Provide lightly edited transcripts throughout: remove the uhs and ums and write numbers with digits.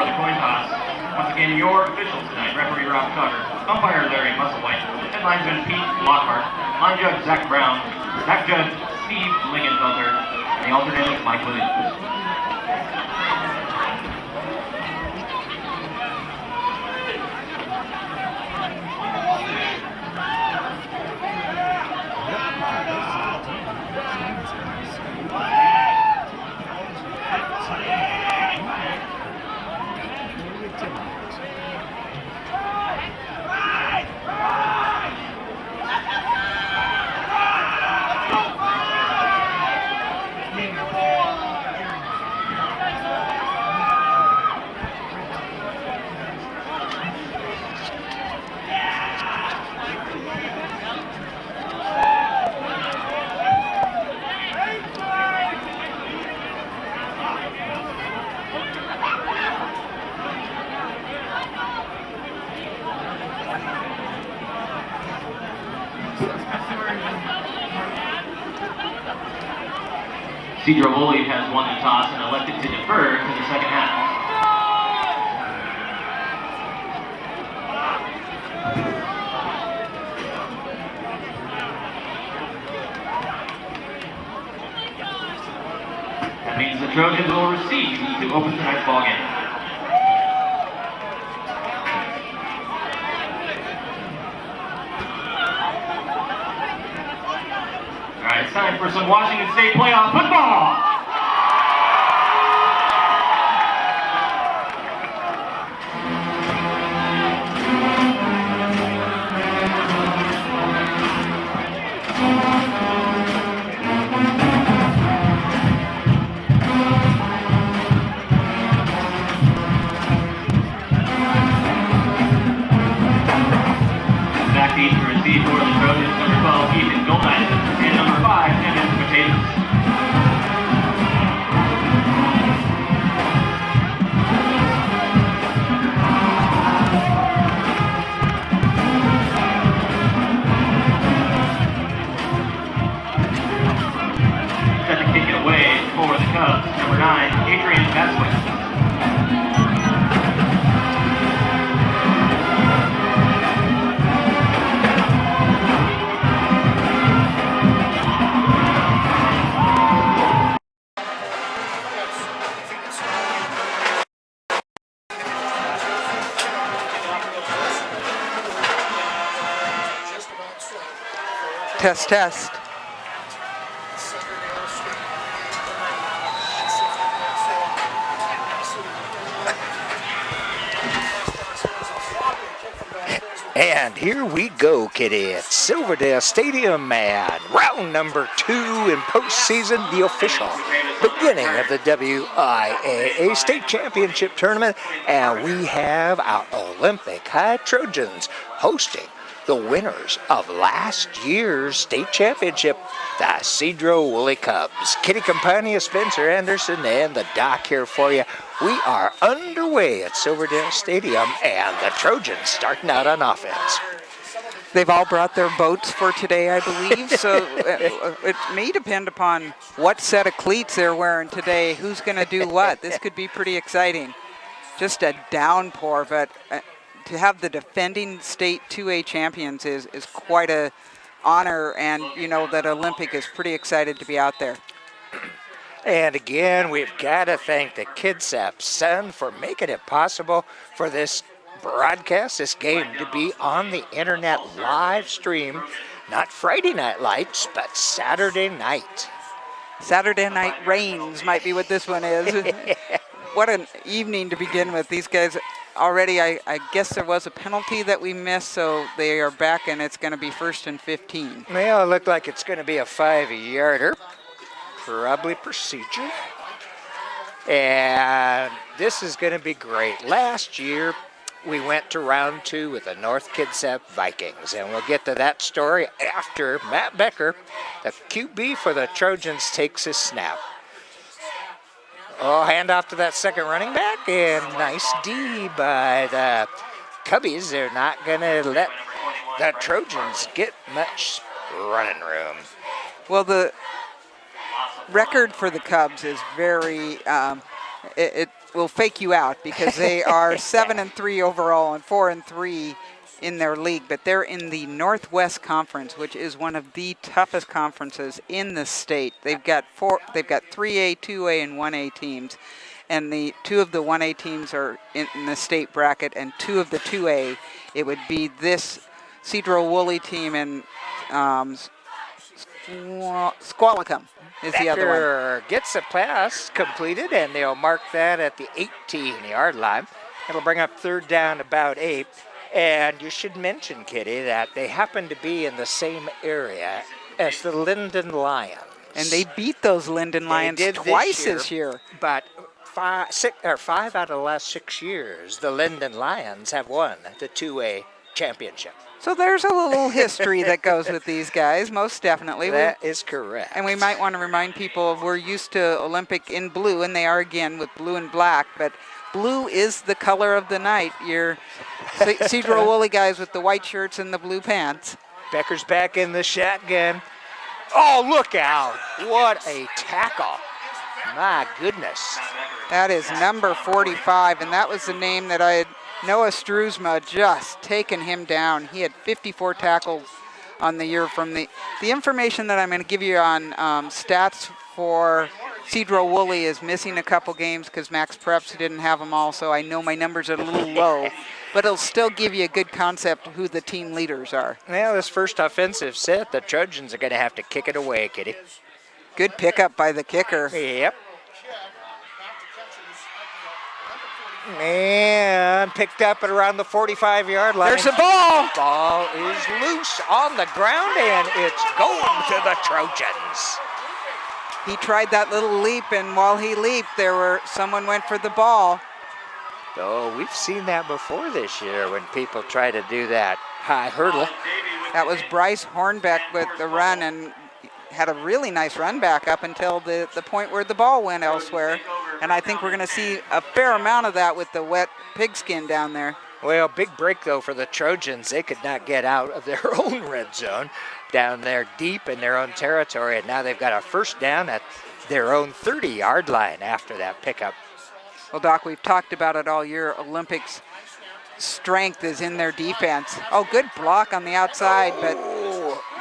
for the coin toss. Once again, your officials tonight: referee Rob Tucker, umpire Larry Musselwhite, head linesman Pete Lockhart, line judge Zach Brown, back judge Steve Lingenfelter, and the alternate is Mike Williams. Sedro-Woolley has won the toss and elected to defer to the second half. That means the Trojans will receive to open tonight's ball game. It's time for some Washington State playoff football! Back deep to receive for the Trojans, number 12, Ethan Goldman. And number 5, Evan Potatoes. Set to kick it away for the Cubs, number 9, Adrian Vasquez. Test, test. And here we go, Kitty, at Silverdale Stadium, and round number 2 in postseason, the official beginning of the WIAA State Championship Tournament. And we have our Olympic High Trojans hosting the winners of last year's state championship, the Sedro-Woolley Cubs. Kitty Campania, Spencer Anderson, and the doc here for you. We are underway at Silverdale Stadium, and the Trojans starting out on offense. They've all brought their boats for today, I believe, so it may depend upon what set of cleats they're wearing today, who's going to do what. This could be pretty exciting. Just a downpour, but to have the defending state 2A champions is quite a honor, and you know that Olympic is pretty excited to be out there. And again, we've got to thank the Kitsap Sun for making it possible for this broadcast, this game, to be on the internet live stream, not Friday Night Lights, but Saturday night. Saturday Night Rains might be what this one is. What an evening to begin with. These guys already, I guess there was a penalty that we missed, so they are back, and it's going to be 1st and 15. Well, it looked like it's going to be a 5-yarder. Probably procedure. And this is going to be great. Last year, we went to round 2 with the North Kitsap Vikings, and we'll get to that story after Matt Becker, the QB for the Trojans, takes his snap. Oh, handoff to that second running back, and nice D by the Cubbies. They're not going to let the Trojans get much running room. Well, the record for the Cubs is very, will fake you out because they are 7-3 overall and 4-3 in their league, but they're in the Northwest Conference, which is one of the toughest conferences in the state. They've got 3A, 2A, and 1A teams, and the two of the 1A teams are in the state bracket, and two of the 2A. It would be this Sedro-Woolley team and Squalicum is the other one. Becker gets a pass completed, and they'll mark that at the 18-yard line. It'll bring up third down, about 8. And you should mention, Kitty, that they happen to be in the same area as the Linden Lions. And they beat those Linden Lions twice this year. But 5 out of the last 6 years, the Linden Lions have won the 2A championship. So there's a little history that goes with these guys, most definitely. That is correct. And we might want to remind people we're used to Olympic in blue, and they are again with blue and black, but blue is the color of the night. Your Sedro-Woolley guys with the white shirts and the blue pants. Becker's back in the shotgun. Oh, look out. What a tackle. My goodness. That is number 45, and that was the name that I had Noah Struzma just taken him down. He had 54 tackles on the year. From the information that I'm going to give you on stats for Sedro-Woolley is missing a couple games because Max Preps didn't have them all, so I know my numbers are a little low, but it'll still give you a good concept of who the team leaders are. Well, this first offensive set, the Trojans are going to have to kick it away, Kitty. Good pickup by the kicker. Yep. And picked up at around the 45-yard line. There's the ball. Ball is loose on the ground, and it's going to the Trojans. He tried that little leap, and while he leaped, someone went for the ball. Oh, we've seen that before this year when people try to do that high hurdle. That was Bryce Hornbeck with the run, and had a really nice run back up until the point where the ball went elsewhere. And I think we're going to see a fair amount of that with the wet pigskin down there. Well, big break, though, for the Trojans. They could not get out of their own red zone down there deep in their own territory, and now they've got a first down at their own 30-yard line after that pickup. Well, Doc, we've talked about it all year. Olympics' strength is in their defense. Oh, good block on the outside, but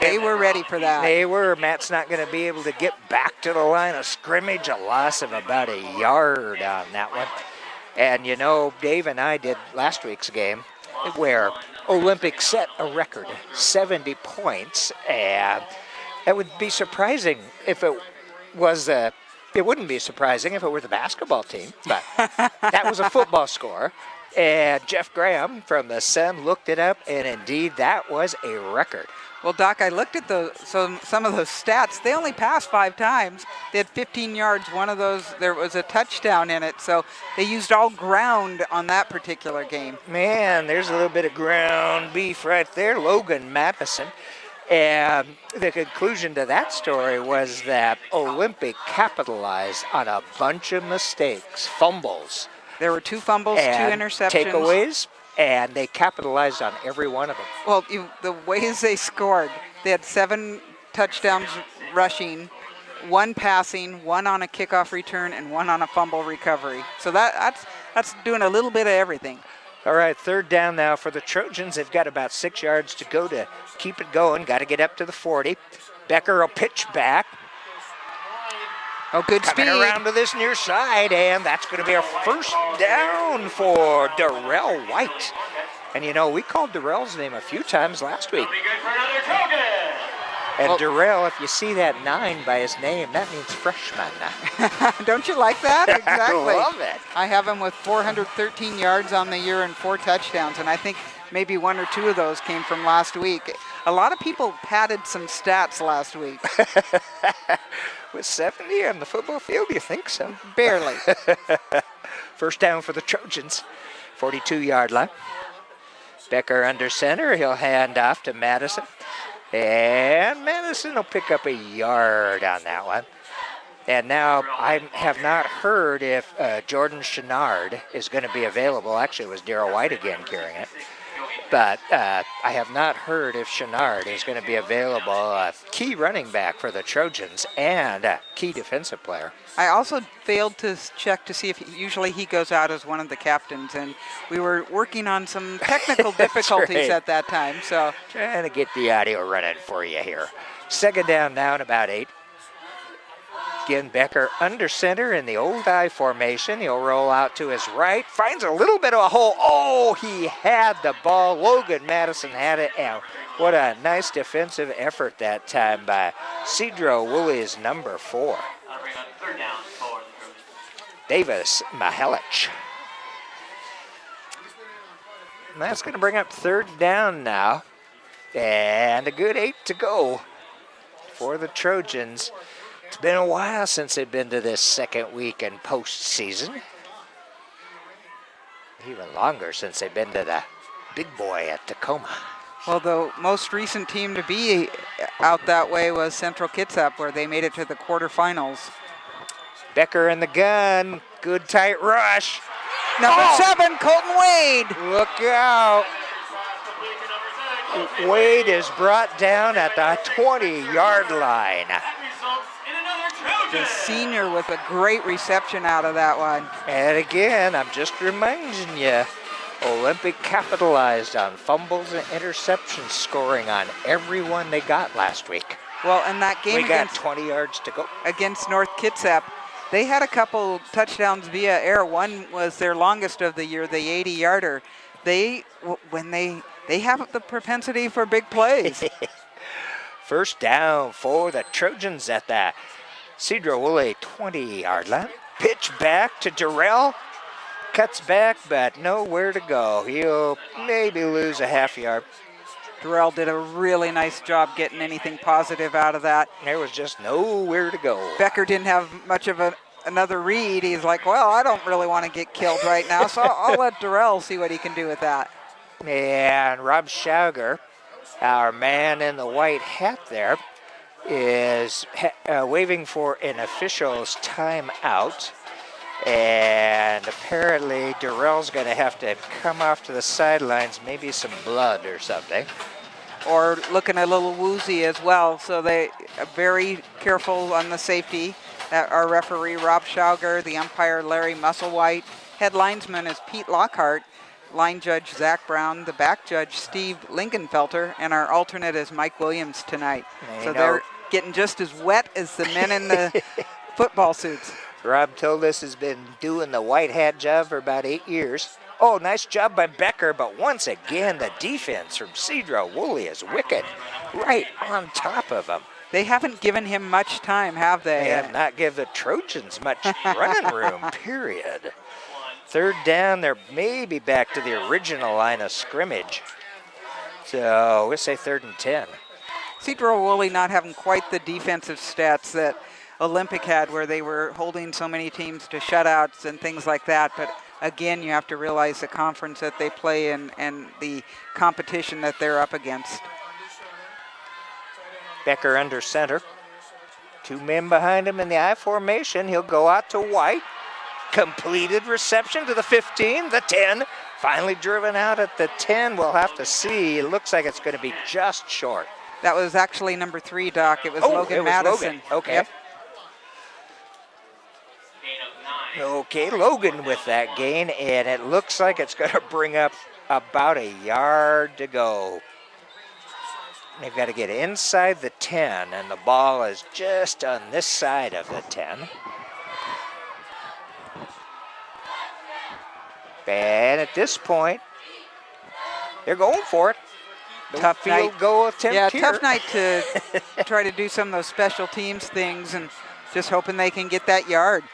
they were ready for that. They were. Matt's not going to be able to get back to the line of scrimmage. A loss of about a yard on that one. And, you know, Dave and I did last week's game where Olympic set a record, 70 points. And it would be surprising if it was it wouldn't be surprising if it were the basketball team, but that was a football score. And Jeff Graham from the Sun looked it up, and indeed that was a record. Well, Doc, I looked at some of those stats. They only passed 5 times. They had 15 yards. One of those, there was a touchdown in it. So they used all ground on that particular game. Man, there's a little bit of ground beef right there. Logan Madison. And the conclusion to that story was that Olympic capitalized on a bunch of mistakes, fumbles. There were 2 fumbles, 2 interceptions. Takeaways. And they capitalized on every one of them. Well, the ways they scored, they had 7 touchdowns rushing, 1 passing, 1 on a kickoff return, and 1 on a fumble recovery. So that's doing a little bit of everything. All right, third down now for the Trojans. They've got about 6 yards to go to keep it going. Got to get up to the 40. Becker will pitch back. Oh, good Coming speed. around to this near side, and that's going to be a first down for Darrell White. And, you know, we called Darrell's name a few times last week. And Darrell, if you see that 9 by his name, that means freshman. Don't you like that? Exactly. I love it. I have him with 413 yards on the year and 4 touchdowns, and I think maybe 1 or 2 of those came from last week. A lot of people padded some stats last week. With 70 on the football field, you think so? Barely. First down for the Trojans, 42-yard line. Becker under center. He'll hand off to Madison. And Madison will pick up a yard on that one. And now I have not heard if Jordan Chenard is going to be available. Actually, it was Darrell White again carrying it. But I have not heard if Chenard is going to be available, a key running back for the Trojans and a key defensive player. I also failed to check to see if usually he goes out as one of the captains, and we were working on some technical difficulties right. at that time. So Trying to get the audio running for you here. Second down now and about 8. Again, Becker under center in the old I formation. He'll roll out to his right, finds a little bit of a hole. Oh, he had the ball. Logan Madison had it, and what a nice defensive effort that time by Sedro-Woolley's number 4. Bring up third down for the Trojans. Davis Mahalik. And that's going to bring up third down now. And a good 8 to go for the Trojans. It's been a while since they've been to this second week in postseason. Even longer since they've been to the big boy at Tacoma. well, the most recent team to be out that way was Central Kitsap, where they made it to the quarterfinals. Becker in the gun. Good tight rush. Number 7, Colton Wade. Look out. Wade is brought down at the 20-yard line. The senior with a great reception out of that one. And again, I'm just reminding you, Olympic capitalized on fumbles and interceptions, scoring on everyone they got last week. Well, in that game We got 20 yards to go. against North Kitsap, they had a couple touchdowns via air. One was their longest of the year, the 80-yarder. They have the propensity for big plays. First down for the Trojans at the Sedro-Woolley 20-yard line. Pitch back to Durrell. Cuts back, but nowhere to go. He'll maybe lose a half yard. Durrell did a really nice job getting anything positive out of that. There was just nowhere to go. Becker didn't have much of another read. He's like, well, I don't really want to get killed right now, so I'll let Durrell see what he can do with that. And Rob Schauger, our man in the white hat there, is waving for an official's timeout. And apparently Durrell's going to have to come off to the sidelines, maybe some blood or something. Or looking a little woozy as well, so they are very careful on the safety. Our referee, Rob Schauger, the umpire, Larry Musselwhite. Head linesman is Pete Lockhart. Line judge, Zach Brown. The back judge, Steve Lingenfelter. And our alternate is Mike Williams tonight. So they're getting just as wet as the men in the football suits. Rob told us has been doing the white hat job for about 8 years. Oh, nice job by Becker, but once again, the defense from Sedro-Woolley is wicked. Right on top of him. They haven't given him much time, have they? They have not given the Trojans much running room, period. Third down, they're maybe back to the original line of scrimmage. So we'll say 3rd and 10. Sedro-Woolley not having quite the defensive stats that Olympic had, where they were holding so many teams to shutouts and things like that. But again, you have to realize the conference that they play in and the competition that they're up against. Becker under center. 2 men behind him in the I formation. He'll go out to White. Completed reception to the 15, the 10. Finally driven out at the 10. We'll have to see. It looks like it's going to be just short. That was actually number 3, Doc. It was Logan Madison. Logan. Okay. Yep. Okay, Logan with that gain, and it looks like it's going to bring up about a yard to go. They've got to get inside the 10, and the ball is just on this side of the 10. And at this point, they're going for it. Tough field night. goal attempt Yeah, here. tough night to try to do some of those special teams things and just hoping they can get that yard.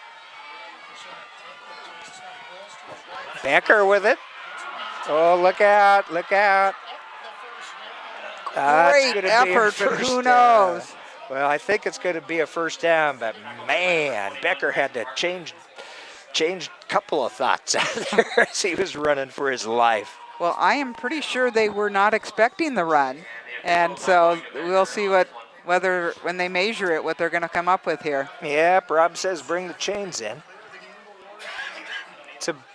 Becker with it. Oh, look out, look out. Great effort, but who knows? Well, I think it's going to be a first down, but man, Becker had to change a couple of thoughts out there as he was running for his life. Well, I am pretty sure they were not expecting the run, and so we'll see whether when they measure it, what they're going to come up with here. Yep, Rob says bring the chains in.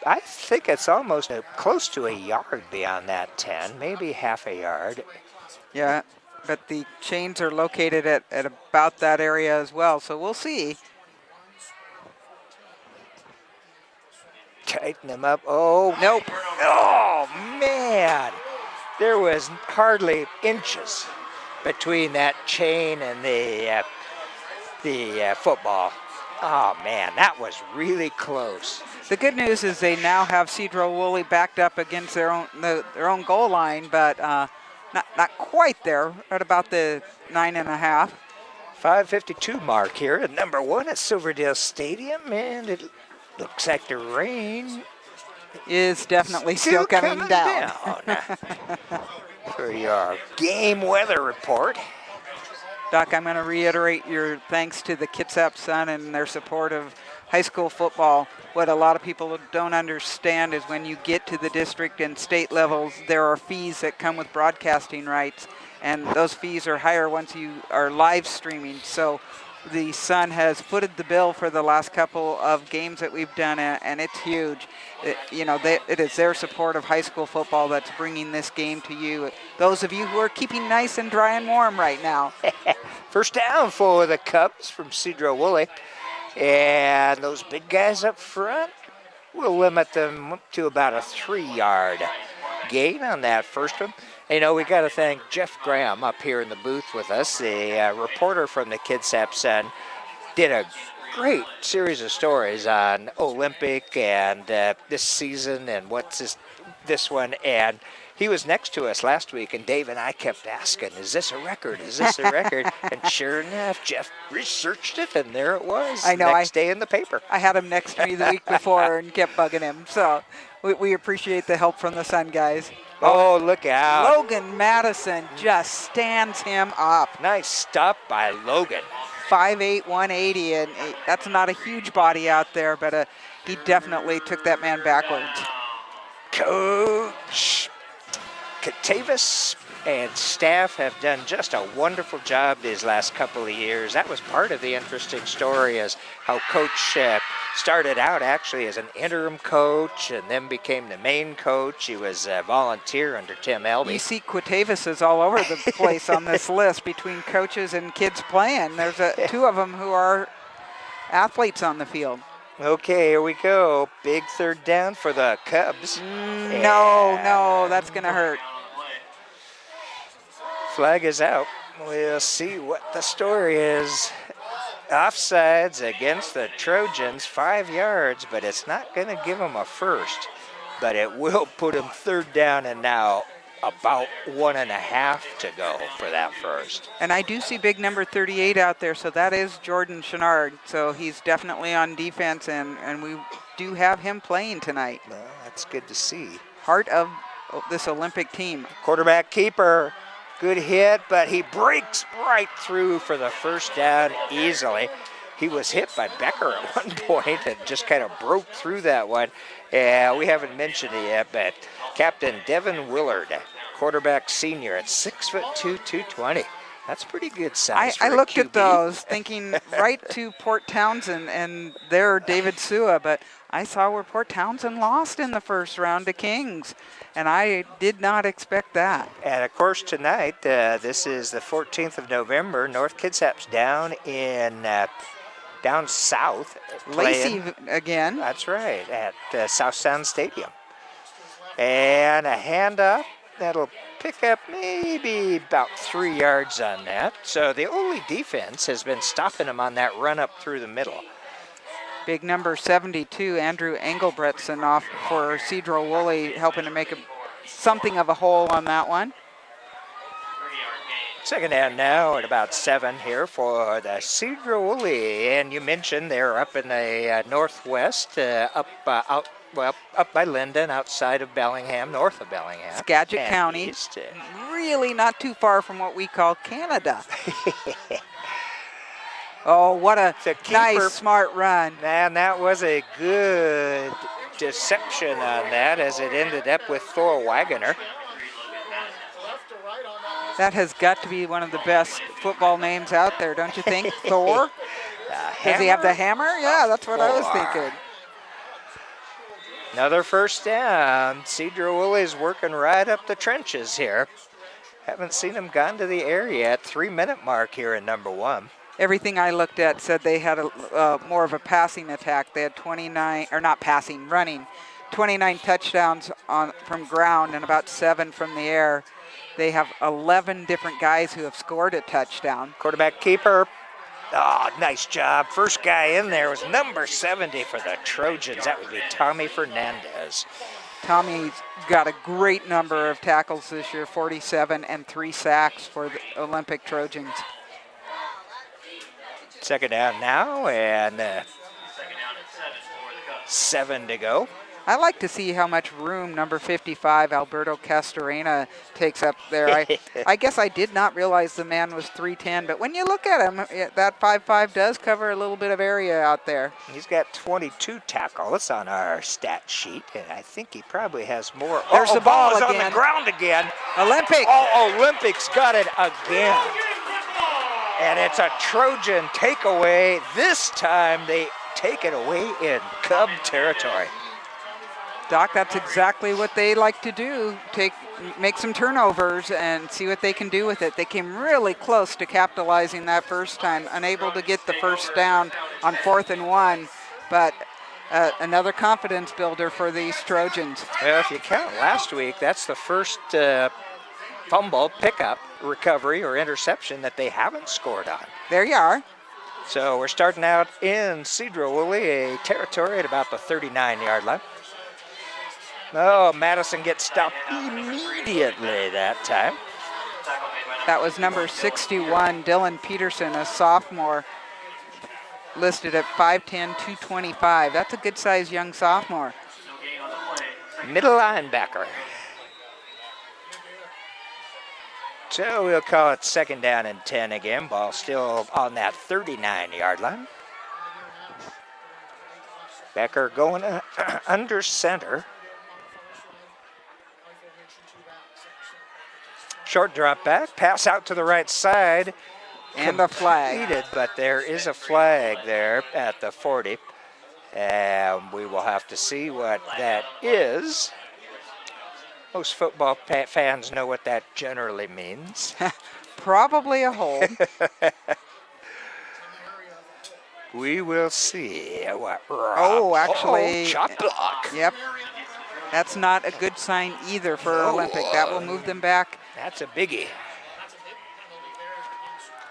I think it's almost close to a yard beyond that 10, maybe half a yard. Yeah, but the chains are located at about that area as well, so we'll see. Tighten them up. Oh, Nope. oh man. There was hardly inches between that chain and the football. Oh man, that was really close. The good news is they now have Sedro-Woolley backed up against their own goal line, but not quite there, at about the 9.5. 5:52 mark here at number 1 at Silverdale Stadium, and it looks like the rain Is definitely still coming down. For your game weather report. Doc, I'm going to reiterate your thanks to the Kitsap Sun and their support of high school football. What a lot of people don't understand is when you get to the district and state levels, there are fees that come with broadcasting rights, and those fees are higher once you are live streaming. So the Sun has footed the bill for the last couple of games that we've done, and it's huge. It is their support of high school football that's bringing this game to you. Those of you who are keeping nice and dry and warm right now. First down for the Cubs from Sedro-Woolley. And those big guys up front, we'll limit them to about a 3-yard gain on that first one. We got to thank Jeff Graham up here in the booth with us, the reporter from the Kitsap Sun. Did a great series of stories on Olympic and this season and what's this one. And he was next to us last week, and Dave and I kept asking, is this a record? Is this a record? And sure enough, Jeff researched it, and there it was. I know. Next day in the paper. I had him next to me the week before and kept bugging him. So we appreciate the help from the Sun guys. Oh, look out. Logan Madison just stands him up. Nice stop by Logan. 5'8", 180, and that's not a huge body out there, but he definitely took that man backwards. Coach Katavis and staff have done just a wonderful job these last couple of years. That was part of the interesting story, is how Coach started out actually as an interim coach and then became the main coach. He was a volunteer under Tim Elby. You see Quatavis is all over the place on this list between coaches and kids playing. There's 2 of them who are athletes on the field. Okay, here we go. Big third down for the Cubs. No, that's going to hurt. Flag is out. We'll see what the story is. Offsides against the Trojans, 5 yards, but it's not going to give them a first. But it will put them third down, and now about 1.5 to go for that first. And I do see big number 38 out there, so that is Jordan Chenard. So he's definitely on defense, and we do have him playing tonight. Well, that's good to see. Heart of this Olympic team. Quarterback keeper. Good hit, but he breaks right through for the first down easily. He was hit by Becker at one point and just kind of broke through that one. We haven't mentioned it yet, but Captain Devin Willard, quarterback senior at 6'2", 220. That's pretty good size for I a looked QB. at those thinking right to Port Townsend and there David Sua, but I saw where Port Townsend lost in the first round to Kings, and I did not expect that. And of course tonight, this is the 14th of November, North Kitsap's down south. Lacey again. That's right, at South Sound Stadium. And a handoff that'll pick up maybe about 3 yards on that. So the only defense has been stopping them on that run up through the middle. Big number 72, Andrew Engelbretson off for Sedro-Woolley, helping to make something of a hole on that one. Second down now at about 7 here for the Sedro-Woolley. And you mentioned they're up in the northwest, up by Linden, outside of Bellingham, north of Bellingham. Skagit County, east. Really not too far from what we call Canada. Oh, what a nice, smart run. Man, that was a good deception on that as it ended up with Thor Wagoner. That has got to be one of the best football names out there, don't you think? Thor? Does he have the hammer? Yeah, that's what I was thinking. Another first down. Sedro-Woolley's working right up the trenches here. Haven't seen them gone to the air yet. 3-minute mark here in number 1. Everything I looked at said they had more of a passing attack. They had 29, or not passing, running. 29 touchdowns from ground and about 7 from the air. They have 11 different guys who have scored a touchdown. Quarterback keeper. Oh, nice job. First guy in there was number 70 for the Trojans. That would be Tommy Fernandez. Tommy's got a great number of tackles this year, 47 and 3 sacks for the Olympic Trojans. Second down now, and 7 to go. I like to see how much room number 55, Alberto Castorena, takes up there. I guess I did not realize the man was 310, but when you look at him, that 5'5" does cover a little bit of area out there. He's got 22 tackles on our stat sheet, and I think he probably has more. There's the ball is again. On the ground again. Olympic. Oh, Olympics got it again. And it's a Trojan takeaway. This time they take it away in Cub territory. Doc, that's exactly what they like to do. Make some turnovers and see what they can do with it. They came really close to capitalizing that first time, unable to get the first down on 4th and 1, but another confidence builder for these Trojans. Well, if you count last week, that's the first fumble, pickup, recovery, or interception that they haven't scored on. There you are. So we're starting out in Sedro-Woolley, a territory at about the 39-yard line. Oh, Madison gets stopped immediately that time. That was number 61, Dylan Peterson, a sophomore, listed at 5'10", 225. That's a good-sized young sophomore. Middle linebacker. So we'll call it second down and 10 again. Ball still on that 39-yard line. Becker going under center. Short drop back, pass out to the right side. And a flag. Completed, but there is a flag there at the 40. And we will have to see what that is. Most football fans know what that generally means. Probably a hold. We will see. Oh, actually. Shot block. Yep. That's not a good sign either for Olympic. That will move them back. That's a biggie.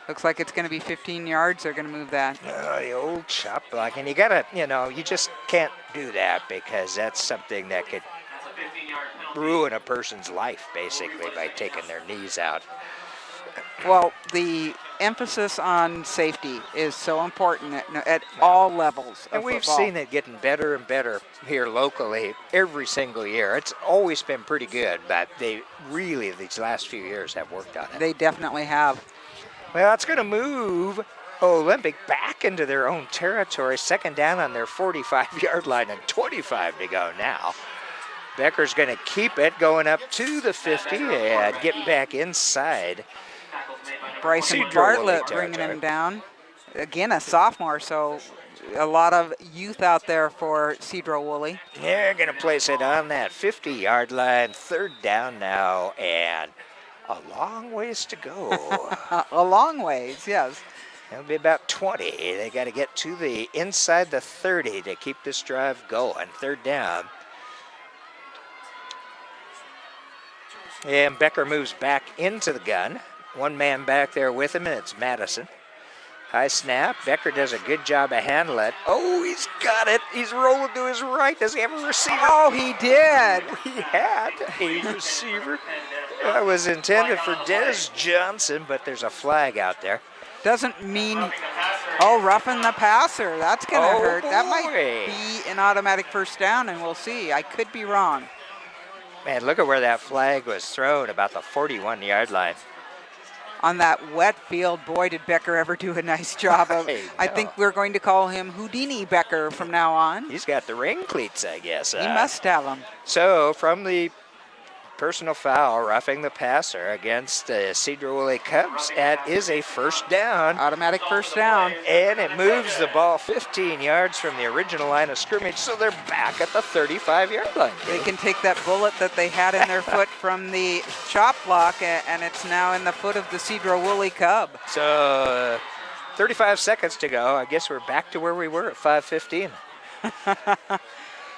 Looks like it's going to be 15 yards. They're going to move that. The old chop block. And you got to, you just can't do that because that's something that could ruin a person's life, basically, by taking their knees out. Well, the emphasis on safety is so important at all levels of And we've football. seen it getting better and better here locally every single year. It's always been pretty good, but they really, these last few years, have worked on it. They definitely have. Well, it's going to move Olympic back into their own territory. Second down on their 45-yard line and 25 to go now. Becker's going to keep it going up to the 50 and get back inside. Bryson Sedro-Woolley Bartlett territory. bringing him down. Again, a sophomore, so a lot of youth out there for Sedro-Woolley. They're going to place it on that 50-yard line. Third down now, and a long ways to go. A long ways, yes. It'll be about 20. They got to get to the inside the 30 to keep this drive going. Third down. And Becker moves back into the gun. One man back there with him, and it's Madison. High snap. Becker does a good job of handling it. Oh, he's got it. He's rolling to his right. Does he have a receiver? Oh, he did. He had a receiver. That was intended for Des Johnson, but there's a flag out there. Doesn't mean, roughing the passer. That's going to hurt. That might be an automatic first down, and we'll see. I could be wrong. Man, look at where that flag was thrown, about the 41-yard line. On that wet field, boy, did Becker ever do a nice job of. I think we're going to call him Houdini Becker from now on. He's got the ring cleats, I guess. He must have them. So from the personal foul, roughing the passer against the Sedro-Woolley Cubs. That is a first down. Automatic first down. And it moves the ball 15 yards from the original line of scrimmage, so they're back at the 35-yard line. They can take that bullet that they had in their foot from the chop block, and it's now in the foot of the Sedro-Woolley Cub. So 35 seconds to go. I guess we're back to where we were at 5:15.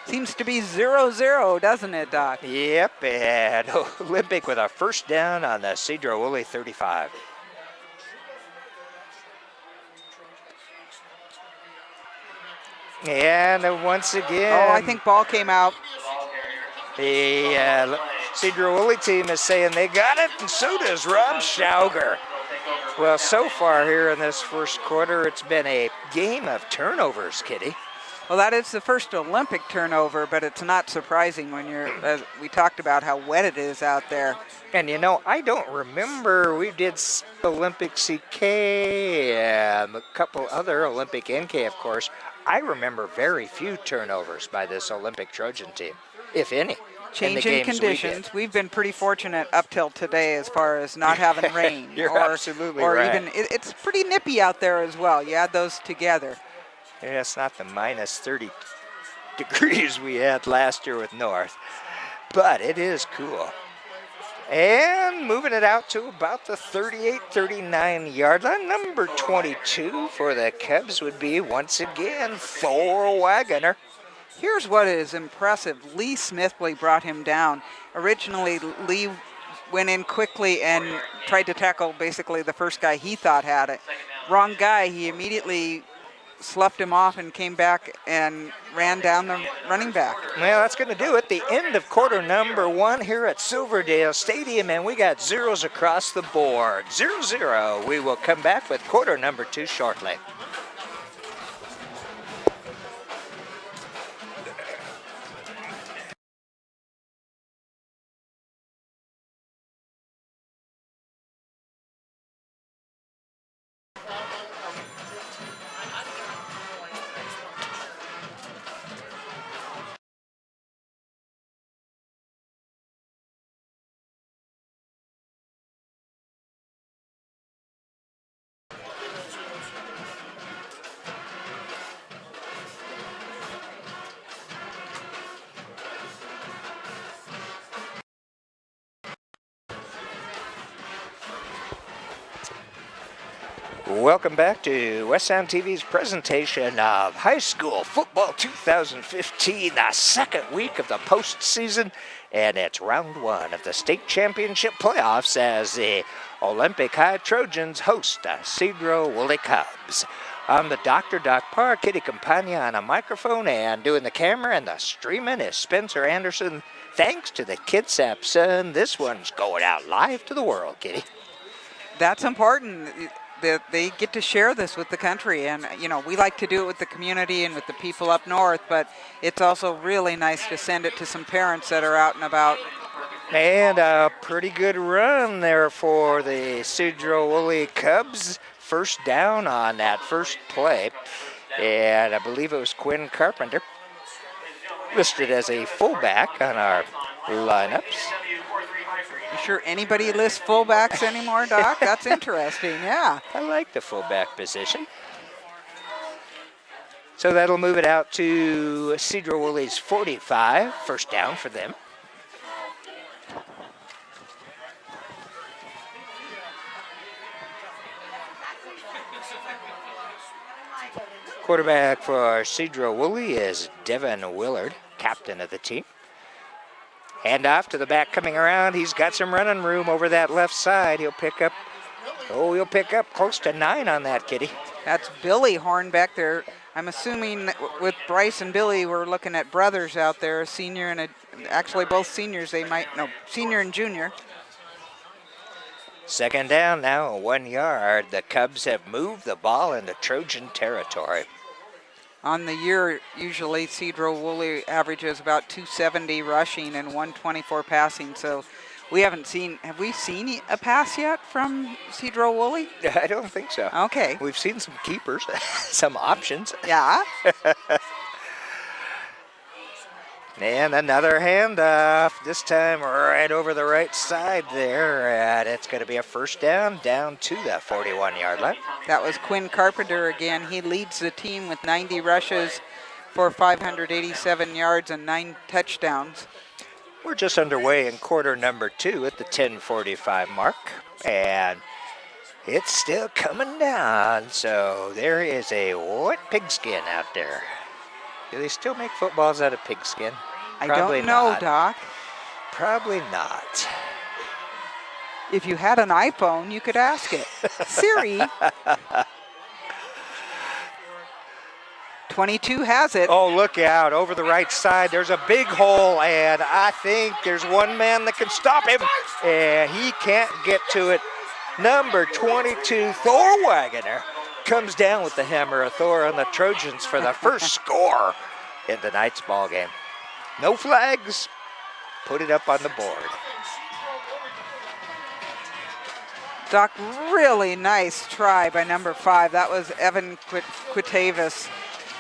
Seems to be 0-0, doesn't it, Doc? Yep, and Olympic with a first down on the Sedro-Woolley 35. And once again... Oh, I think ball came out. The Sedro-Woolley team is saying they got it, and so does Rob Schauger. Well, so far here in this first quarter, it's been a game of turnovers, Kitty. Well, that is the first Olympic turnover, but it's not surprising when as we talked about how wet it is out there. And you know, I don't remember, we did Olympic CK, a couple other Olympic NK, of course. I remember very few turnovers by this Olympic Trojan team, if any. Changing conditions. We've been pretty fortunate up till today as far as not having rain. You're absolutely right. Even, it's pretty nippy out there as well. You add those together. Yeah, it's not the minus 30 degrees we had last year with North, but it is cool. And moving it out to about the 38-39 yard line. Number 22 for the Cubs would be, once again, Thor Wagoner. Here's what is impressive. Lee Smithley brought him down. Originally, Lee went in quickly and tried to tackle basically the first guy he thought had it. Wrong guy. He immediately sloughed him off and came back and ran down the running back. Well, that's going to do it. The end of quarter number 1 here at Silverdale Stadium, and we got zeros across the board. 0-0. We will come back with quarter number 2 shortly. Welcome back to West Sound TV's presentation of High School Football 2015, the second week of the postseason, and it's round 1 of the state championship playoffs as the Olympic High Trojans host the Sedro-Woolley Cubs. I'm the Dr. Doc Parr, Kitty Campagna on a microphone, and doing the camera and the streaming is Spencer Anderson. Thanks to the Kitsap Sun, this one's going out live to the world, Kitty. That's important. They get to share this with the country, and you know, we like to do it with the community and with the people up north, but it's also really nice to send it to some parents that are out and about. And a pretty good run there for the Sedro-Woolley Cubs. First down on that first play, and I believe it was Quinn Carpenter, listed as a fullback on our lineups. You sure anybody lists fullbacks anymore, Doc? That's interesting, yeah. I like the fullback position. So that'll move it out to Sedro-Woolley's 45, first down for them. Quarterback for Sedro-Woolley is Devin Willard, captain of the team. Hand off to the back coming around. He's got some running room over that left side. He'll pick up close to 9 on that, Kitty. That's Billy Horn back there. I'm assuming with Bryce and Billy, we're looking at brothers out there, a senior and actually both seniors. Senior and junior. Second down now, 1 yard. The Cubs have moved the ball into Trojan territory. On the year, usually Sedro-Woolley averages about 270 rushing and 124 passing. So have we seen a pass yet from Sedro-Woolley? I don't think so. Okay. We've seen some keepers, some options. Yeah. And another handoff, this time right over the right side there. And it's going to be a first down to the 41-yard line. That was Quinn Carpenter again. He leads the team with 90 rushes for 587 yards and 9 touchdowns. We're just underway in quarter number 2 at the 10:45 mark. And it's still coming down. So there is a wet pigskin out there. Do they still make footballs out of pigskin? I Probably don't know, not. Doc. Probably not. If you had an iPhone, you could ask it. Siri. 22 has it. Oh, look out. Over the right side, there's a big hole, and I think there's one man that can stop him, and he can't get to it. Number 22, Thor Wagoner, comes down with the hammer of Thor on the Trojans for the first score in tonight's ball game. No flags. Put it up on the board. Doc, really nice try by number 5. That was Evan Quitavis,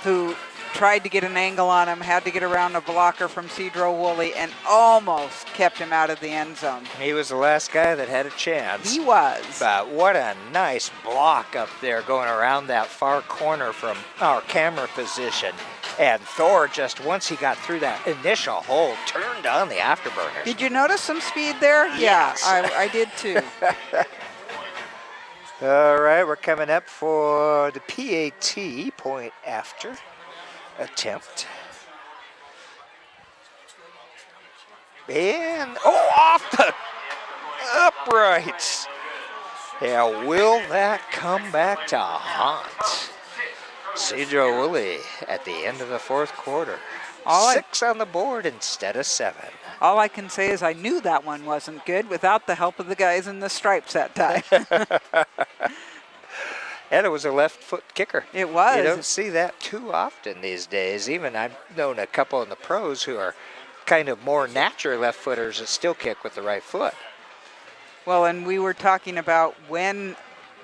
who tried to get an angle on him, had to get around a blocker from Sedro-Woolley, and almost kept him out of the end zone. He was the last guy that had a chance. He was. But what a nice block up there going around that far corner from our camera position. And Thor, just once he got through that initial hole, turned on the afterburners. Did you notice some speed there? Yes. Yeah, I did too. All right, we're coming up for the PAT, point after attempt. And, off the uprights. Yeah, will that come back to haunt Sedro-Woolley at the end of the fourth quarter? 6 on the board instead of 7. All I can say is I knew that one wasn't good without the help of the guys in the stripes that time. And it was a left foot kicker. It was. You don't see that too often these days. Even I've known a couple in the pros who are kind of more natural left footers that still kick with the right foot. Well, and we were talking about when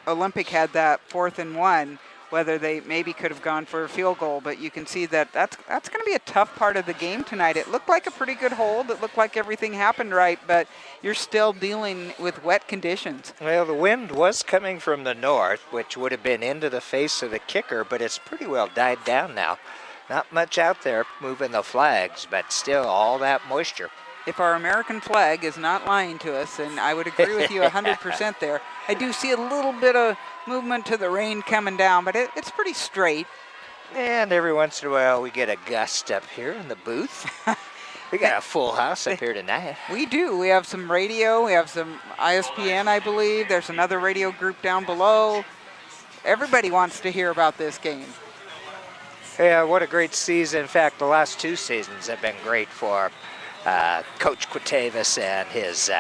Olympic had that 4th and 1, whether they maybe could have gone for a field goal, but you can see that that's going to be a tough part of the game tonight. It looked like a pretty good hold. It looked like everything happened right, but you're still dealing with wet conditions. Well, the wind was coming from the north, which would have been into the face of the kicker, but it's pretty well died down now. Not much out there moving the flags, but still all that moisture. If our American flag is not lying to us, and I would agree with you 100% there, I do see a little bit of movement to the rain coming down, but it's pretty straight. And every once in a while we get a gust up here in the booth. We got a full house up here tonight. We do. We have some radio. We have some ISPN, I believe. There's another radio group down below. Everybody wants to hear about this game. Yeah, what a great season. In fact, the last 2 seasons have been great for Coach Quitavis and his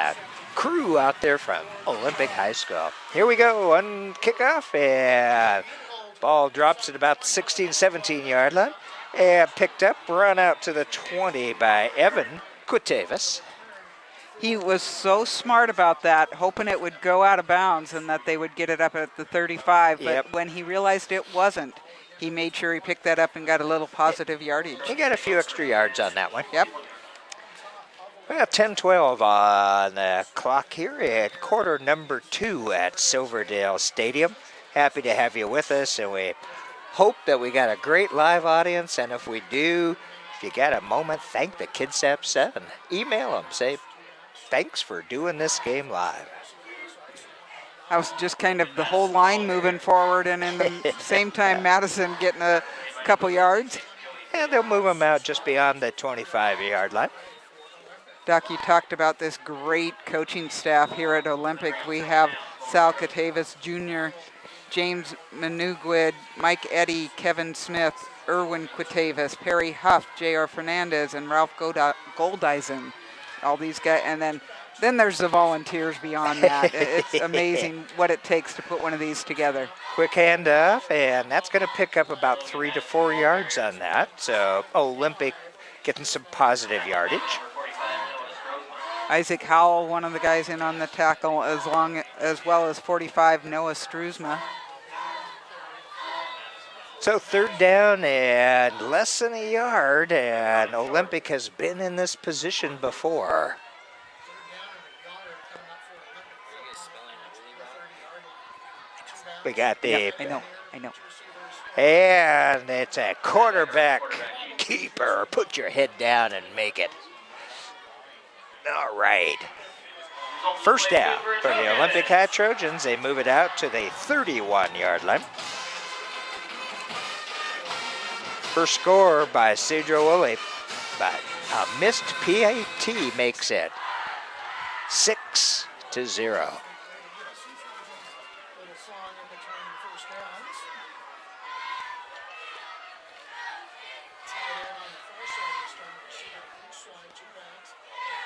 crew out there from Olympic High School. Here we go on kickoff, and ball drops at about the 16, 17-yard line, and picked up, run out to the 20 by Evan Quitavis. He was so smart about that, hoping it would go out of bounds and that they would get it up at the 35, but when he realized it wasn't, he made sure he picked that up and got a little positive yardage. He got a few extra yards on that one. Yep. Well, 10-12 on the clock here at quarter number 2 at Silverdale Stadium. Happy to have you with us, and we hope that we got a great live audience. And if we do, if you got a moment, thank the Kitsap 7. Email them, say thanks for doing this game live. I was just kind of the whole line moving forward, and in the same time, Madison getting a couple yards. And they'll move them out just beyond the 25-yard line. Doc, you talked about this great coaching staff here at Olympic. We have Sal Quitavis Jr., James Manugwid, Mike Eddy, Kevin Smith, Erwin Quitavis, Perry Huff, J.R. Fernandez, and Ralph Goldeisen. All these guys, and then there's the volunteers beyond that. It's amazing what it takes to put one of these together. Quick handoff, and that's going to pick up about 3 to 4 yards on that. So Olympic getting some positive yardage. Isaac Howell, one of the guys in on the tackle, as well as 45 Noah Struzma. So third down and less than a yard, and Olympic has been in this position before. We got the... Yeah, I know. And it's a quarterback keeper. Put your head down and make it. All right. First down for the Olympic High Trojans. They move it out to the 31-yard line. First score by Sedro-Woolley, but a missed PAT makes it 6-0.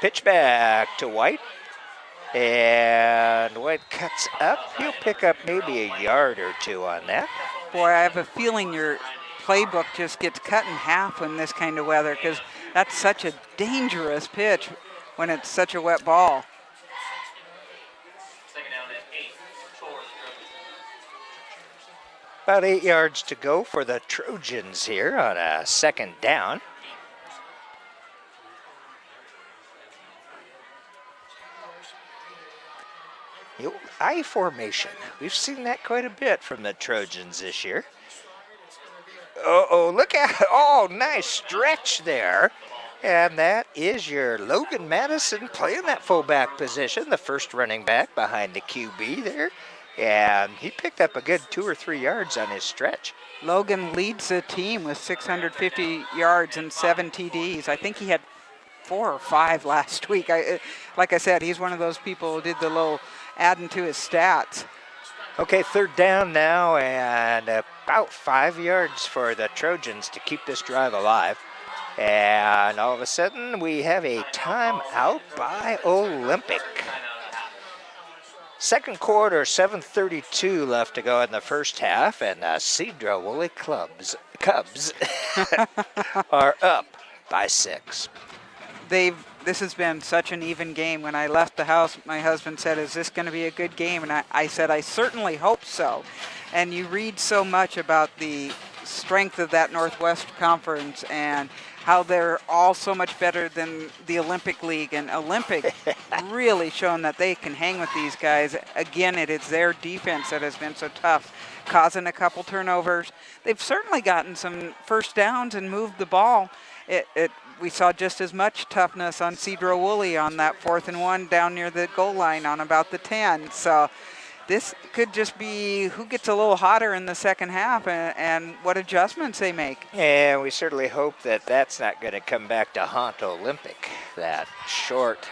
Pitch back to White, and White cuts up. He'll pick up maybe a yard or two on that. Boy, I have a feeling your playbook just gets cut in half in this kind of weather, because that's such a dangerous pitch when it's such a wet ball. About 8 yards to go for the Trojans here on a second down. I formation. We've seen that quite a bit from the Trojans this year. Uh-oh, look at, oh, nice stretch there. And that is your Logan Madison playing that fullback position, the first running back behind the QB there. And he picked up a good 2 or 3 yards on his stretch. Logan leads the team with 650 yards and 7 TDs. I think he had 4 or 5 last week. Like I said, he's one of those people who did the little adding to his stats. Okay, third down now, and about 5 yards for the Trojans to keep this drive alive. And all of a sudden, we have a timeout by Olympic. Second quarter, 7:32 left to go in the first half, and the Sedro-Woolley Cubs are up by 6. This has been such an even game. When I left the house, my husband said, "Is this going to be a good game?" And I said, "I certainly hope so." And you read so much about the strength of that Northwest Conference and how they're all so much better than the Olympic League. And Olympic really shown that they can hang with these guys. Again, it is their defense that has been so tough, causing a couple turnovers. They've certainly gotten some first downs and moved the ball. We saw just as much toughness on Sedro-Woolley on that 4th and 1 down near the goal line on about the 10. So this could just be who gets a little hotter in the second half and what adjustments they make. And we certainly hope that that's not going to come back to haunt Olympic. That short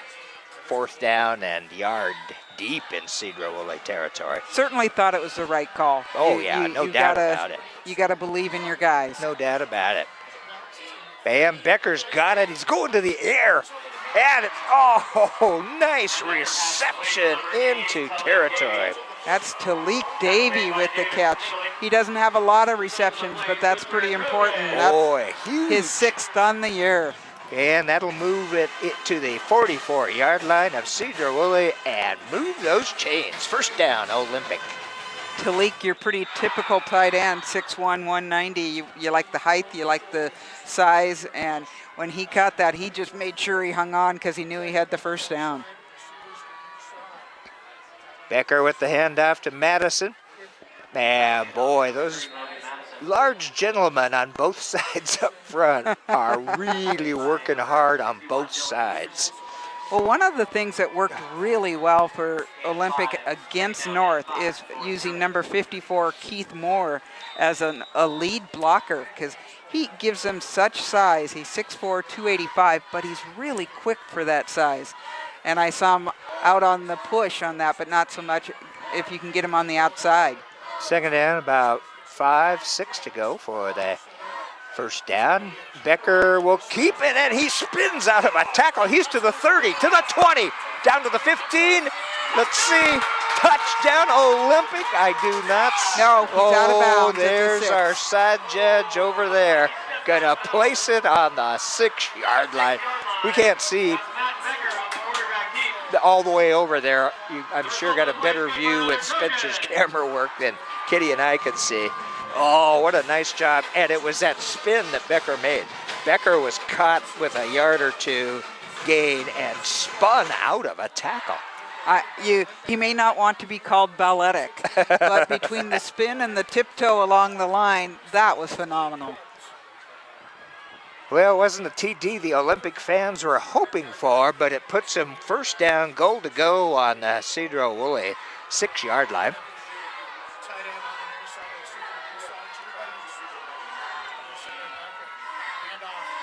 4th down and yard deep in Sedro-Woolley territory. Certainly thought it was the right call. No doubt about it. You got to believe in your guys. No doubt about it. Bam, Becker's got it. He's going to the air. And nice reception into territory. That's Talik Davey with the catch. He doesn't have a lot of receptions, but that's pretty important. Boy, that's huge. His 6th on the year. And that'll move it to the 44-yard line of Sedro-Woolley and move those chains. First down, Olympic. Talik, you're pretty typical tight end, 6'1", 190. You like the height, you like the size, and when he caught that, he just made sure he hung on because he knew he had the first down. Becker with the handoff to Madison. Man, boy, those large gentlemen on both sides up front are really working hard on both sides. Well, one of the things that worked really well for Olympic against North is using number 54, Keith Moore, as a lead blocker, because he gives them such size. He's 6'4", 285, but he's really quick for that size. And I saw him out on the push on that, but not so much if you can get him on the outside. Second down, about 5-6 to go for the first down. Becker will keep it, and he spins out of a tackle. He's to the 30, to the 20, down to the 15. Let's see. Touchdown, Olympic. I do not see. No, he's out of bounds. There's our side judge over there. Gonna place it on the 6-yard line. We can't see all the way over there. I'm sure got a better view with Spencer's camera work than Kitty and I can see. Oh, what a nice job. And it was that spin that Becker made. Becker was caught with a yard or two gain and spun out of a tackle. He may not want to be called balletic, but between the spin and the tiptoe along the line, that was phenomenal. Well, it wasn't the TD the Olympic fans were hoping for, but it puts them first down, goal to go on the Sedro-Woolley 6-yard line.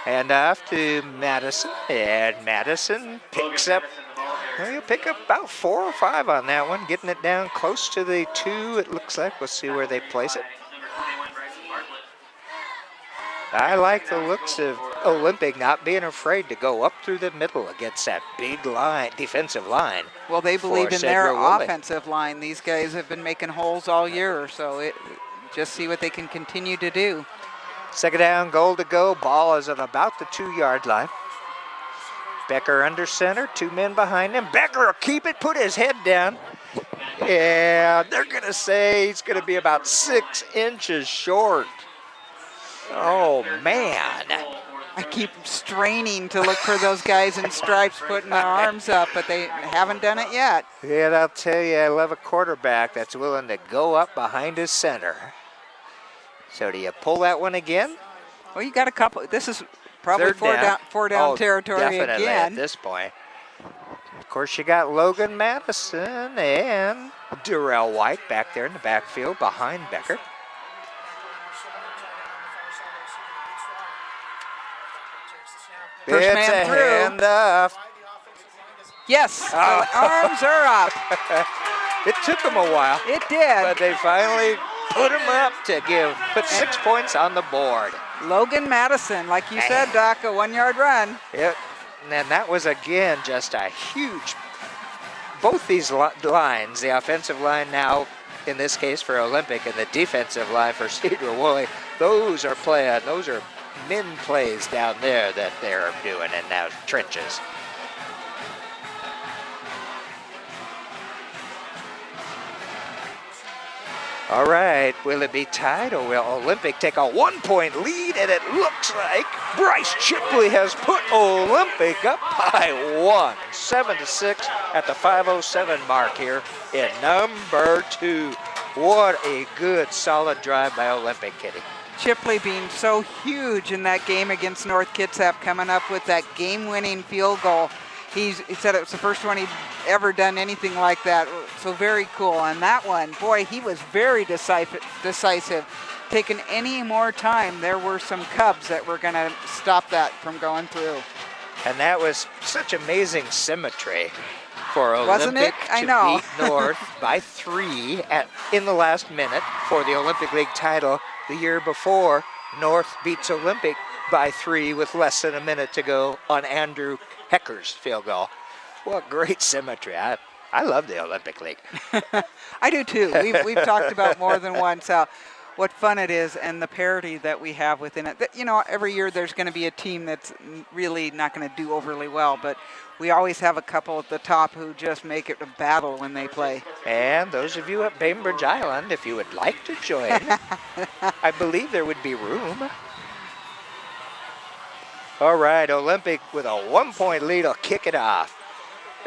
And off to Madison, and Madison picks up, well, he'll pick up about 4 or 5 on that one, getting it down close to the 2, it looks like. We'll see where they place it. I like the looks of Olympic not being afraid to go up through the middle against that big line, defensive line. Well, they believe in their Sedro-Woolley. offensive line. These guys have been making holes all year, so just see what they can continue to do. Second down, goal to go. Ball is at about the 2-yard line. Becker under center, 2 men behind him. Becker will keep it, put his head down. Yeah, they're going to say he's going to be about 6 inches short. Oh, man. I keep straining to look for those guys in stripes putting their arms up, but they haven't done it yet. Yeah, I'll tell you, I love a quarterback that's willing to go up behind his center. So do you pull that one again? Well, you got a couple. This is probably four down territory definitely again. At this point. Of course, you got Logan Madison and Darrell White back there in the backfield behind Becker. First It's man a through. handoff. Yes, Oh. the arms are up. It took them a while, It did. but they finally put them up to put 6 points on the board. Logan Madison, like you said, Doc, a 1-yard run. Yep. And that was, again, just a huge, both these lines, the offensive line now, in this case for Olympic, and the defensive line for Sedro-Woolley, those are min plays down there that they're doing in now trenches. All right, will it be tied or will Olympic take a 1-point lead? And it looks like Bryce Chipley has put Olympic up by 1, 7-6 at the 5:07 mark here in number 2. What a good, solid drive by Olympic, Kitty. Chipley being so huge in that game against North Kitsap, coming up with that game-winning field goal. He said it was the first one he'd ever done anything like that. So very cool. On that one, boy, he was very decisive. Taking any more time, there were some Cubs that were going to stop that from going through. And that was such amazing symmetry for Wasn't Olympic it? I know. to beat North by 3 in the last minute for the Olympic League title. The year before, North beats Olympic by 3 with less than a minute to go on Andrew Hecker's field goal. What great symmetry. I love the Olympic League. I do too. We've talked about more than once how what fun it is and the parity that we have within it. You know, every year there's going to be a team that's really not going to do overly well, but we always have a couple at the top who just make it a battle when they play. And those of you at Bainbridge Island, if you would like to join, I believe there would be room. All right, Olympic with a 1-point lead will kick it off.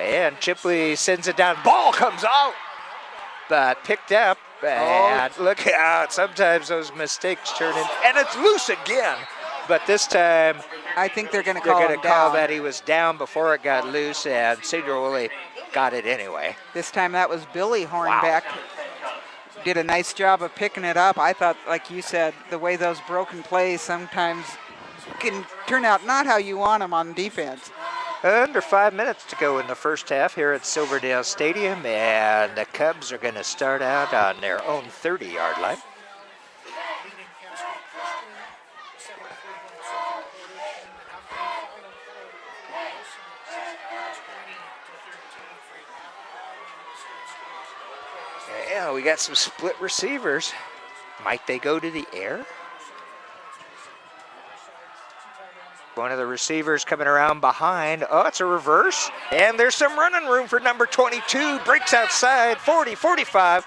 And Chipley sends it down. Ball comes out, but picked up. And look out, sometimes those mistakes turn in. And it's loose again. But this time, I think they're going to they're call going him to call down. that he was down before it got loose, and Sedro-Woolley got it anyway. This time that was Billy Hornbeck. Did a nice job of picking it up. I thought, like you said, the way those broken plays sometimes can turn out not how you want them on defense. Under 5 minutes to go in the first half here at Silverdale Stadium, and the Cubs are going to start out on their own 30-yard line. Yeah, we got some split receivers. Might they go to the air? One of the receivers coming around behind. Oh, it's a reverse. And there's some running room for number 22. Breaks outside, 40, 45.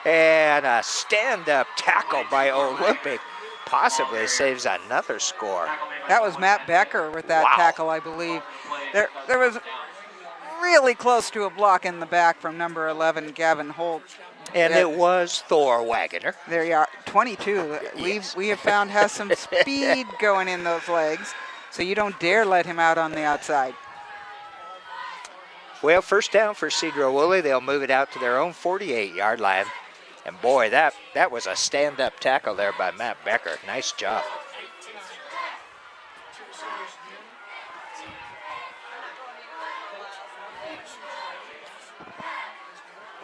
And a stand-up tackle by Olympic possibly saves another score. That was Matt Becker with that Wow. tackle, I believe. There was really close to a block in the back from number 11, Gavin Holt. And Yeah. it was Thor Wagoner. There you are, 22. Yes. We have found has some speed going in those legs, so you don't dare let him out on the outside. Well, first down for Sedro-Woolley. They'll move it out to their own 48-yard line. And boy, that was a stand-up tackle there by Matt Becker. Nice job.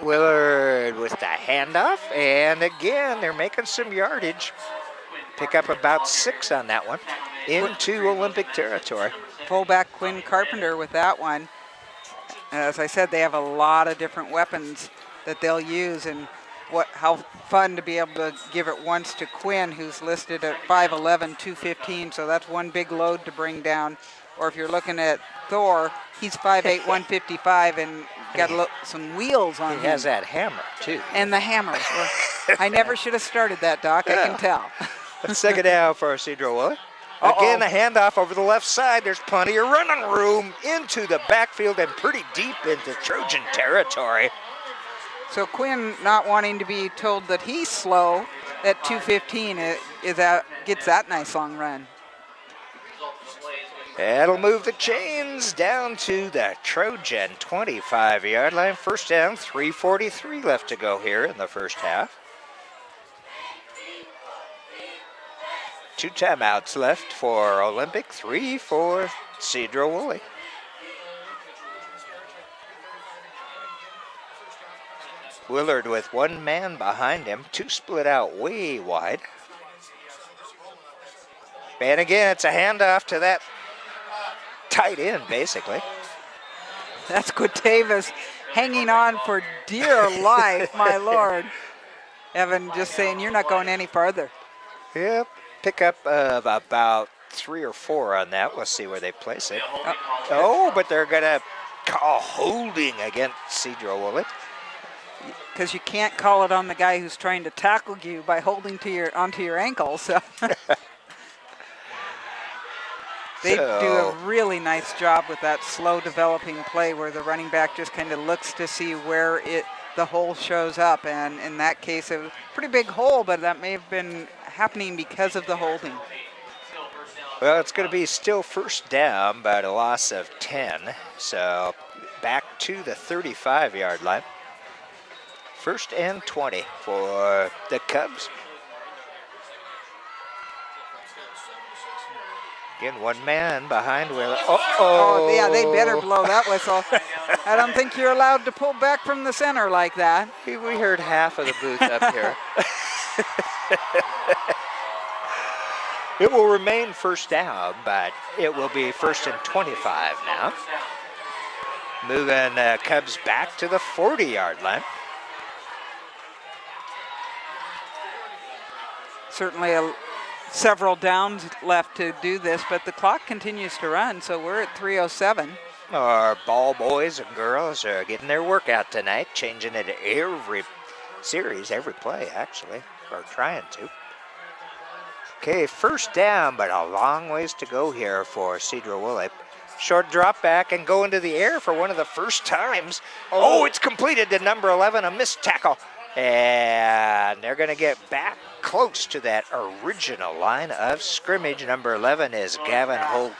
Willard with the handoff, and again, they're making some yardage. Pick up about 6 on that one into Olympic territory. Fullback Quinn Carpenter with that one. As I said, they have a lot of different weapons that they'll use, and how fun to be able to give it once to Quinn, who's listed at 5'11", 215, so that's one big load to bring down. Or if you're looking at Thor, he's 5'8", 155, and got some wheels on him. He has that hammer, too. And the hammer. Well, I never should have started that, Doc, I can tell. Second down for Sedro-Woolley. Again, the handoff over the left side. There's plenty of running room into the backfield and pretty deep into Trojan territory. So Quinn, not wanting to be told that he's slow at 215, gets that nice long run. That'll move the chains down to the Trojan 25-yard line. First down, 3:43 left to go here in the first half. 2 timeouts left for Olympic, 3 for Sedro-Woolley. Willard with 1 man behind him, 2 split out way wide. And again, it's a handoff to that tight end, basically. That's Guatavas hanging on for dear life, my Lord. Evan just saying, you're not going any farther. Yep, pickup of about 3 or 4 on that. We'll see where they place it. Oh, but they're going to call holding against Sedro-Woolley. Because you can't call it on the guy who's trying to tackle you by holding onto your ankle. So they do a really nice job with that slow developing play where the running back just kind of looks to see where the hole shows up. And in that case, it was a pretty big hole, but that may have been happening because of the holding. Well, it's going to be still first down, but a loss of 10. So back to the 35-yard line. First and 20 for the Cubs. Again, 1 man behind Will. Oh, yeah, they better blow that whistle. I don't think you're allowed to pull back from the center like that. We heard half of the booth up here. It will remain first down, but it will be first and 25 now. Moving Cubs back to the 40-yard line. Certainly several downs left to do this, but the clock continues to run, so we're at 3:07. Our ball boys and girls are getting their workout tonight, changing it every series, every play, actually, or trying to. Okay, first down, but a long ways to go here for Sedro-Woolley. Short drop back and go into the air for one of the first times. Oh, it's completed to number 11, a missed tackle. And they're going to get back close to that original line of scrimmage. Number 11 is Gavin Holt.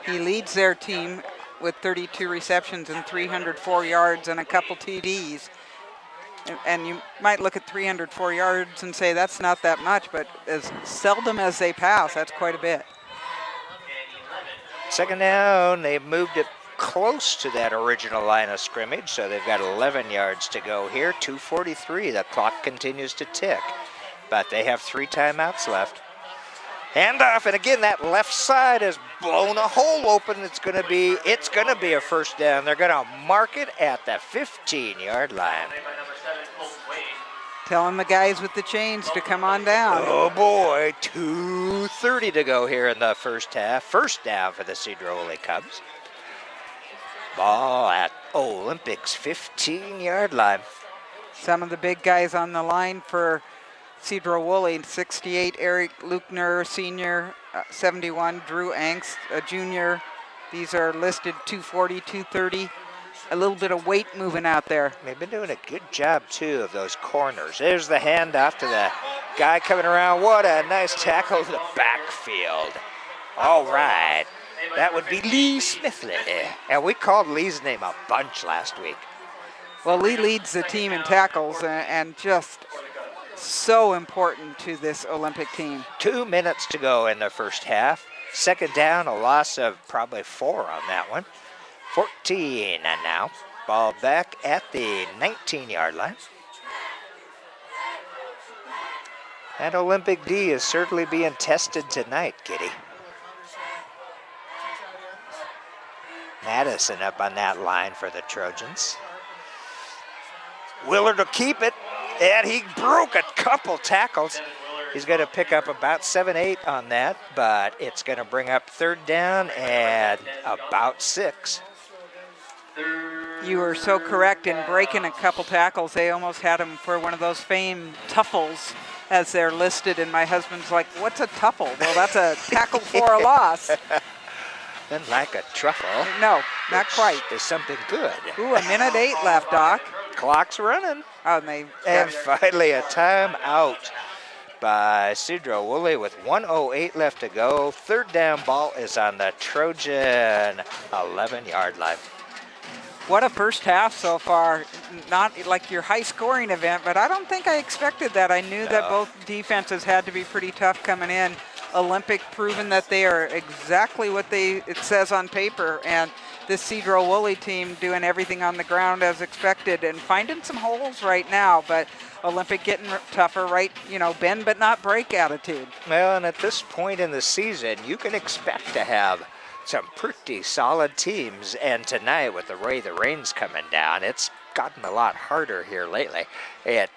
He leads their team with 32 receptions and 304 yards and a couple TDs. And you might look at 304 yards and say that's not that much, but as seldom as they pass, that's quite a bit. Second down, they've moved it close to that original line of scrimmage, so they've got 11 yards to go here. 2:43, the clock continues to tick, but they have 3 timeouts left. Handoff, and again, that left side has blown a hole open. It's gonna be a first down. They're gonna mark it at the 15-yard line. Telling the guys with the chains to come on down. Oh boy, 2:30 to go here in the first half. First down for the Sedro-Woolley Cubs. Ball at Olympic's 15-yard line. Some of the big guys on the line for Sedro-Woolley: 68, Eric Luckner, senior; 71, Drew Angst, a junior. These are listed 240, 230. A little bit of weight moving out there. They've been doing a good job, too, of those corners. There's the handoff to the guy coming around. What a nice tackle to the backfield. All right. That would be Lee Smithley. And we called Lee's name a bunch last week. Well, Lee leads the team in tackles and just so important to this Olympic team. 2 minutes to go in the first half. Second down, a loss of probably 4 on that one. 14 and now. Ball back at the 19-yard line. And Olympic D is certainly being tested tonight, Kitty. Madison up on that line for the Trojans. Willard will keep it, and he broke a couple tackles. He's going to pick up about 7-8 on that, but it's going to bring up third down and about 6. You were so correct in breaking a couple tackles. They almost had him for one of those famed tuffles, as they're listed, and my husband's like, what's a tuffle? Well, that's a tackle for a loss. Then like a truffle. No, not quite. There's something good. Ooh, 1:08 left, Doc. Clock's running. Oh, and finally a timeout by Sedro-Woolley with 1:08 left to go. Third down, ball is on the Trojan 11-yard line. What a first half so far. Not like your high-scoring event, but I don't think I expected that. I knew that both defenses had to be pretty tough coming in. Olympic proven that they are exactly what it says on paper, and this Sedro-Woolley team doing everything on the ground as expected and finding some holes right now, but Olympic getting tougher, right? Bend but not break attitude. Well, and at this point in the season, you can expect to have some pretty solid teams, and tonight with the way the rain's coming down, it's gotten a lot harder here lately. It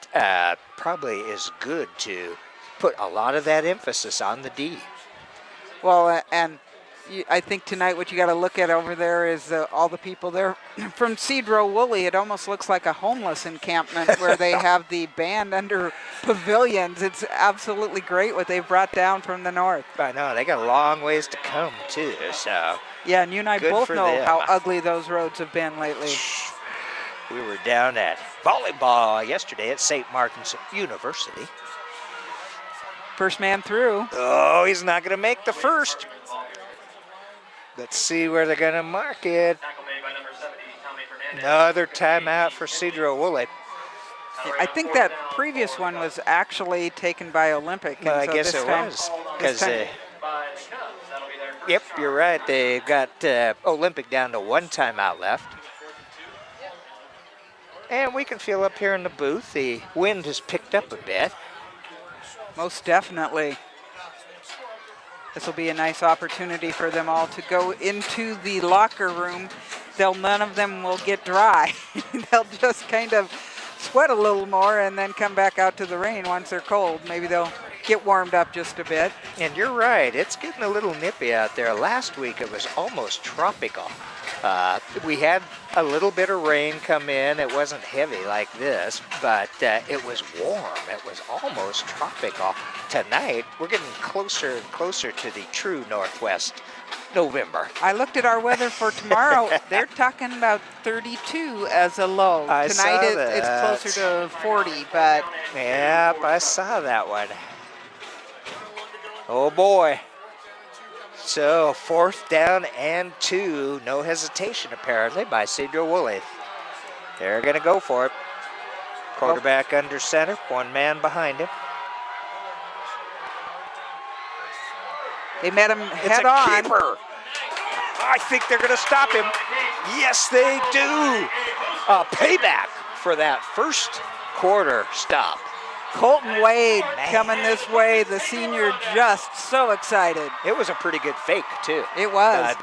probably is good to put a lot of that emphasis on the D. Well, I think tonight what you got to look at over there is all the people there from Sedro-Woolley. It almost looks like a homeless encampment where they have the band under pavilions. It's absolutely great what they've brought down from the north. I know, they got a long ways to come too, so. Yeah, and you and I good both for know them. how ugly those roads have been lately. We were down at volleyball yesterday at St. Martin's University. First man through. Oh, he's not going to make the first. Let's see where they're going to mark it. Another timeout for Sedro-Woolley. I think that previous one was actually taken by Olympic. Well, I guess it was. Because, yep, you're right. They've got Olympic down to one timeout left. And we can feel up here in the booth, the wind has picked up a bit. Most definitely. This will be a nice opportunity for them all to go into the locker room. None of them will get dry. They'll just kind of sweat a little more and then come back out to the rain once they're cold. Maybe they'll get warmed up just a bit. And you're right, it's getting a little nippy out there. Last week it was almost tropical. We had a little bit of rain come in. It wasn't heavy like this, but it was warm. It was almost tropical. Tonight, we're getting closer and closer to the true Northwest November. I looked at our weather for tomorrow. They're talking about 32 as a low. Tonight it's closer to 40, but... Yep, I saw that one. Oh boy. So, fourth down and 2. No hesitation, apparently, by Sedro-Woolley. They're going to go for it. Quarterback under center, one man behind him. They met him head on. It's a keeper. I think they're going to stop him. Yes, they do. A payback for that first quarter stop. Colton Wade coming this way, the senior, just so excited. It was a pretty good fake, too. It was.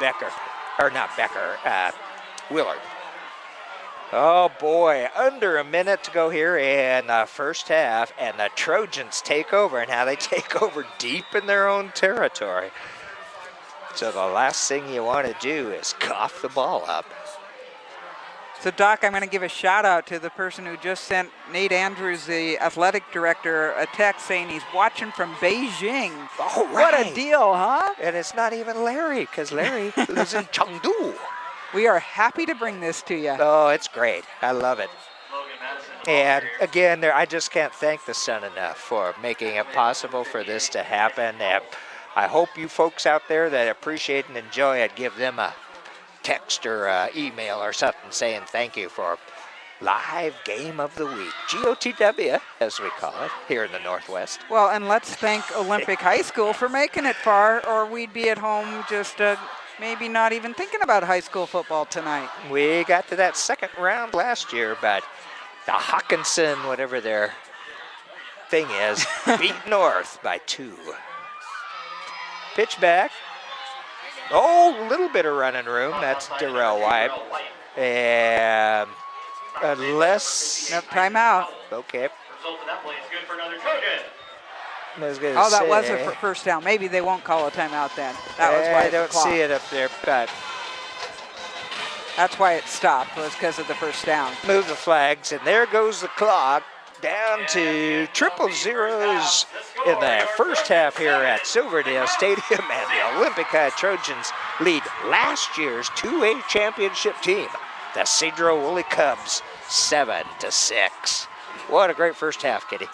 Willard. Oh, boy. Under a minute to go here in the first half, and the Trojans take over, and how they take over deep in their own territory. So the last thing you want to do is cough the ball up. So, Doc, I'm going to give a shout out to the person who just sent Nate Andrews, the athletic director, a text saying he's watching from Beijing. Oh, What right. a deal, huh? And it's not even Larry, because Larry lives in Chengdu. We are happy to bring this to you. Oh, it's great. I love it. Logan Madison. And again, I just can't thank the Sun enough for making it possible for this to happen. And I hope you folks out there that appreciate and enjoy it, give them a text or email or something saying thank you for live game of the week. GOTW, as we call it, here in the Northwest. Well, and let's thank Olympic High School for making it far, or we'd be at home just maybe not even thinking about high school football tonight. We got to that second round last year, but the Hawkinson, whatever their thing is, beat North by 2. Pitch back. Oh, a little bit of running room. That's Darrell White. And unless... Nope, timeout. Okay. Result of that play is good for another Trojan. I was gonna Oh, that say, was a first down. Maybe they won't call a timeout then. That was why I don't see it up there, but That's why it stopped, was because of the first down. move the flags, and there goes the clock down to triple zeros in the first half here at Silverdale Stadium, and the Olympic Trojans lead last year's 2A championship team, the Sedro-Woolley Cubs, 7-6. What a great first half, Kitty.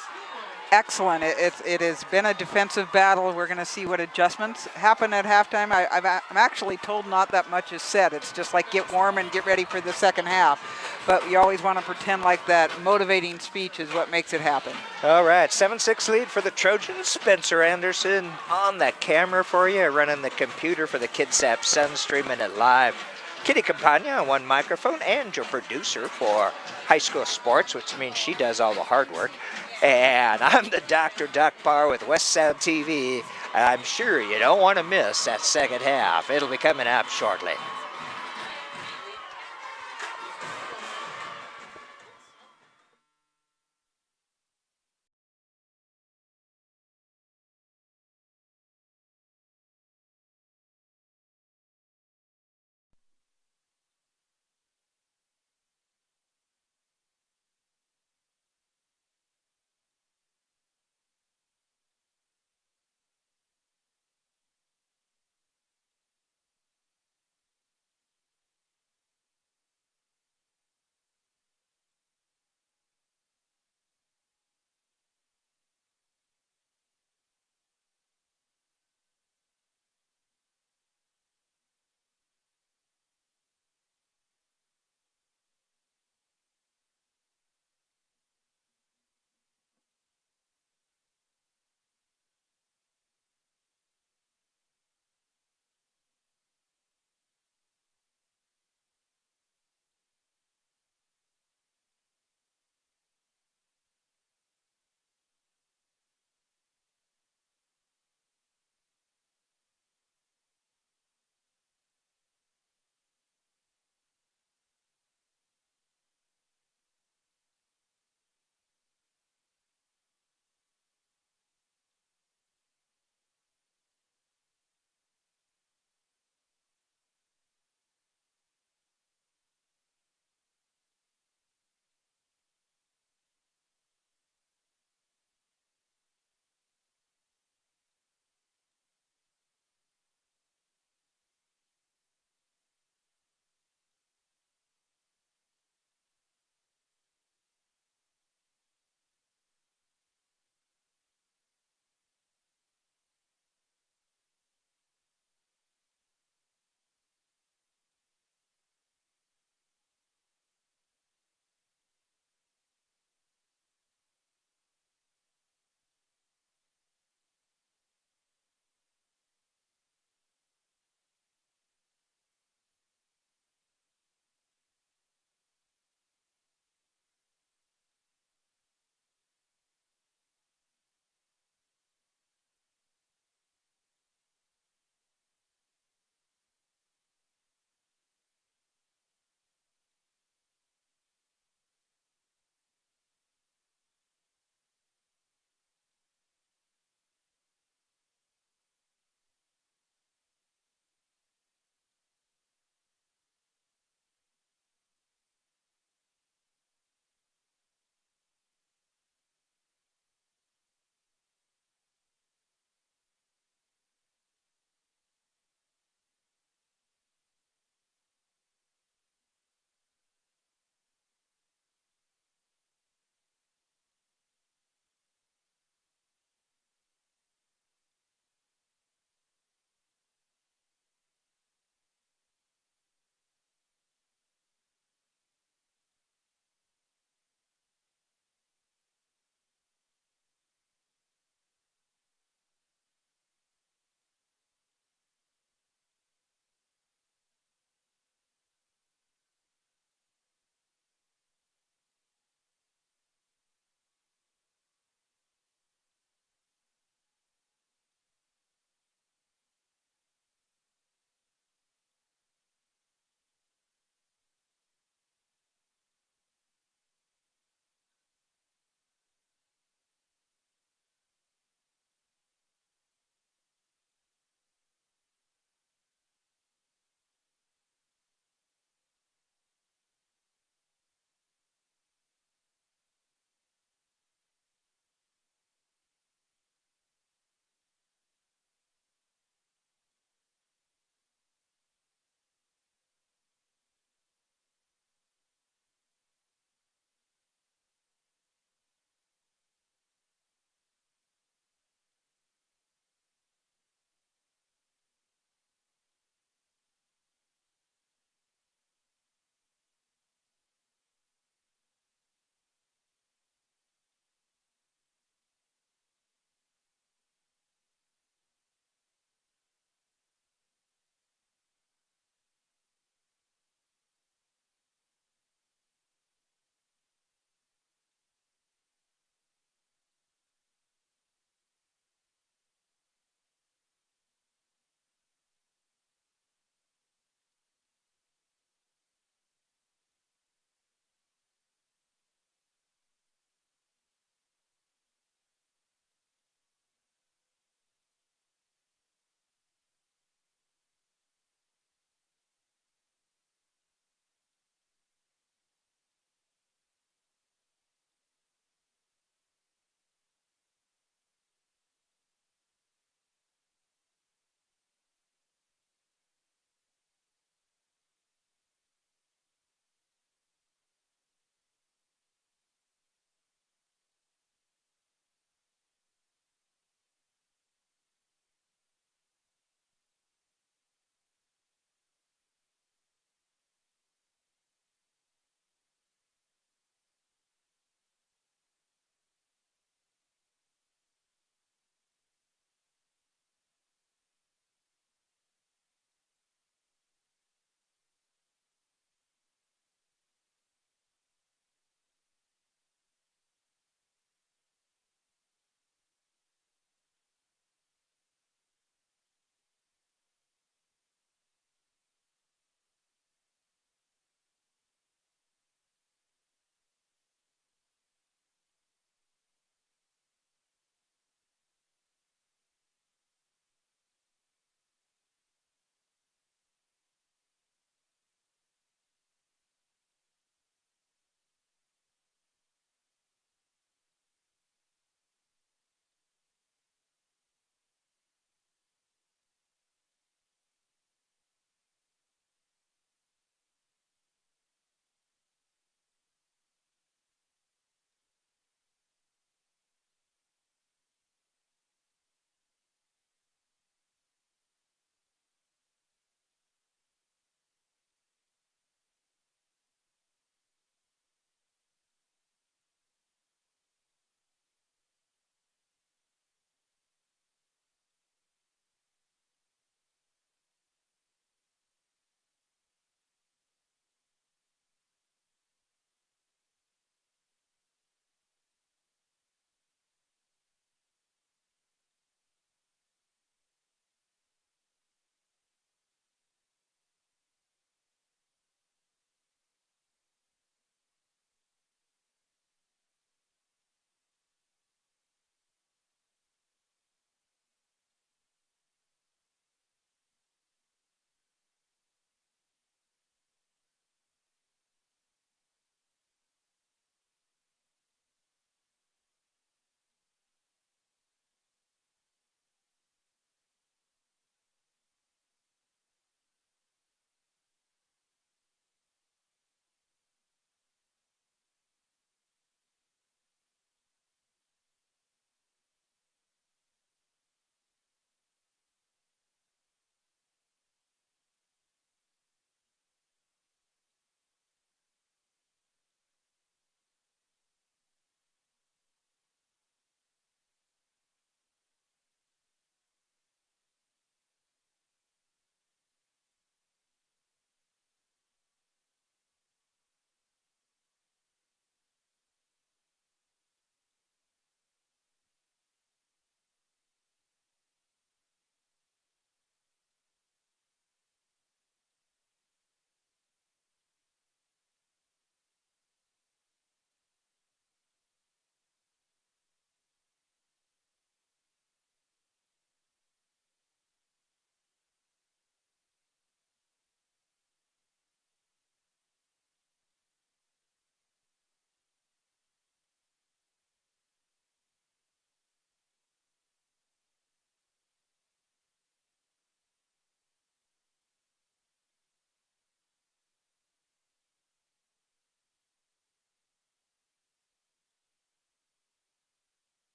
Excellent. It has been a defensive battle. We're going to see what adjustments happen at halftime. I'm actually told not that much is said. It's just like get warm and get ready for the second half. But you always want to pretend like that motivating speech is what makes it happen. All right, 7-6 lead for the Trojans. Spencer Anderson on the camera for you, running the computer for the Kitsap Sun, streaming it live. Kitty Campagna on one microphone, and your producer for high school sports, which means she does all the hard work. And I'm the Dr. Doc Barr with West Sound TV. I'm sure you don't want to miss that second half. It'll be coming up shortly.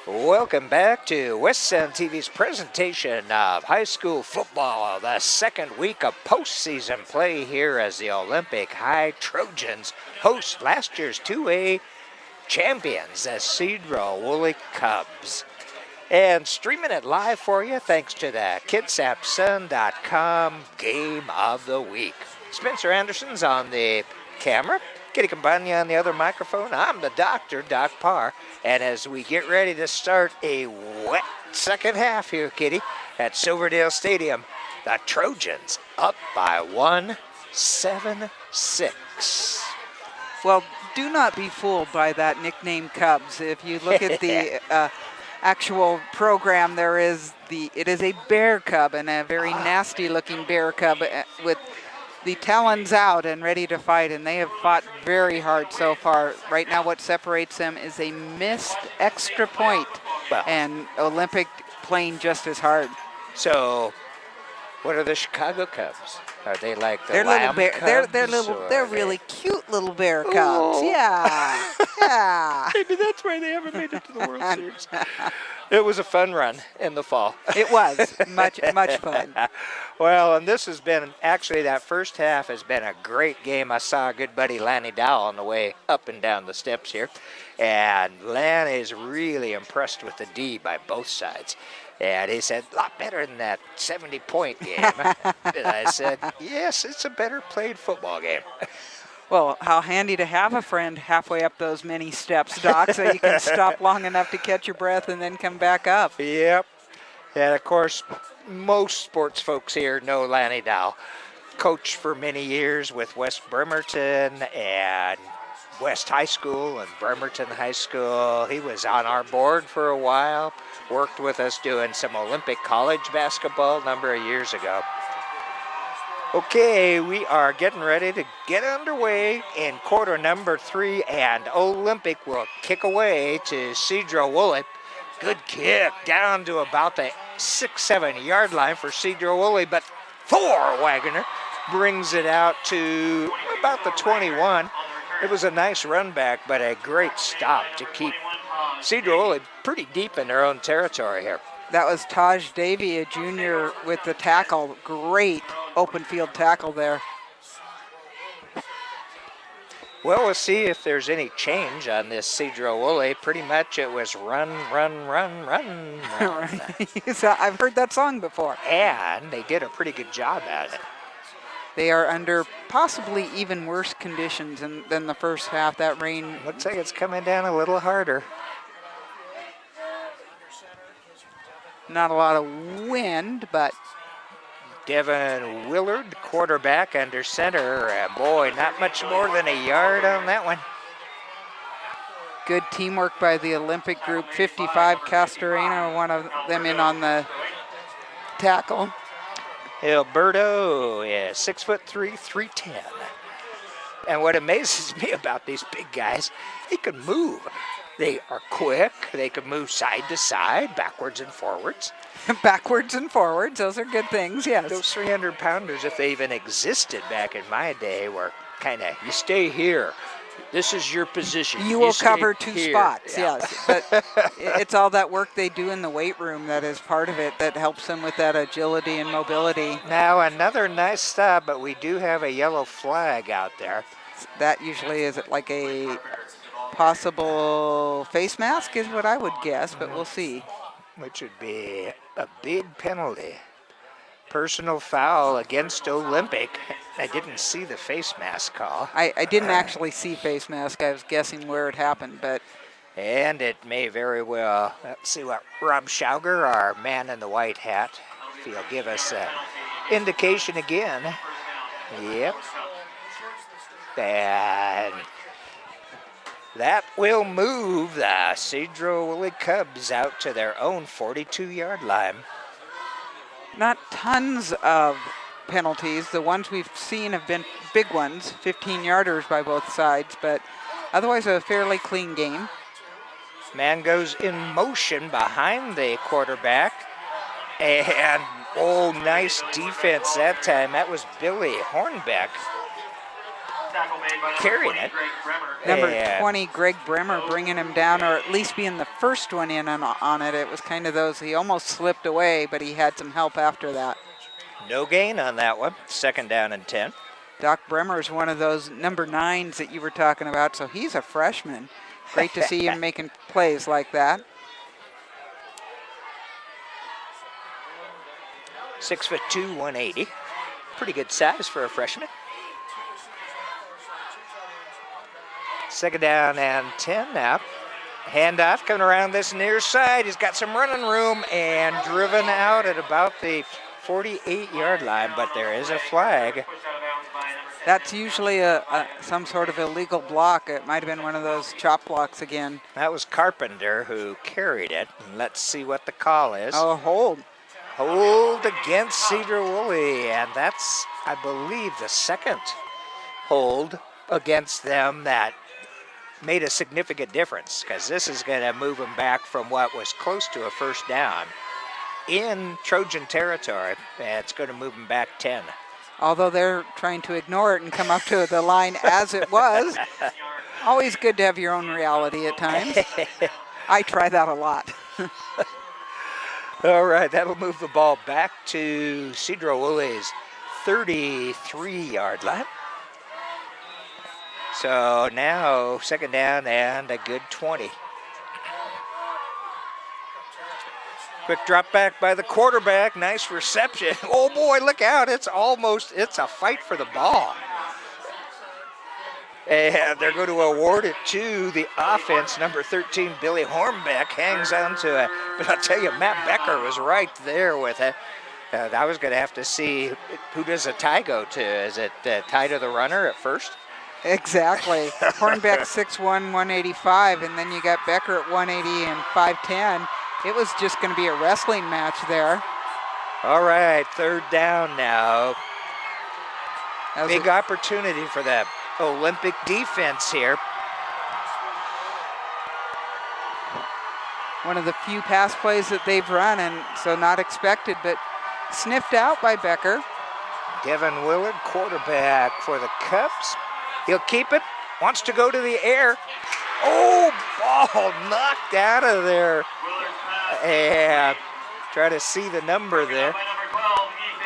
Welcome back to West Sound TV's presentation of high school football, the second week of postseason play here as the Olympic High Trojans host last year's 2A champions, the Sedro-Woolley Cubs. And streaming it live for you thanks to the KitsapSun.com Game of the Week. Spencer Anderson's on the camera. Kitty Campagna on the other microphone. I'm the doctor, Doc Parr. And as we get ready to start a wet second half here, Kitty, at Silverdale Stadium, the Trojans up by 7-6. Well, do not be fooled by that nickname Cubs. If you look at the actual program, it is a bear cub, and a very nasty looking bear cub with the talons out and ready to fight, and they have fought very hard so far. Right now what separates them is a missed extra point, and Olympic playing just as hard. So what are the Chicago Cubs? Are they like the they're Lamb little bear, Cubs? they're really cute little bear cubs. Yeah. Yeah. Maybe that's why they haven't made it to the World Series. It was a fun run in the fall. It was much fun. Well, and this has been, actually that first half has been a great game. I saw our good buddy Lanny Dow on the way up and down the steps here. And Lanny is really impressed with the D by both sides. And he said, a lot better than that 70-point game. And I said, yes, it's a better played football game. Well, how handy to have a friend halfway up those many steps, Doc, so you can stop long enough to catch your breath and then come back up. Yep. And, of course, most sports folks here know Lanny Dow. Coached for many years with West Bremerton and West High School and Bremerton High School. He was on our board for a while, worked with us doing some Olympic college basketball a number of years ago. Okay, we are getting ready to get underway in quarter number 3, and Olympic will kick away to Sedro-Woolley. Good kick down to about the 6-7 yard line for Sedro-Woolley, but Wagoner brings it out to about the 21. It was a nice run back, but a great stop to keep Sedro-Woolley pretty deep in their own territory here. That was Taj Davey, a junior, with the tackle. Great open field tackle there. Well, we'll see if there's any change on this Sedro-Woolley. Pretty much it was run. So I've heard that song before. And they did a pretty good job at it. They are under possibly even worse conditions than the first half. That rain looks like it's coming down a little harder. Not a lot of wind, but Devin Willard, quarterback under center. Boy, not much more than a yard on that one. Good teamwork by the Olympic group. 55, Castorena, one of them in on the tackle. Alberto is 6'3", 310. And what amazes me about these big guys, they can move. They are quick. They can move side to side, backwards and forwards. Backwards and forwards, those are good things, yes. Those 300-pounders, if they even existed back in my day, were kind of, you stay here. This is your position. You will cover 2 here. spots, Yeah. yes. But it's all that work they do in the weight room that is part of it that helps them with that agility and mobility. Now, another nice stop, but we do have a yellow flag out there. That usually is like a possible face mask is what I would guess, but we'll see. Which would be a big penalty. Personal foul against Olympic. I didn't see the face mask call. I didn't actually see face mask. I was guessing where it happened, but. And it may very well. Let's see what Rob Schauger, our man in the white hat, if he'll give us an indication again. Yep. And that will move the Sedro-Woolley Cubs out to their own 42-yard line. Not tons of penalties. The ones we've seen have been big ones, 15-yarders by both sides, but otherwise a fairly clean game. Man goes in motion behind the quarterback, and nice defense that time. That was Billy Hornbeck. Tackle made by carrying 20, it. Greg Bremer. Number And 20, Greg Bremer, bringing him down, or at least being the first one in on it. It was kind of those, he almost slipped away, but he had some help after that. no gain on that one. 2nd down and 10. Doc Bremer is one of those number 9s that you were talking about, so he's a freshman. Great to see him making plays like that. 6'2", 180. Pretty good size for a freshman. 2nd down and 10 now. Handoff coming around this near side. He's got some running room and driven out at about the 48-yard line, but there is a flag. That's usually some sort of illegal block. It might have been one of those chop blocks again. That was Carpenter who carried it. And let's see what the call is. Oh, hold. Hold against Sedro-Woolley, and that's, I believe, the 2nd hold against them that made a significant difference, because this is going to move them back from what was close to a 1st down in Trojan territory. It's going to move them back 10. Although they're trying to ignore it and come up to the line as it was. Always good to have your own reality at times. I try that a lot. All right, that'll move the ball back to Sedro-Woolley's 33-yard line. So now 2nd down and a good 20. Quick drop back by the quarterback. Nice reception. Oh boy, look out. It's a fight for the ball. And they're going to award it to the offense. Number 13, Billy Hornbeck, hangs on to it. But I'll tell you, Matt Becker was right there with it. I was going to have to see, who does a tie go to? Is it tie to the runner at first? Exactly. Hornbeck 6'1", 185, and then you got Becker at 180 and 5'10". It was just going to be a wrestling match there. All right, 3rd down now. That was Big opportunity for the Olympic defense here. one of the few pass plays that they've run, and so not expected, but sniffed out by Becker. Devin Willard, quarterback for the Cubs. He'll keep it, wants to go to the air. Oh, ball knocked out of there. And try to see the number there.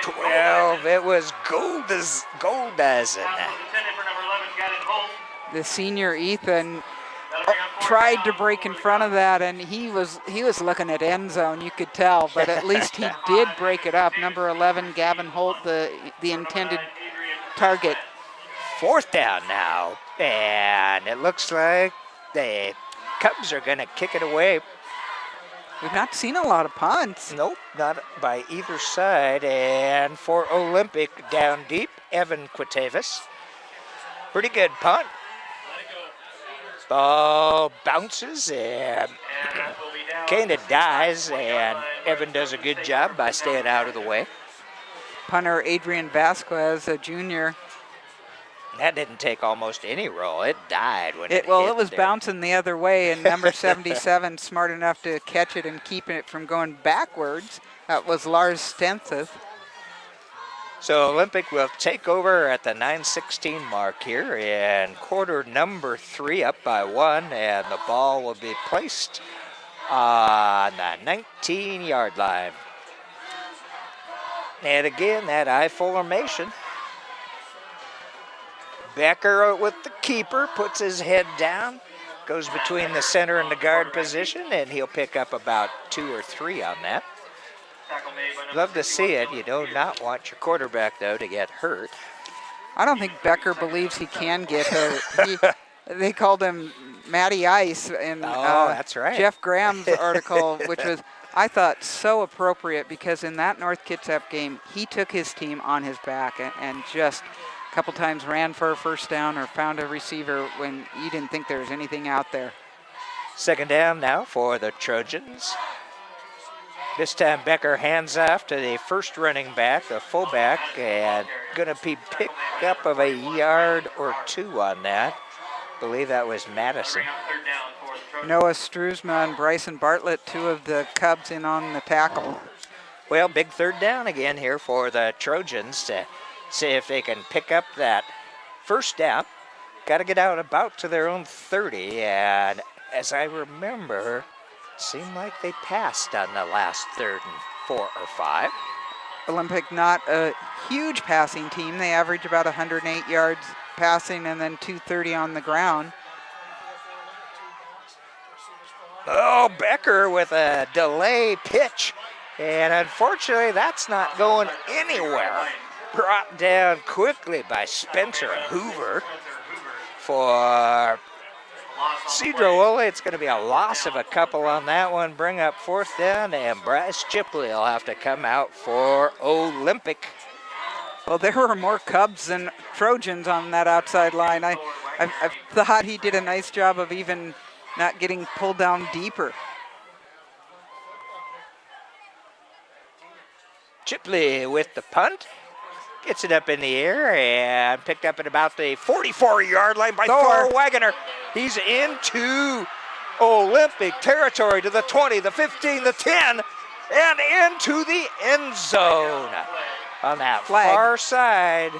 12, it was Goldazen. The senior Ethan tried to break in front of that, and he was looking at end zone, you could tell, but at least he did break it up. Number 11, Gavin Holt, the intended target. 4th down now, and it looks like the Cubs are going to kick it away. We've not seen a lot of punts. Nope, not by either side. And for Olympic, down deep, Evan Quitavis. Pretty good punt. Ball bounces and kind of dies, and Evan does a good job by staying out of the way. Punter Adrian Vasquez, a junior. That didn't take almost any roll. It died when It hit was there. bouncing the other way, and number 77 smart enough to catch it and keep it from going backwards. That was Lars Stenseth. So Olympic will take over at the 9:16 mark here in quarter number 3, up by 1, and the ball will be placed on the 19-yard line. And again, that I formation. Becker with the keeper, puts his head down, goes between the center and the guard position, and he'll pick up about 2 or 3 on that. Love to see it. You do not want your quarterback, though, to get hurt. I don't think Becker believes he can get hurt. They called him Matty Ice in that's right. Jeff Graham's article, which was, I thought, so appropriate, because in that North Kitsap game, he took his team on his back and just a couple times ran for a first down or found a receiver when you didn't think there was anything out there. 2nd down now for the Trojans. This time Becker hands off to the first running back, the fullback, and going to be picked up of a yard or 2 on that. I believe that was Madison. Noah Struzma and Bryson Bartlett, 2 of the Cubs in on the tackle. Well, big 3rd down again here for the Trojans to see if they can pick up that first down. Got to get out about to their own 30. And as I remember, seemed like they passed on the last 3rd and 4 or 5. Olympic not a huge passing team. They average about 108 yards passing and then 230 on the ground. Oh, Becker with a delay pitch. And unfortunately, that's not going anywhere. Brought down quickly by Spencer Hoover for Sedro-Woolley. It's going to be a loss of a couple on that one. Bring up 4th down, and Bryce Chipley will have to come out for Olympic. Well, there were more Cubs than Trojans on that outside line. I thought he did a nice job of even not getting pulled down deeper. Chipley with the punt. Gets it up in the air and picked up at about the 44-yard line by Thor Wagoner. He's into Olympic territory to the 20, the 15, the 10, and into the end zone on that far side.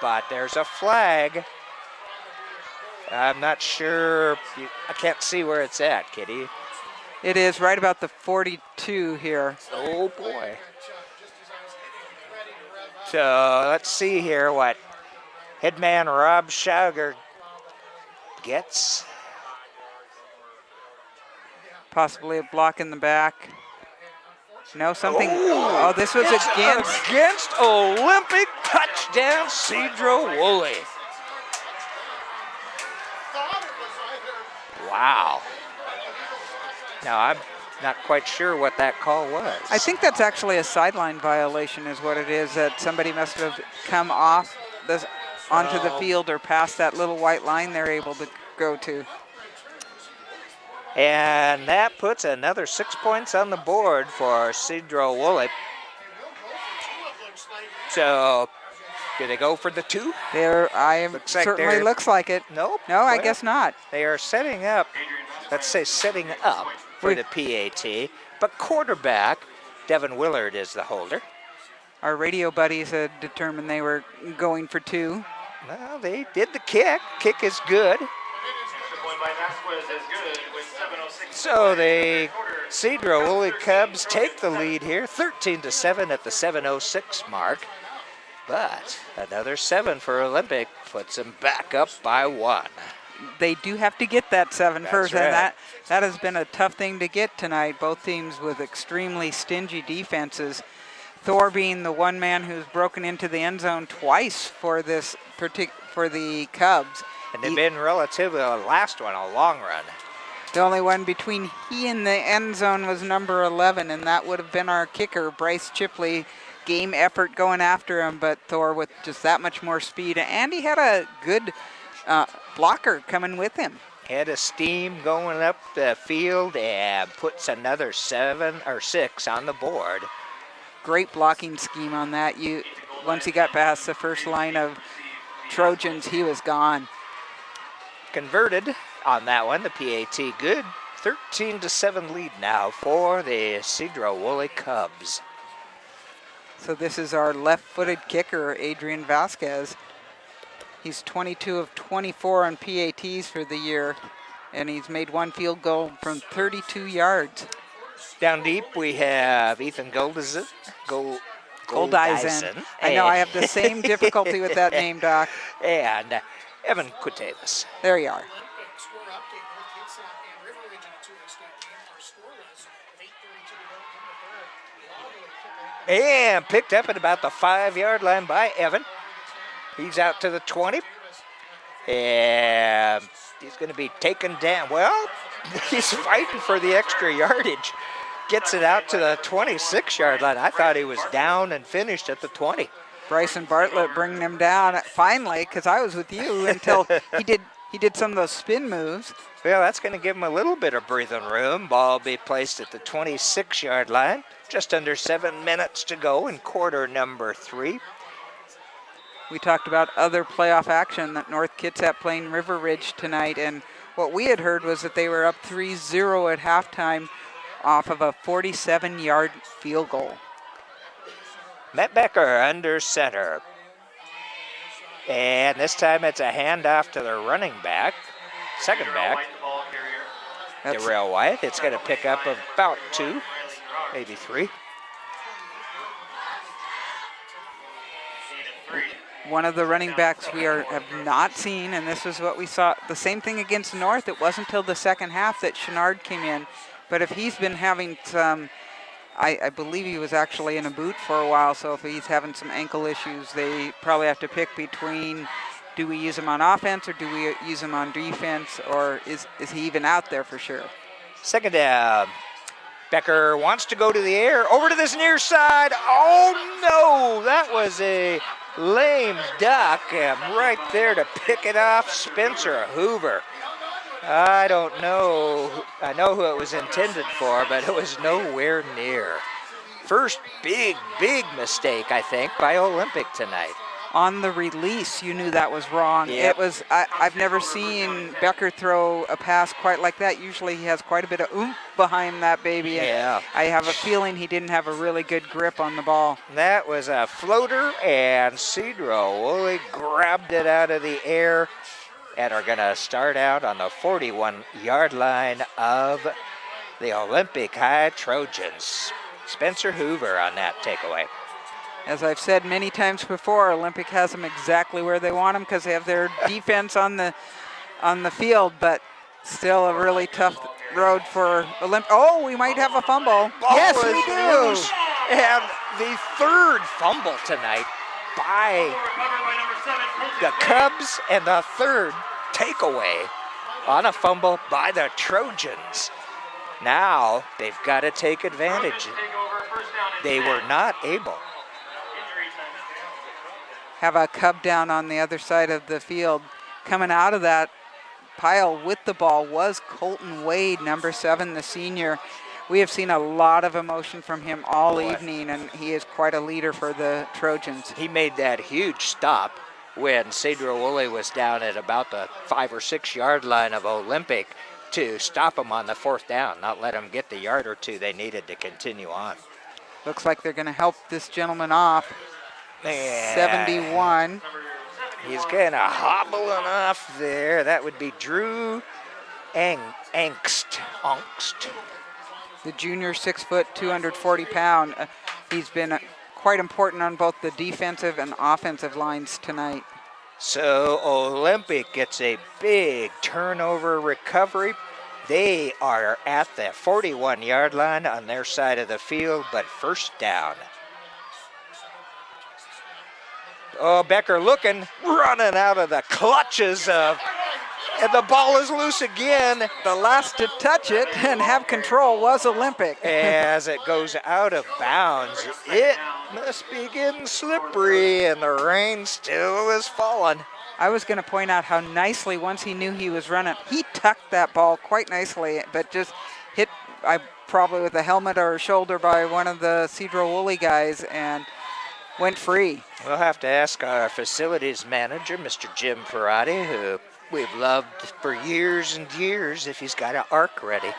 But there's a flag. I'm not sure. I can't see where it's at, Kitty. It is right about the 42 here. Oh, boy. So let's see here what headman Rob Schauger gets. Possibly a block in the back. No, something. Oh, this was against Olympic. Touchdown, Sedro-Woolley. Wow. Now, I'm not quite sure what that call was. I think that's actually a sideline violation is what it is, that somebody must have come off onto the field or past that little white line they're able to go to. And that puts another 6 points on the board for Sedro-Woolley. So, do they go for the 2? Certainly looks like it. Nope. No, I guess not. They are setting up, let's say setting up for the PAT, but quarterback, Devin Willard is the holder. Our radio buddies had determined they were going for 2. Well, they did the kick. Kick is good. So the Sedro-Woolley Cubs take the lead here, 13-7 at the 7:06 mark. But another 7 for Olympic puts them back up by 1. They do have to get that 7 first, right. and that has been a tough thing to get tonight. Both teams with extremely stingy defenses. Thor being the one man who's broken into the end zone twice for the Cubs. And they've been relatively, the last one, a long run. The only one between he and the end zone was number 11, and that would have been our kicker, Bryce Chipley. Game effort going after him, but Thor with just that much more speed. And he had a good blocker coming with him. Had a steam going up the field and puts another 7 or 6 on the board. Great blocking scheme on that. Once he got past the first line of Trojans, he was gone. Converted on that one, the PAT good. 13-7 lead now for the Sedro-Woolley Cubs. So this is our left-footed kicker, Adrian Vasquez. He's 22 of 24 on PATs for the year, and he's made 1 field goal from 32 yards. Down deep, we have Ethan Goldeisen. I know, I have the same difficulty with that name, Doc. And Evan Cutevis. There you are. And picked up at about the 5-yard line by Evan. He's out to the 20. And he's going to be taken down. Well, he's fighting for the extra yardage. Gets it out to the 26-yard line. I thought he was down and finished at the 20. Bryson Bartlett bringing him down finally, because I was with you until he did some of those spin moves. Well, that's going to give him a little bit of breathing room. Ball will be placed at the 26-yard line. Just under 7 minutes to go in quarter number 3. We talked about other playoff action that North Kitsap playing River Ridge tonight, and what we had heard was that they were up 3-0 at halftime off of a 47-yard field goal. Matt Becker under center. And this time it's a handoff to the running back, second back, Darrell White. It's going to pick up about 2, maybe 3. One of the running backs we have not seen, and this is what we saw, the same thing against North. It wasn't until the second half that Chenard came in. But if he's been having some, I believe he was actually in a boot for a while, so if he's having some ankle issues, they probably have to pick between, do we use him on offense or do we use him on defense, or is he even out there for sure? Second down. Becker wants to go to the air, over to this near side. Oh no, that was a lame duck, and right there to pick it off, Spencer Hoover. I don't know. I know who it was intended for, but it was nowhere near. First big mistake, I think, by Olympic tonight. On the release, you knew that was wrong. Yep. It was. I've never seen Becker throw a pass quite like that. Usually he has quite a bit of oomph behind that baby. And Yeah. I have a feeling he didn't have a really good grip on the ball. That was a floater, and Sedro-Woolley grabbed it out of the air and are going to start out on the 41-yard line of the Olympic High Trojans. Spencer Hoover on that takeaway. As I've said many times before, Olympic has them exactly where they want them because they have their defense on the field, but still a really tough road for Olympic. Oh, we might have a fumble. Yes, we do. Loose. And the third fumble tonight by the Cubs, and the third takeaway on a fumble by the Trojans. Now they've got to take advantage. They were not able. Have a Cub down on the other side of the field. Coming out of that pile with the ball was Colton Wade, number 7, the senior. We have seen a lot of emotion from him all evening, and he is quite a leader for the Trojans. He made that huge stop when Sedro-Woolley was down at about the 5 or 6 yard line of Olympic to stop him on the 4th down, not let him get the yard or 2 they needed to continue on. Looks like they're going to help this gentleman off. Man. 71. He's kind of hobbling off there. That would be Drew Angst. The junior, 6 foot, 240 pound. He's been quite important on both the defensive and offensive lines tonight. So Olympic gets a big turnover recovery. They are at the 41-yard line on their side of the field, but first down. Oh, Becker looking, running out of the clutches of, and the ball is loose again. The last to touch it and have control was Olympic. As it goes out of bounds, it must be getting slippery, and the rain still is falling. I was going to point out how nicely, once he knew he was running, he tucked that ball quite nicely, but just hit probably with a helmet or a shoulder by one of the Sedro-Woolley guys and went free. We'll have to ask our facilities manager, Mr. Jim Ferrati, who we've loved for years and years, if he's got an arc ready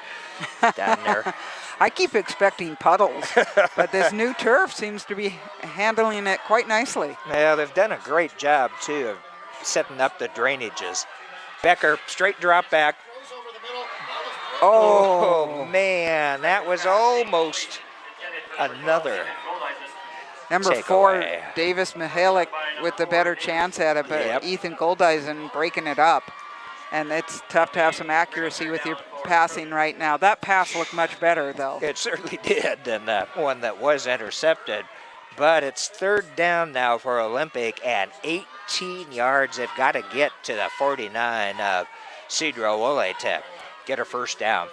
down there. I keep expecting puddles, but this new turf seems to be handling it quite nicely. Yeah, they've done a great job, too, of setting up the drainages. Becker, straight drop back. Oh, man, that was almost another Number takeaway. 4, Davis Mihalik with the better chance at it, but Yep. Ethan Goldeisen breaking it up. And it's tough to have some accuracy with your passing right now. That pass looked much better, though. It certainly did than the one that was intercepted. But it's third down now for Olympic, and 18 yards. They've got to get to the 49 of Sedro-Woolley to get a first down.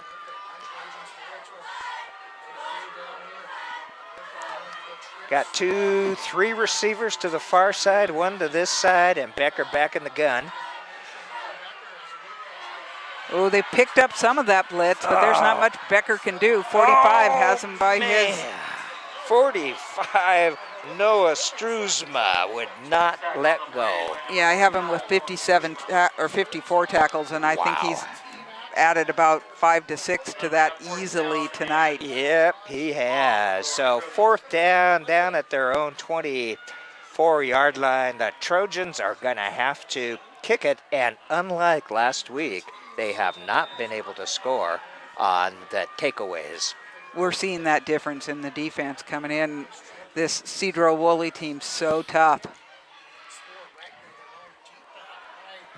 Got 2, 3 receivers to the far side, 1 to this side, and Becker back in the gun. Oh, they picked up some of that blitz, but there's not much Becker can do. 45 has him by his. 45, Noah Struzma would not let go. Yeah, I have him with 57 or 54 tackles, and I think Wow. he's added about 5 to 6 to that easily tonight. Yep, he has. So fourth down at their own 25 4-yard line. The Trojans are going to have to kick it, and unlike last week, they have not been able to score on the takeaways. We're seeing that difference in the defense coming in. This Sedro-Woolley team's so tough.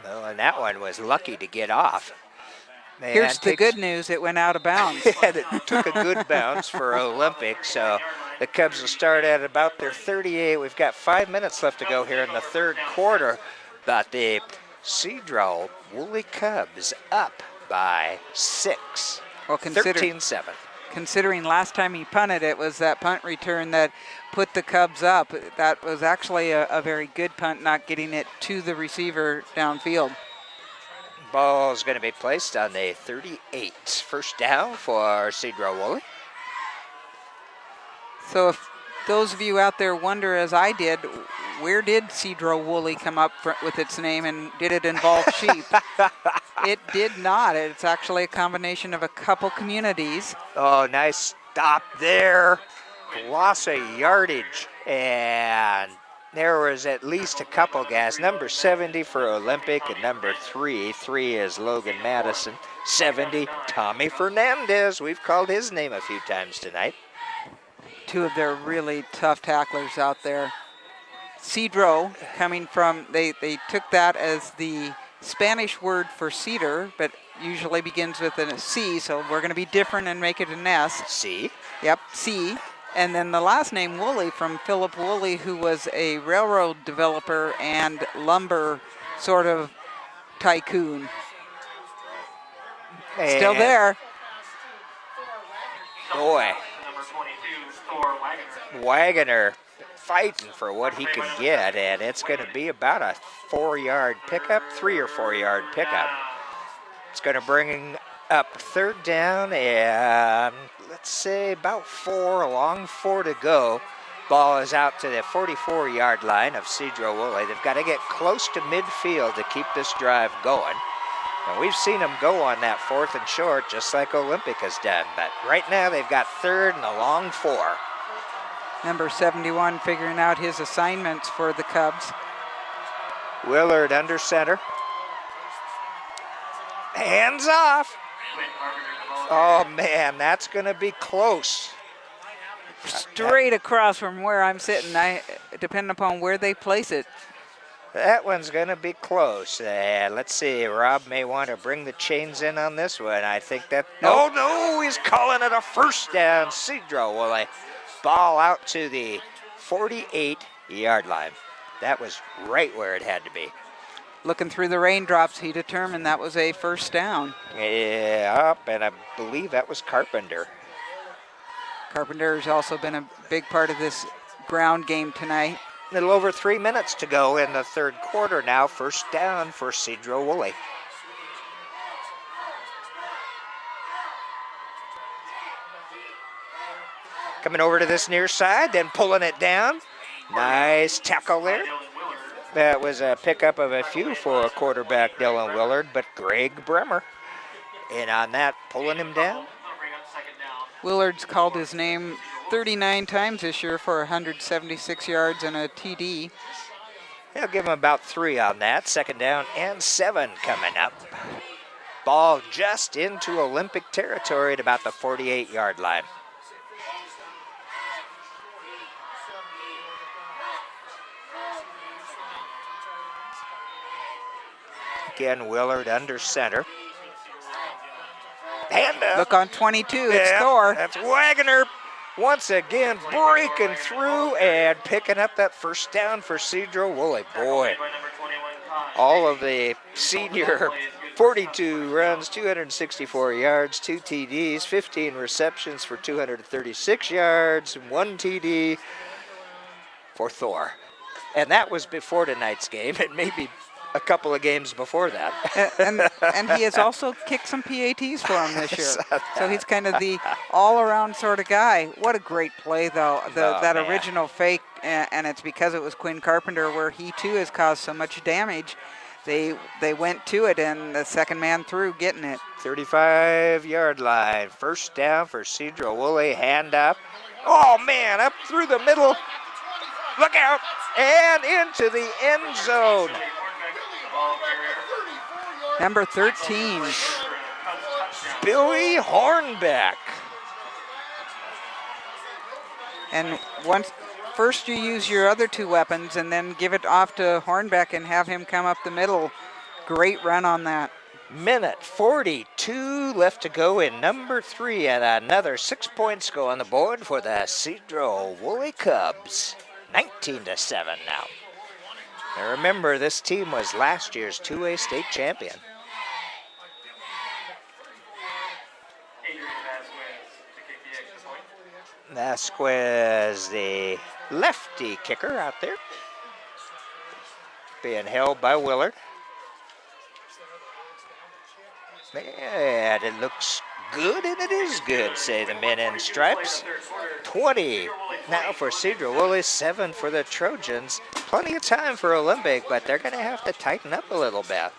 Well, and that one was lucky to get off. Man, Here's the good news, it went out of bounds. And it took a good bounce for Olympic, so the Cubs will start at about their 38. We've got 5 minutes left to go here in the third quarter, but the Sedro-Woolley Cubs up by 6, Well, 13-7. Considering last time he punted, it was that punt return that put the Cubs up. That was actually a very good punt, not getting it to the receiver downfield. Ball is going to be placed on the 38. First down for Sedro-Woolley. So if those of you out there wonder, as I did, where did Sedro-Woolley come up with its name, and did it involve sheep? It did not. It's actually a combination of a couple communities. Oh, nice stop there. Loss of yardage, and there was at least a couple guys. Number 70 for Olympic, and number 3 is Logan Madison. 70, Tommy Fernandez. We've called his name a few times tonight. Two of their really tough tacklers out there. Cedro, coming from, they took that as the Spanish word for cedar, but usually begins with a C, so we're going to be different and make it an S. C? Yep, C. And then the last name, Woolley, from Philip Woolley, who was a railroad developer and lumber sort of tycoon. Still And there. boy, Number 22, Thor Wagoner. Wagoner fighting for what he can get, and it's going to be about a 4-yard pickup, 3 or 4 yard pickup. It's going to bring up third down, and let's say about 4, a long 4 to go. Ball is out to the 44-yard line of Sedro-Woolley. They've got to get close to midfield to keep this drive going. And we've seen them go on that 4th and short, just like Olympic has done. But right now they've got third and a long 4. Number 71 figuring out his assignments for the Cubs. Willard under center. Hands off. Oh, man, that's going to be close. Straight across from where I'm sitting, depending upon where they place it. That one's going to be close. Let's see. Rob may want to bring the chains in on this one. I think that. Nope. No, he's calling it a first down. Sedro-Woolley. Ball out to the 48-yard line. That was right where it had to be. Looking through the raindrops, he determined that was a first down. Yeah, and I believe that was Carpenter. Carpenter has also been a big part of this ground game tonight. A little over 3 minutes to go in the third quarter now. First down for Sedro-Woolley. Coming over to this near side, then pulling it down. Nice tackle there. That was a pickup of a few for quarterback Dylan Willard, but Greg Bremer in on that, pulling him down. Willard's called his name 39 times this year for 176 yards and a TD. They'll give him about 3 on that. Second down and 7 coming up. Ball just into Olympic territory at about the 48-yard line. Again, Willard under center. Hand up. Look on 22, it's Thor. That's Wagoner once again breaking through and picking up that first down for Sedro-Woolley. Boy, all of the senior 42 runs, 264 yards, 2 TDs, 15 receptions for 236 yards, 1 TD for Thor. And that was before tonight's game. It may be a couple of games before that. and he has also kicked some PATs for him this year. So he's kind of the all-around sort of guy. What a great play, though. That man. original fake, and it's because it was Quinn Carpenter where he, too, has caused so much damage. They went to it, and the second man through getting it. 35-yard line. First down for Sedro-Woolley. Hand up. Oh, man, up through the middle. Look out! And into the end zone. Number 13. Billy Hornbeck. And first you use your other two weapons and then give it off to Hornbeck and have him come up the middle. Great run on that. Minute 42 left to go in number 3, and another 6 points go on the board for the Sedro-Woolley Cubs. 19-7 now. Now remember, this team was last year's 2A state champion. Vasquez, the lefty kicker out there, being held by Willard. And it looks good, and it is good, say the men in stripes. 20 now for Sedro-Woolley, 7 for the Trojans. Plenty of time for Olympic, but they're going to have to tighten up a little bit.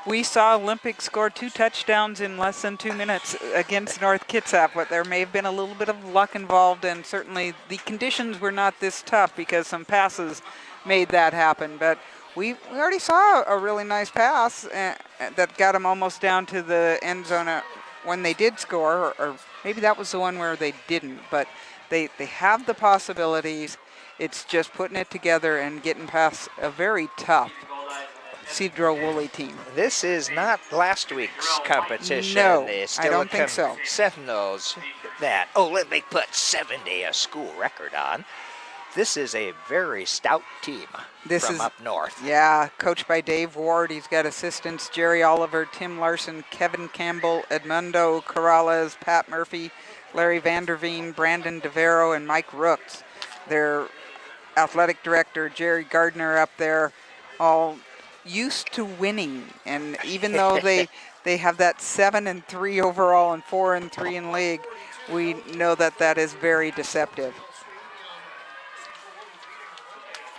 We saw Olympic score 2 touchdowns in less than 2 minutes against North Kitsap, but there may have been a little bit of luck involved, and certainly the conditions were not this tough because some passes made that happen. But we already saw a really nice pass that got them almost down to the end zone when they did score, or maybe that was the one where they didn't. But they have the possibilities. It's just putting it together and getting past a very tough Sedro-Woolley team. This is not last week's competition. No, They still I don't think so. Sentinels that Olympic put 70, a school record on. This is a very stout team from up north. Yeah, coached by Dave Ward. He's got assistants Jerry Oliver, Tim Larson, Kevin Campbell, Edmundo Corrales, Pat Murphy, Larry Vanderveen, Brandon DeVero, and Mike Rooks. Their athletic director, Jerry Gardner, up there, all used to winning. And even though they have that 7-3 overall and 4-3 in league, we know that is very deceptive.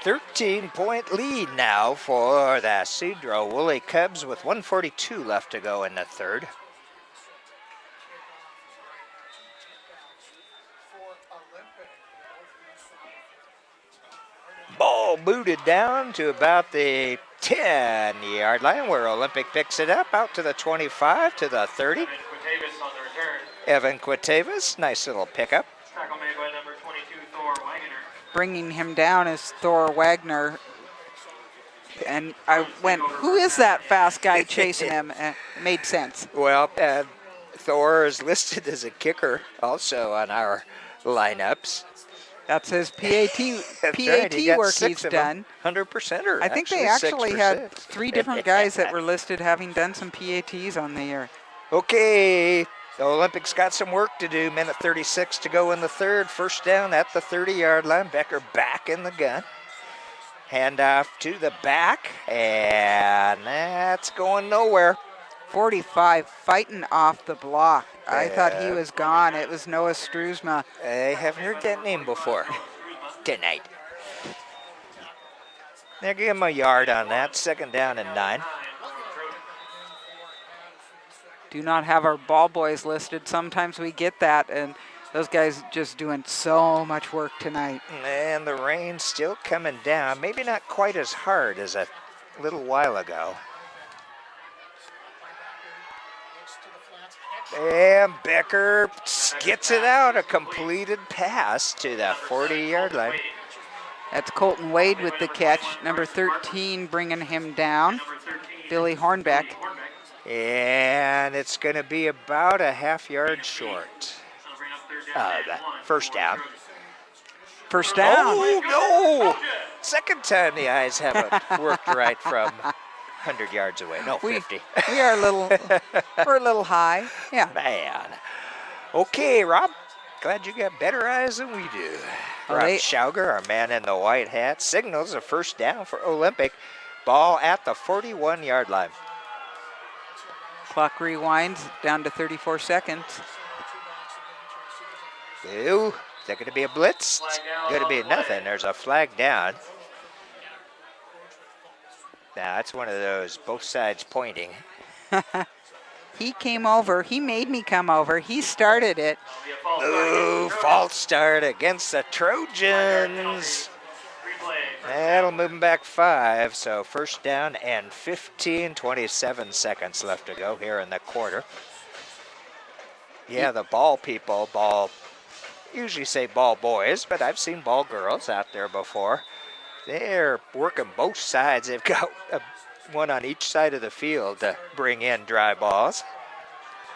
13-point lead now for the Sedro-Woolley Cubs with 1:42 left to go in the third. Ball booted down to about the 10-yard line where Olympic picks it up out to the 25, to the 30. Evan Quatavas, nice little pickup. Tackle made by number 22, Thor Wagner. Bringing him down is Thor Wagner. And I went, who is that fast guy chasing him? And it made sense. Well, Thor is listed as a kicker also on our lineups. That's his PAT right, work he's done. 100%er. I think they actually had 3 different guys that were listed having done some PATs on the year. Okay, the Olympics got some work to do. Minute 36 to go in the third. First down at the 30-yard line. Becker back in the gun. Handoff to the back, and that's going nowhere. 45 fighting off the block. I thought he was gone. It was Noah Struzma. I haven't heard that name before tonight. Now give him a yard on that. Second down and 9. Do not have our ball boys listed. Sometimes we get that, and those guys just doing so much work tonight. And the rain's still coming down. Maybe not quite as hard as a little while ago. And Becker gets it out, a completed pass to the 40-yard line. That's Colton Wade with the catch. Number 13 bringing him down, Billy Hornbeck. And it's going to be about a half-yard short. First down. First down. Oh, no! Second time the eyes haven't worked right from 100 yards away. No, 50. We are we're a little high. Yeah. Man. Okay, Rob. Glad you got better eyes than we do. Rob Schauger, our man in the white hat, signals a first down for Olympic. Ball at the 41-yard line. Clock rewinds down to 34 seconds. Ew. Is that going to be a blitz? It's going to be nothing. There's a flag down. Now, that's one of those both sides pointing. He came over. He made me come over. He started it. Ooh, false start against the Trojans. That'll move them back 5, so first down and 15, 27 seconds left to go here in the quarter. Yeah, the ball people, usually say ball boys, but I've seen ball girls out there before. They're working both sides. They've got one on each side of the field to bring in dry balls.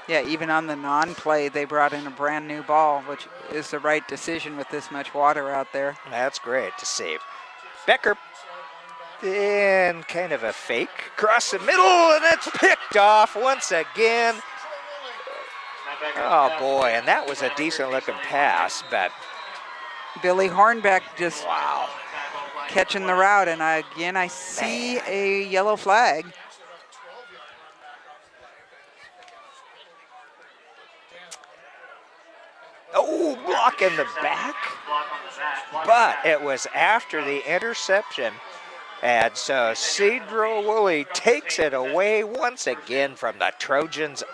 Yeah, even on the non-play, they brought in a brand new ball, which is the right decision with this much water out there. That's great to see. Becker, in kind of a fake, across the middle, and it's picked off once again. Oh boy, and that was a decent looking pass, but Billy Hornbeck just wow, catching the route, and I see a yellow flag. oh, block in the back, but it was after the interception, and so Sedro-Woolley takes it away once again from the Trojans'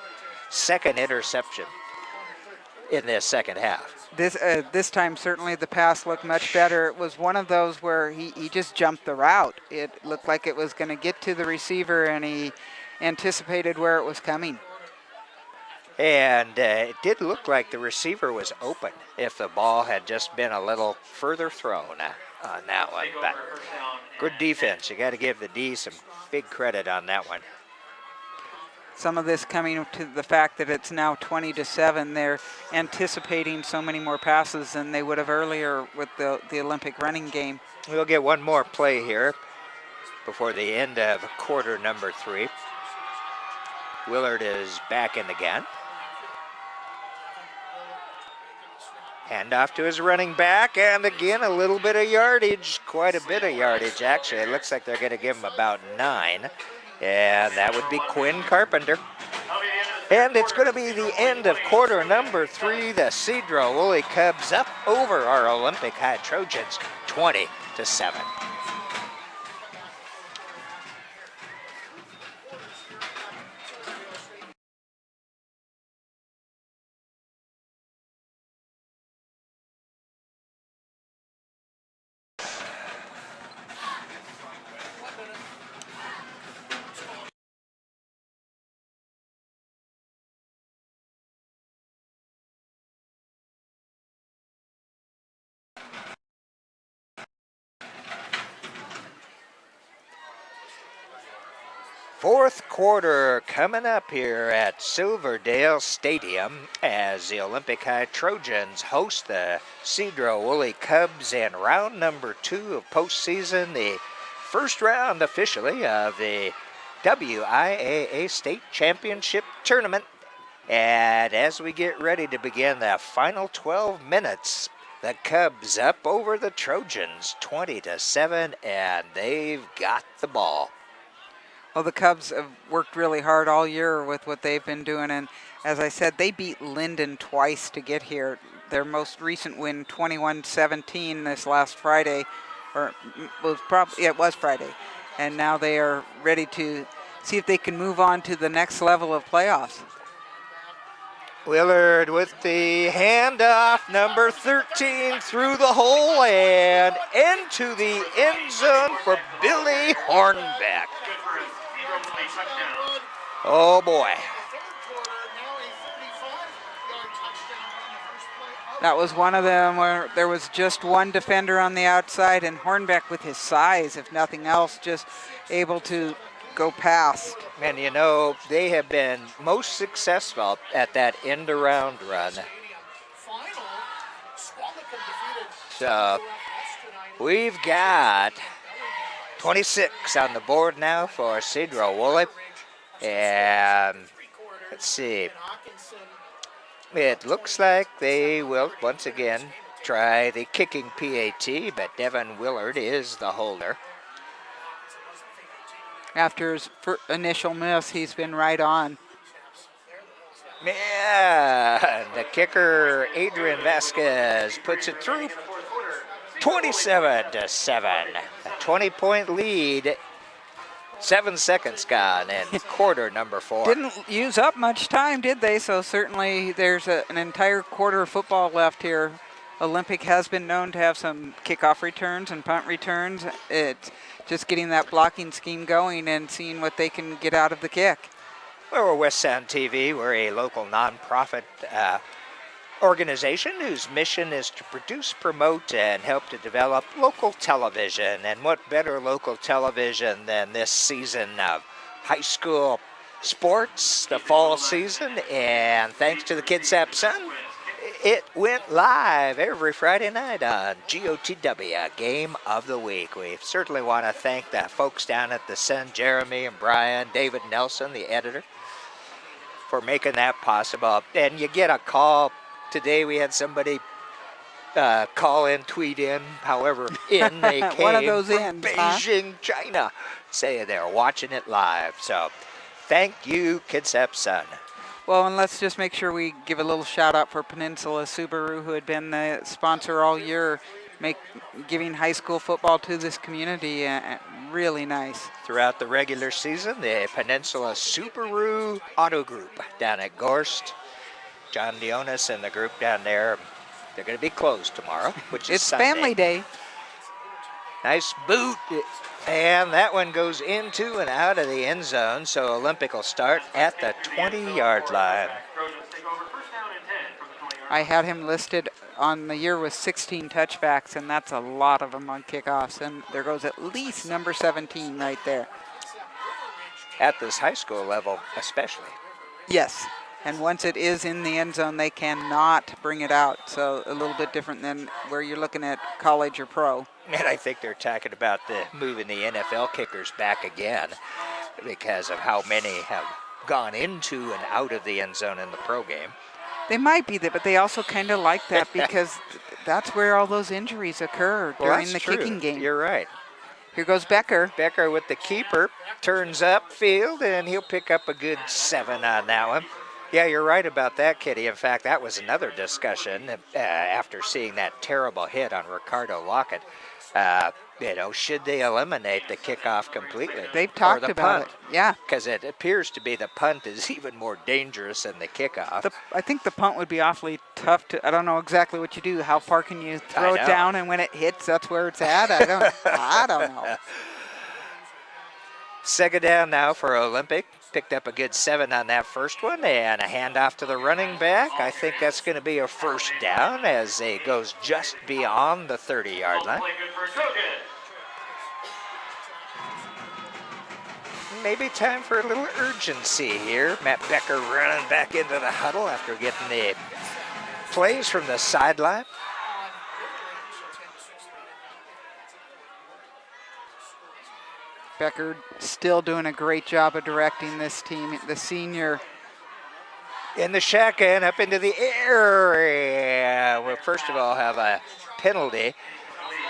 second interception in this second half. This time, certainly the pass looked much better. It was one of those where he just jumped the route. It looked like it was going to get to the receiver, and he anticipated where it was coming. And it did look like the receiver was open if the ball had just been a little further thrown on that one. But good defense. You got to give the D some big credit on that one. Some of this coming to the fact that it's now 20-7. They're anticipating so many more passes than they would have earlier with the Olympic running game. We'll get one more play here before the end of quarter number 3. Willard is back in again. Hand off to his running back, and again a little bit of yardage, quite a bit of yardage actually. It looks like they're going to give him about 9, and that would be Quinn Carpenter. And it's going to be the end of quarter number 3. The Sedro-Woolley Cubs up over our Olympic High Trojans, 20-7. Fourth quarter coming up here at Silverdale Stadium as the Olympic High Trojans host the Sedro-Woolley Cubs in round number 2 of postseason, the first round officially of the WIAA State Championship Tournament. And as we get ready to begin the final 12 minutes, the Cubs up over the Trojans 20-7, and they've got the ball. Well, the Cubs have worked really hard all year with what they've been doing, and as I said, they beat Linden twice to get here. Their most recent win, 21-17, this last Friday, or it was Friday, and now they are ready to see if they can move on to the next level of playoffs. Willard with the handoff, number 13 through the hole and into the end zone for Billy Hornbeck. Oh boy. That was one of them where there was just one defender on the outside, and Hornbeck with his size, if nothing else, just able to go past. And you know, they have been most successful at that end around run. So we've got 26 on the board now for Sedro-Woolley. And let's see. It looks like they will once again try the kicking PAT, but Devin Willard is the holder. After his initial miss, he's been right on. Yeah, the kicker, Adrian Vasquez, puts it through 27-7. A 20-point lead. 7 seconds gone in quarter number 4. Didn't use up much time, did they? So certainly there's an entire quarter of football left here. Olympic has been known to have some kickoff returns and punt returns. It's just getting that blocking scheme going and seeing what they can get out of the kick. Well, we're West Sound TV. We're a local nonprofit organization whose mission is to produce, promote, and help to develop local television. And what better local television than this season of high school sports, the fall season, and thanks to the Kitsap Sun, it went live every Friday night on GOTW, Game of the Week. We certainly want to thank the folks down at the Sun, Jeremy and Brian, David Nelson, the editor, for making that possible. And you get a call. Today we had somebody call in, tweet in, however in they came One of those from ins, Beijing, China, saying they're watching it live. So thank you, Kitsap Sun. Well, and let's just make sure we give a little shout out for Peninsula Subaru, who had been the sponsor all year, giving high school football to this community. Really nice. Throughout the regular season, the Peninsula Subaru Auto Group down at Gorst, John Dionis and the group down there, they're going to be closed tomorrow, which is It's Sunday. family day. Nice boot. And that one goes into and out of the end zone, so Olympic will start at the 20-yard line. I had him listed on the year with 16 touchbacks, and that's a lot of them on kickoffs. And there goes at least number 17 right there. At this high school level, especially. Yes. And once it is in the end zone, they cannot bring it out. So a little bit different than where you're looking at college or pro. And I think they're talking about moving the NFL kickers back again because of how many have gone into and out of the end zone in the pro game. They might be there, but they also kind of like that because that's where all those injuries occur during the kicking game. You're right. Here goes Becker. Becker with the keeper, turns upfield, and he'll pick up a good 7 on that one. Yeah, you're right about that, Kitty. In fact, that was another discussion after seeing that terrible hit on Ricardo Lockett. Should they eliminate the kickoff completely? They've talked or the about punt? it. Yeah. Because it appears to be the punt is even more dangerous than the kickoff. I think the punt would be awfully tough to. I don't know exactly what you do. How far can you throw it down, and when it hits, that's where it's at? I don't know. Second down now for Olympic. Picked up a good 7 on that first one, and a handoff to the running back. I think that's going to be a first down as it goes just beyond the 30-yard line. Maybe time for a little urgency here. Matt Becker running back into the huddle after getting the plays from the sideline. Becker still doing a great job of directing this team. The senior. In the shotgun, up into the air. We'll first of all have a penalty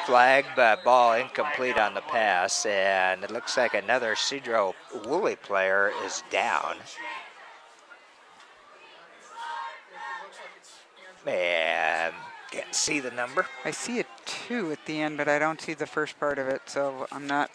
flag, but ball incomplete on the pass. And it looks like another Sedro-Woolley player is down. And can't see the number. I see a 2 at the end, but I don't see the first part of it, so I'm not.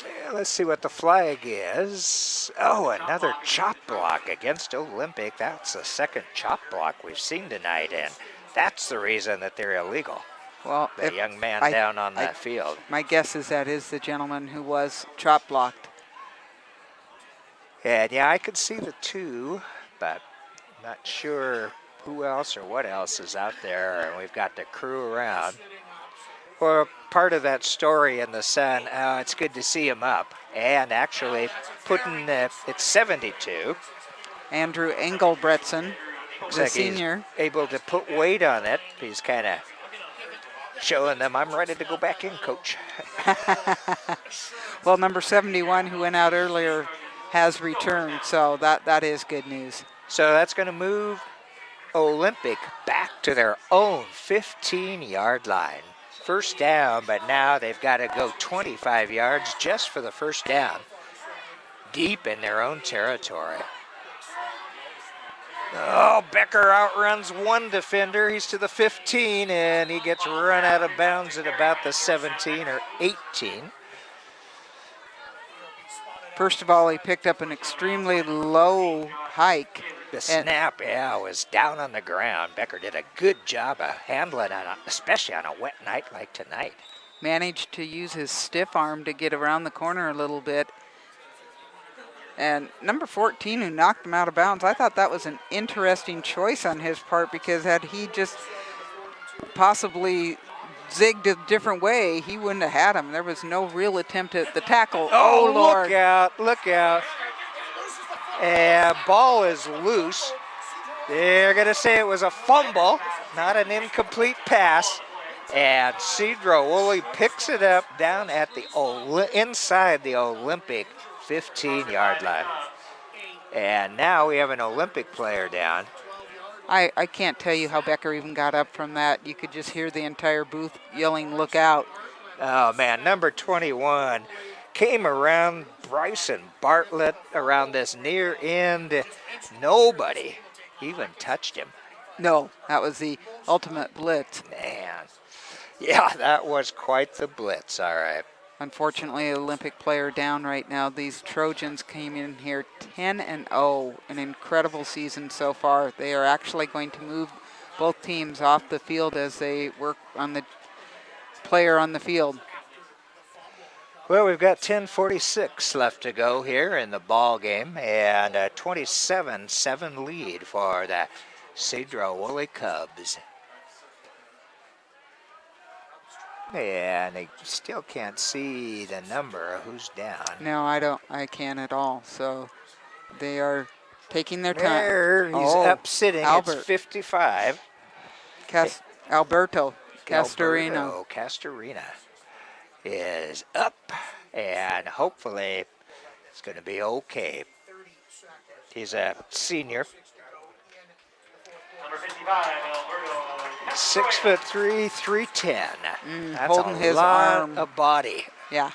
Yeah, let's see what the flag is. Oh, another chop block against Olympic. That's the second chop block we've seen tonight, and that's the reason that they're illegal. Well, The young man down on that field. My guess is that is the gentleman who was chop blocked. And yeah, I could see the 2, but not sure who else or what else is out there, and we've got the crew around. Well, part of that story in the Sun, it's good to see him up. And actually putting, it's 72. Andrew Engelbretson, Looks the like senior. he's able to put weight on it. He's kind of showing them, I'm ready to go back in, coach. Well, number 71, who went out earlier, has returned, so that is good news. So that's going to move Olympic back to their own 15-yard line. First down, but now they've got to go 25 yards just for the first down, deep in their own territory. Oh, Becker outruns one defender. He's to the 15, and he gets run out of bounds at about the 17 or 18. First of all, he picked up an extremely low hike The snap, was down on the ground. Becker did a good job of handling it, especially on a wet night like tonight. Managed to use his stiff arm to get around the corner a little bit. And number 14, who knocked him out of bounds, I thought that was an interesting choice on his part, because had he just possibly zigged a different way, he wouldn't have had him. There was no real attempt at the tackle. Oh, Lord. Look out. And ball is loose. They're going to say it was a fumble, not an incomplete pass. And Sedro-Woolley picks it up down at the inside the Olympic 15-yard line. And now we have an Olympic player down. I can't tell you how Becker even got up from that. You could just hear the entire booth yelling, "Look out." Oh, man, number 21 came around Bryson Bartlett around this near end. Nobody even touched him. No, that was the ultimate blitz. Man, yeah, that was quite the blitz, all right. Unfortunately, Olympic player down right now. These Trojans came in here 10-0, an incredible season so far. They are actually going to move both teams off the field as they work on the player on the field. Well, we've got 10:46 left to go here in the ball game, and a 27-7 lead for the Sedro-Woolley Cubs. And they still can't see the number of who's down. No, I can't at all. So they are taking their time. There, he's up sitting. Albert. It's 55. Alberto Castorino. Castorina is up, and hopefully it's going to be okay. He's a senior. Number 55, Alberto. 6'3", 310. That's holding a his lot arm. of body. Yeah.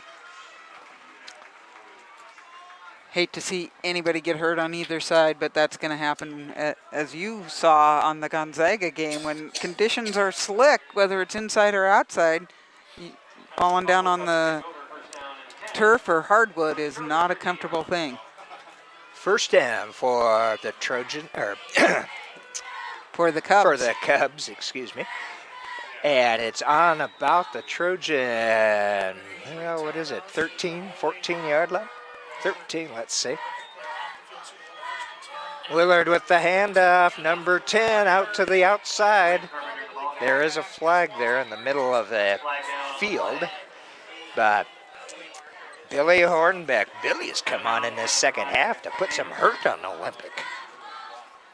Hate to see anybody get hurt on either side, but that's going to happen, as you saw on the Gonzaga game. When conditions are slick, whether it's inside or outside, falling down on the turf or hardwood is not a comfortable thing. First down for the Trojan, or For the Cubs. for the Cubs, excuse me. And it's on about the Trojan, well, what is it, 13, 14-yard line? 13, let's see. Willard with the handoff, number 10 out to the outside. There is a flag there in the middle of the field, but Billy Hornbeck, Billy's come on in this second half to put some hurt on Olympic.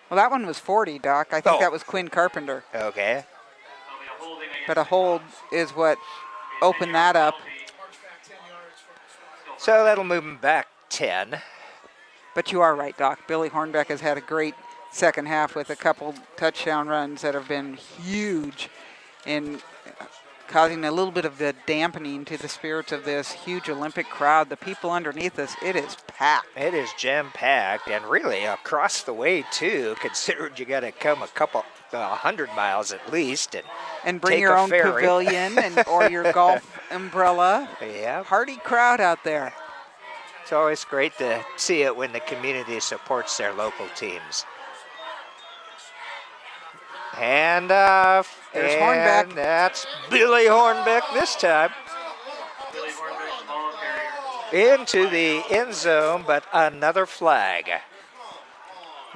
Well, that one was 40, Doc. I think that was Quinn Carpenter. Okay. But a hold is what opened that up. So that'll move him back 10. But you are right, Doc. Billy Hornbeck has had a great second half with a couple touchdown runs that have been huge in causing a little bit of a dampening to the spirits of this huge Olympic crowd. The people underneath us, it is packed. It is jam-packed, and really across the way, too, considering you got to come a couple 100 miles at least and bring take your a own ferry. pavilion or your golf umbrella. Yeah. Hardy crowd out there. It's always great to see it when the community supports their local teams. Handoff. There's and Hornbeck. That's Billy Hornbeck this time. Billy Hornbeck, ball carrier. Into the end zone, but another flag.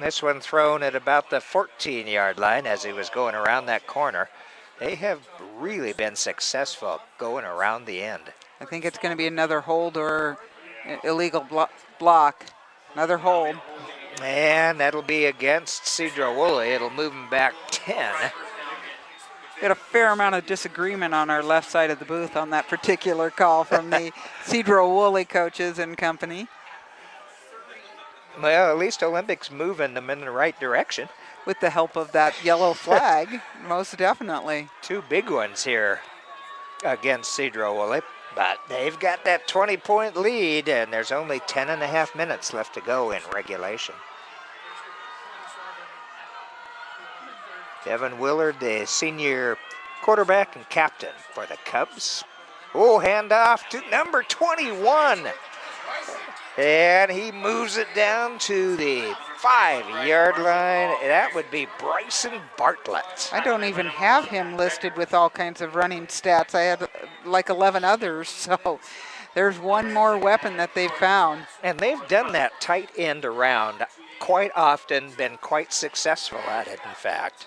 This one thrown at about the 14-yard line as he was going around that corner. They have really been successful going around the end. I think it's going to be another hold or illegal block. Another hold. And that'll be against Sedro-Woolley. It'll move him back 10. We had a fair amount of disagreement on our left side of the booth on that particular call from the Sedro-Woolley coaches and company. Well, at least Olympic's moving them in the right direction. With the help of that yellow flag, most definitely. Two big ones here against Sedro-Woolley. But they've got that 20-point lead, and there's only 10.5 minutes left to go in regulation. Devin Willard, the senior quarterback and captain for the Cubs. Oh, handoff to number 21. And he moves it down to the 5-yard line. That would be Bryson Bartlett. I don't even have him listed with all kinds of running stats. I had like 11 others, so there's one more weapon that they've found. And they've done that tight end around quite often, been quite successful at it, in fact.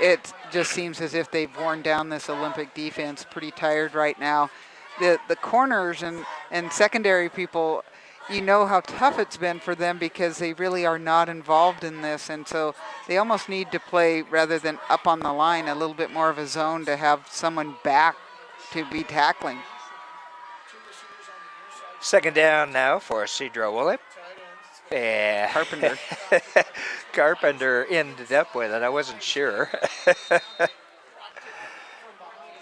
It just seems as if they've worn down this Olympic defense, pretty tired right now. The corners and secondary people, you know how tough it's been for them because they really are not involved in this, and so they almost need to play, rather than up on the line, a little bit more of a zone to have someone back to be tackling. Second down now for Sedro-Woolley. Yeah. Carpenter. Carpenter ended up with it. I wasn't sure.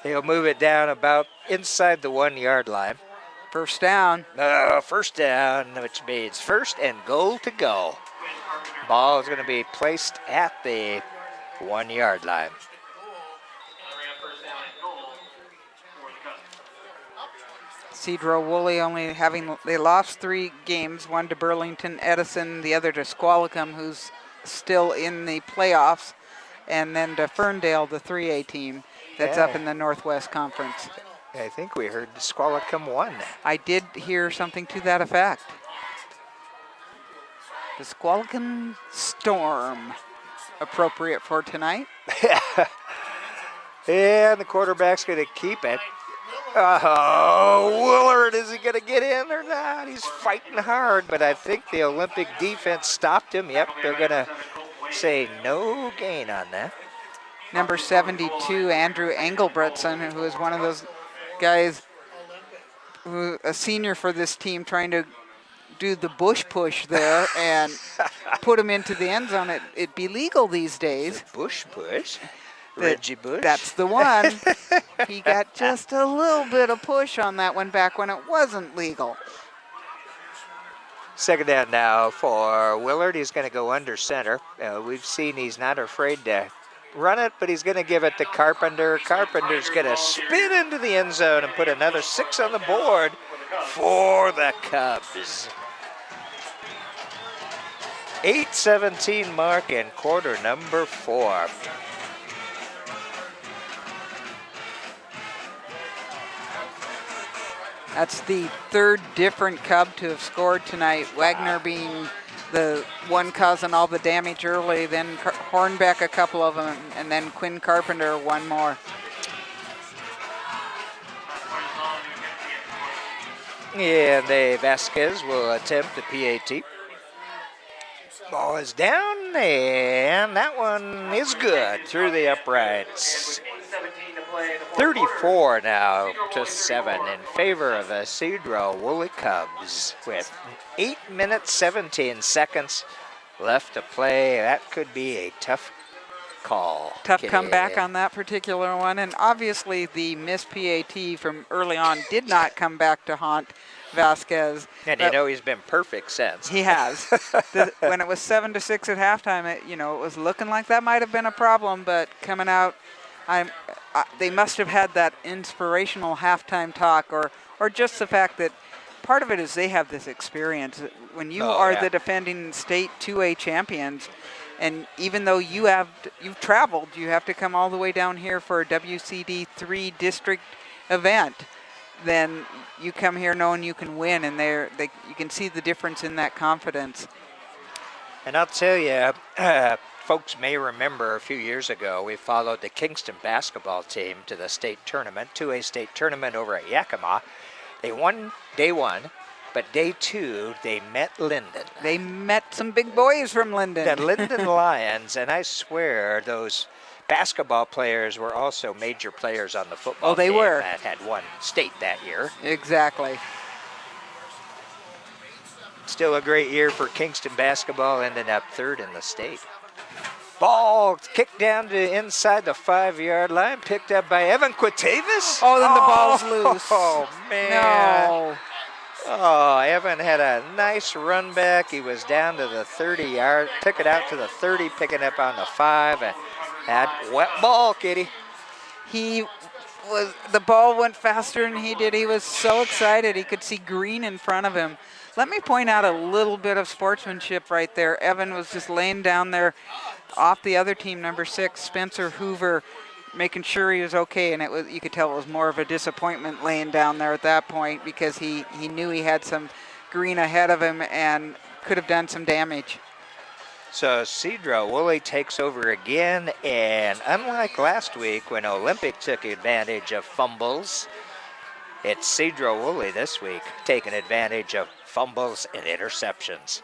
He'll move it down about inside the 1-yard line. First down. First down, which means first and goal to go. Ball is going to be placed at the 1-yard line. Sedro-Woolley they lost 3 games, one to Burlington Edison, the other to Squalicum, who's still in the playoffs, and then to Ferndale, the 3A team that's up in the Northwest Conference. I think we heard Squalicum won. I did hear something to that effect. The Squalicum Storm, appropriate for tonight. And the quarterback's going to keep it. Oh, Willard, is he going to get in or not? He's fighting hard, but I think the Olympic defense stopped him. Yep, they're going to say no gain on that. Number 72, Andrew Engelbretson, who is one of those guys, who a senior for this team, trying to do the bush push there and put him into the end zone. It'd be legal these days. Bush push? Reggie Bush? That's the one. He got just a little bit of push on that one back when it wasn't legal. Second down now for Willard. He's going to go under center. We've seen he's not afraid to run it, but he's going to give it to Carpenter. Carpenter's going to spin into the end zone and put another 6 on the board for the Cubs. 8:17 mark in quarter number 4. That's the 3rd different Cub to have scored tonight. Wagner being the one causing all the damage early, then Hornbeck a couple of them, and then Quinn Carpenter one more. Yeah, Vasquez will attempt the PAT. Ball is down, and that one is good through the uprights. 34 now to 7 in favor of the Sedro-Woolley Cubs with 8 minutes, 17 seconds left to play. That could be a tough call. Tough comeback on that particular one, and obviously the missed PAT from early on did not come back to haunt Vasquez. And you know he's been perfect since. He has. When it was 7-6 at halftime, it was looking like that might have been a problem, but coming out, they must have had that inspirational halftime talk, or just the fact that part of it is they have this experience. When you are the defending state 2A champions, and even though you've traveled, you have to come all the way down here for a WCD 3 district event, then you come here knowing you can win, and you can see the difference in that confidence. And I'll tell you, folks may remember a few years ago, we followed the Kingston basketball team to the state tournament, 2A state tournament over at Yakima. They won day 1, but day 2, they met Linden. They met some big boys from Linden. The Linden Lions, and I swear those basketball players were also major players on the football team were. that had won state that year. Exactly. Still a great year for Kingston basketball, ending up 3rd in the state. Ball kicked down to inside the 5-yard line, picked up by Evan Quatavis. Oh, then the ball's loose. Oh, man. No. Oh, Evan had a nice run back. He was down to the 30-yard, took it out to the 30, picking up on the 5. And that wet ball, Kitty. The ball went faster than he did. He was so excited. He could see green in front of him. Let me point out a little bit of sportsmanship right there. Evan was just laying down there off the other team, number 6, Spencer Hoover, making sure he was okay, and you could tell it was more of a disappointment laying down there at that point because he knew he had some green ahead of him and could have done some damage. So Sedro-Woolley takes over again, and unlike last week when Olympic took advantage of fumbles, it's Sedro-Woolley this week taking advantage of fumbles and interceptions.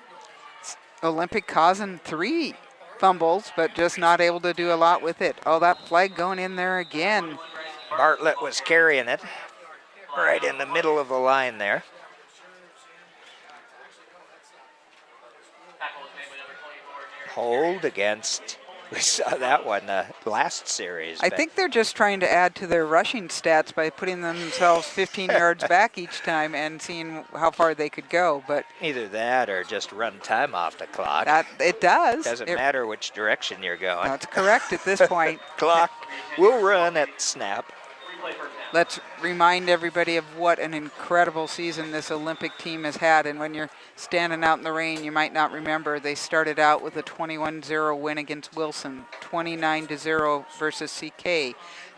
Olympic causing 3 fumbles, but just not able to do a lot with it. Oh, that flag going in there again. Bartlett was carrying it right in the middle of the line there. Hold against, we saw that one last series. I think they're just trying to add to their rushing stats by putting themselves 15 yards back each time and seeing how far they could go. But either that or just run time off the clock. It does. Doesn't matter which direction you're going. That's correct at this point. Clock will run at snap. Let's remind everybody of what an incredible season this Olympic team has had. And when you're standing out in the rain, you might not remember they started out with a 21-0 win against Wilson, 29-0 versus CK,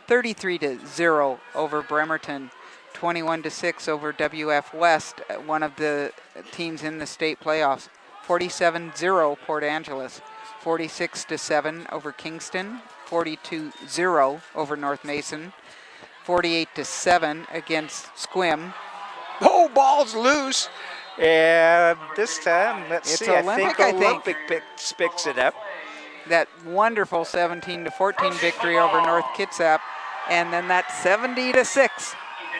33-0 over Bremerton, 21-6 over WF West, one of the teams in the state playoffs, 47-0 Port Angeles, 46-7 over Kingston, 42-0 over North Mason, 48-7 against Squim. Oh, ball's loose. And this time, let's see. Olympic, I think Olympic picks it up. That wonderful 17-14 victory over North Kitsap. And then that 70-6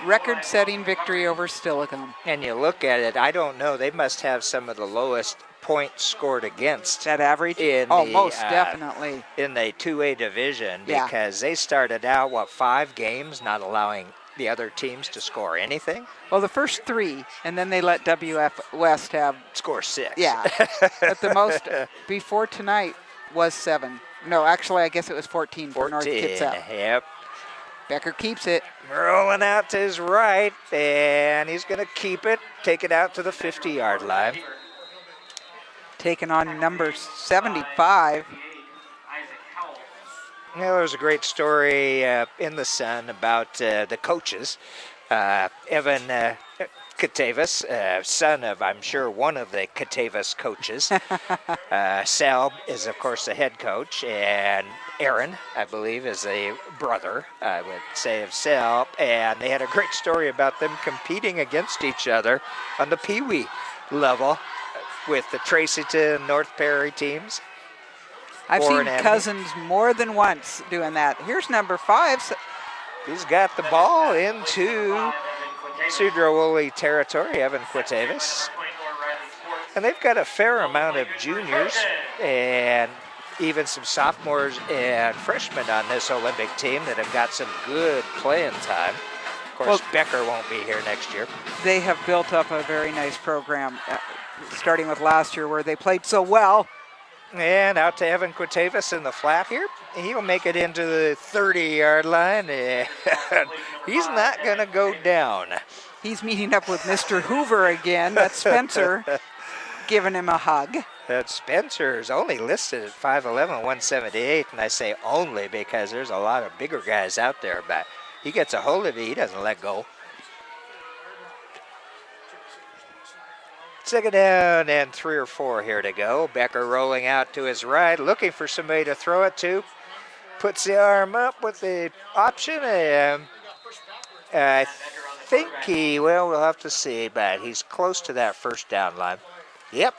record-setting victory over Stillicum. And you look at it, I don't know. They must have some of the lowest points scored against. That average? Most definitely. In the 2A division, Yeah. because they started out, 5 games not allowing the other teams to score anything? Well, the first 3, and then they let WF West have... Score 6. Yeah. But the most before tonight was 7. No, actually, I guess it was 14 for North Kitsap. Yep. Becker keeps it. Rolling out to his right, and he's going to keep it, take it out to the 50-yard line. Taking on number 75. There was a great story in the Sun about the coaches. Evan Catavas, son of, I'm sure, one of the Catavas coaches. Sal is, of course, the head coach, and Aaron, I believe, is a brother, I would say, of Sal. And they had a great story about them competing against each other on the Pee Wee level with the Tracyton, North Perry teams. I've seen Cousins more than once doing that. Here's number 5. He's got the ball into Sedro-Woolley territory, Evan Quatavis. And they've got a fair amount of juniors and even some sophomores and freshmen on this Olympic team that have got some good playing time. Of course, Becker won't be here next year. They have built up a very nice program, starting with last year where they played so well. And out to Evan Quatavis in the flat here. He'll make it into the 30-yard line, and he's not going to go down. He's meeting up with Mr. Hoover again. That's Spencer giving him a hug. That Spencer's only listed at 5'11", 178, and I say only because there's a lot of bigger guys out there, but he gets a hold of it, he doesn't let go. Second down and 3 or 4 here to go. Becker rolling out to his right, looking for somebody to throw it to. Puts the arm up with the option, and I think we'll have to see, but he's close to that first down line. Yep.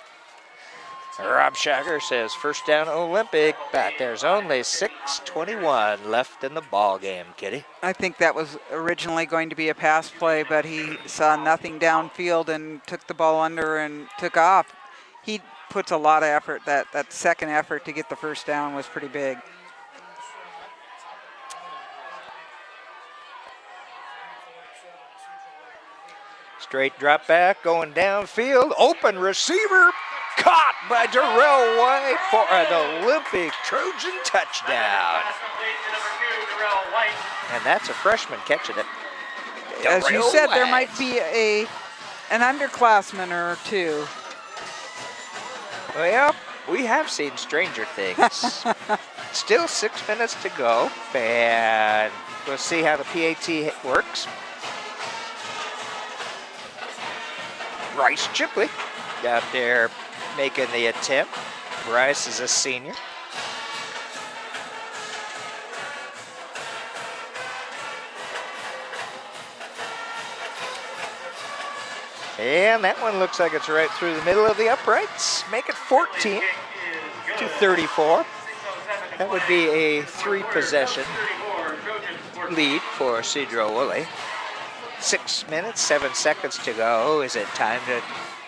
Rob Shager says first down Olympic, but there's only 6:21 left in the ball game, Kitty. I think that was originally going to be a pass play, but he saw nothing downfield and took the ball under and took off. He puts a lot of effort. That second effort to get the first down was pretty big. Straight drop back, going downfield, open receiver, caught by Darrell White for an Olympic Trojan touchdown. And that's a freshman catching it. As you Darrell said, there White. might be a an underclassman or two. Well, we have seen stranger things. Still 6 minutes to go, and we'll see how the PAT works. Bryce Chipley out there making the attempt. Bryce is a senior. And that one looks like it's right through the middle of the uprights. Make it 14 to 34. That would be a 3-possession lead for Sedro-Woolley. 6 minutes, 7 seconds to go. Is it time to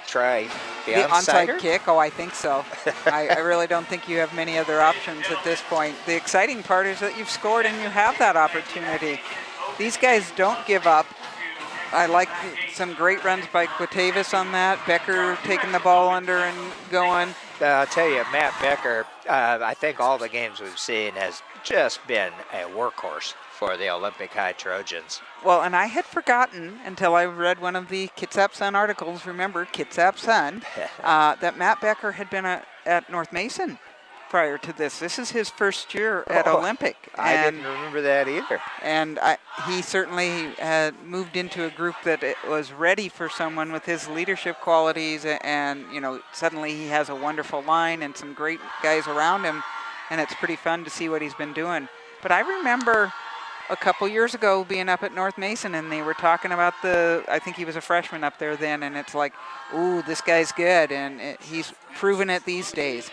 try the onside kick? Oh, I think so. I really don't think you have many other options at this point. The exciting part is that you've scored and you have that opportunity. These guys don't give up. I like some great runs by Quatavis on that. Becker taking the ball under and going. I'll tell you, Matt Becker, I think all the games we've seen has just been a workhorse for the Olympic High Trojans. Well, and I had forgotten until I read one of the Kitsap Sun articles, remember, Kitsap Sun, that Matt Becker had been at North Mason prior to this. This is his first year at Olympic. I didn't remember that either. And he certainly had moved into a group that was ready for someone with his leadership qualities, and suddenly he has a wonderful line and some great guys around him, and it's pretty fun to see what he's been doing. But I remember a couple years ago being up at North Mason, and they were talking about I think he was a freshman up there then, and it's like, ooh, this guy's good, and he's proven it these days.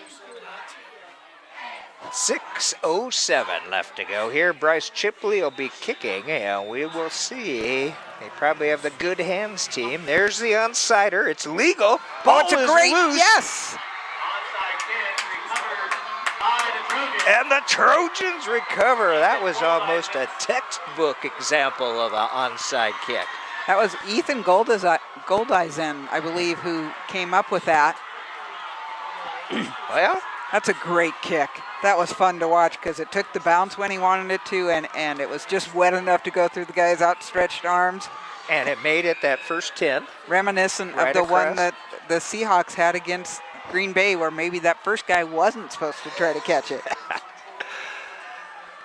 6:07 left to go here. Bryce Chipley will be kicking, and we will see. They probably have the good hands team. There's the onsider. It's legal. Ball it's a is great, loose. yes. And the Trojans recover. That was almost a textbook example of an onside kick. That was Ethan Goldeisen, I believe, who came up with that. Well, that's a great kick. That was fun to watch because it took the bounce when he wanted it to, and it was just wet enough to go through the guy's outstretched arms. And it made it that first 10. Reminiscent of the one that the Seahawks had against Green Bay, where maybe that first guy wasn't supposed to try to catch it.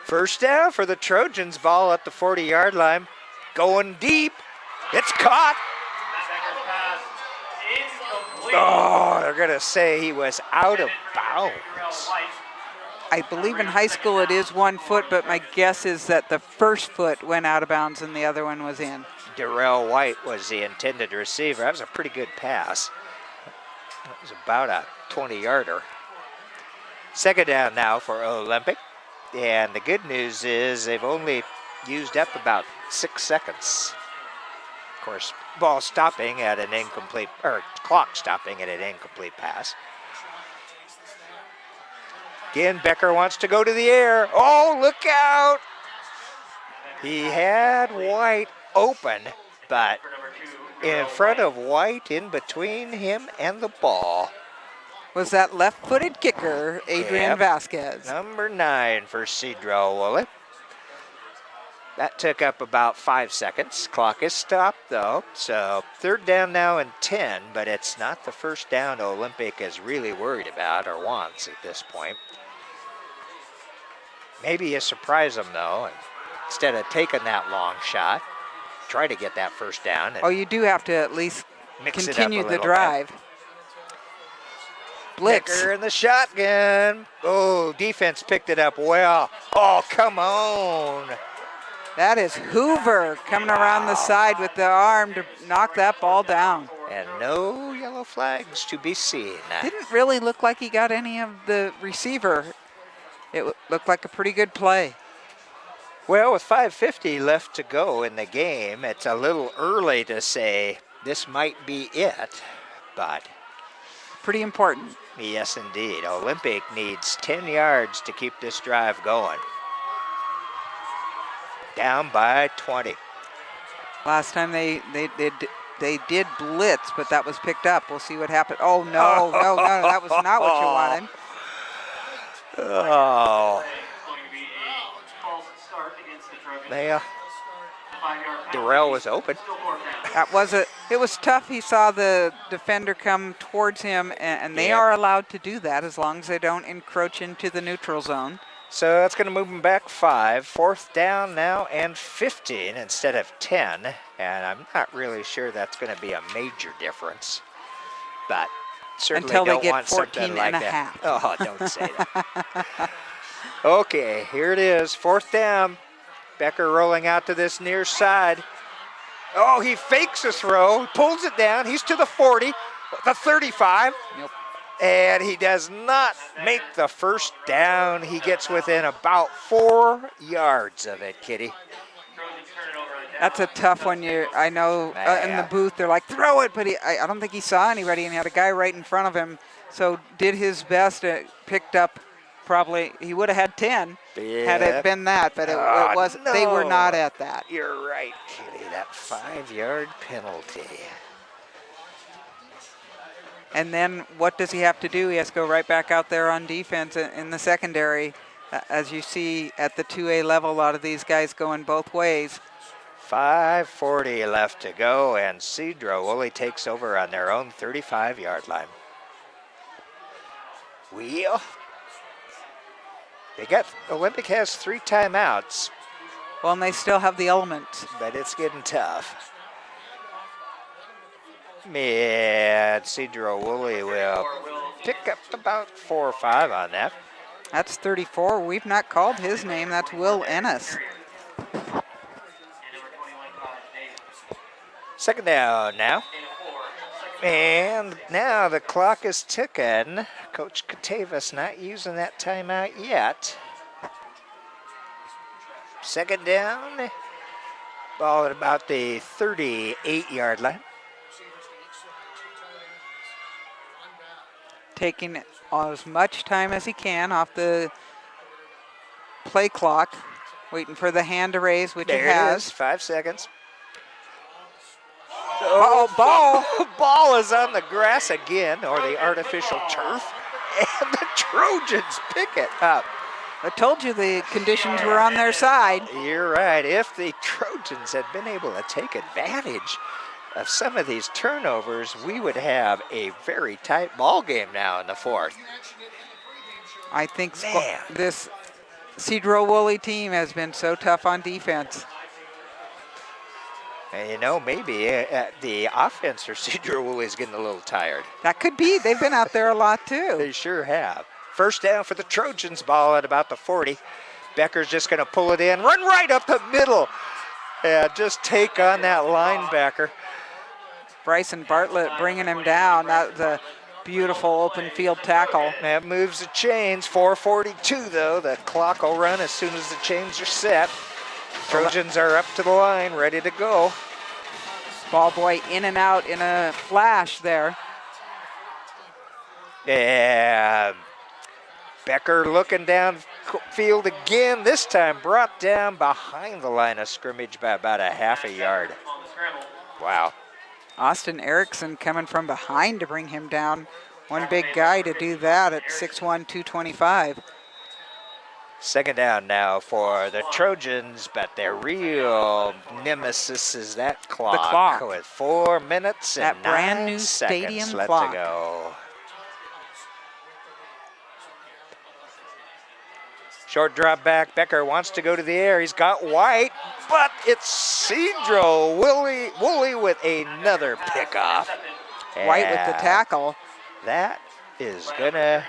First down for the Trojans. Ball at the 40-yard line. Going deep. It's caught. Oh, they're going to say he was out of bounds. I believe in high school it is 1 foot, but my guess is that the first foot went out of bounds and the other one was in. Darrell White was the intended receiver. That was a pretty good pass. That was about a 20-yarder. Second down now for Olympic. And the good news is they've only used up about 6 seconds. Of course, ball stopping at an incomplete, or clock stopping at an incomplete pass. Again, Becker wants to go to the air. Oh, look out! He had White open, but in front of White, in between him and the ball, was that left-footed kicker, Adrian Vasquez. Number 9 for Sedro-Woolley. That took up about 5 seconds. Clock is stopped, though. So third down now and 10, but it's not the first down Olympic is really worried about or wants at this point. Maybe you surprise them, though, and instead of taking that long shot, try to get that first down. And you do have to at least continue the bit. drive. Blitz. Becker in the shotgun. Oh, defense picked it up well. Oh, come on. That is Hoover coming around the side with the arm to knock that ball down. And no yellow flags to be seen. Didn't really look like he got any of the receiver. It looked like a pretty good play. Well, with 5:50 left to go in the game, it's a little early to say this might be it, but pretty important. Yes, indeed. Olympic needs 10 yards to keep this drive going. Down by 20. Last time they did blitz, but that was picked up. We'll see what happened. Oh, no, no, that was not what you wanted. Oh. Darrell was open. That was It was tough. He saw the defender come towards him, and they Yep. are allowed to do that as long as they don't encroach into the neutral zone. So that's going to move them back 5. 4th down now and 15 instead of 10. And I'm not really sure that's going to be a major difference. But certainly Until they don't get want 14 something like and a that. half. Oh, don't say that. Okay, here it is. 4th down. Becker rolling out to this near side. Oh, he fakes a throw, pulls it down. He's to the 40, the 35. Yep. And he does not make the first down. He gets within about 4 yards of it, Kitty. That's a tough one. I know in the booth they're like, throw it, but I don't think he saw anybody, and he had a guy right in front of him. So did his best, picked up probably, he would have had 10 had it been that, but it wasn't. No. They were not at that. You're right, Kitty, that 5-yard penalty. And then what does he have to do? He has to go right back out there on defense in the secondary. As you see at the 2A level, a lot of these guys going both ways. 5:40 left to go, and Sedro-Woolley takes over on their own 35-yard line. Olympic has 3 timeouts, Well, and they still have the element. but it's getting tough. And Sedro-Woolley will pick up about 4 or 5 on that. That's 34. We've not called his name. That's Will Ennis. 2nd down now. And now the clock is ticking. Coach Katavis not using that timeout yet. 2nd down. Ball at about the 38-yard line. Taking as much time as he can off the play clock. Waiting for the hand to raise, which There he has. it is, 5 seconds. Oh, ball. Ball is on the grass again, or the artificial turf. And the Trojans pick it up. I told you the conditions were on their side. You're right. If the Trojans had been able to take advantage of some of these turnovers, we would have a very tight ball game now in the 4th. I think Man. this Sedro-Woolley team has been so tough on defense. And maybe the offense for Sedro-Woolley is getting a little tired. That could be. They've been out there a lot too. They sure have. 1st down for the Trojans, ball at about the 40. Becker's just going to pull it in, run right up the middle, and just take on that linebacker. Bryson Bartlett bringing him down. That was a beautiful open field tackle. That moves the chains. 4:42 though. The clock will run as soon as the chains are set. Trojans are up to the line, ready to go. Ball boy in and out in a flash there. And Becker looking downfield again. This time brought down behind the line of scrimmage by about a half a yard. Wow. Austin Erickson coming from behind to bring him down. One big guy to do that at 6'1", 225. 2nd down now for the Trojans, but their real nemesis is that clock. With 4 minutes and That brand 9 new seconds stadium left clock. to go. Short drop back. Becker wants to go to the air. He's got White, but it's Sedro-Woolley with another pickoff. White with the tackle. That is gonna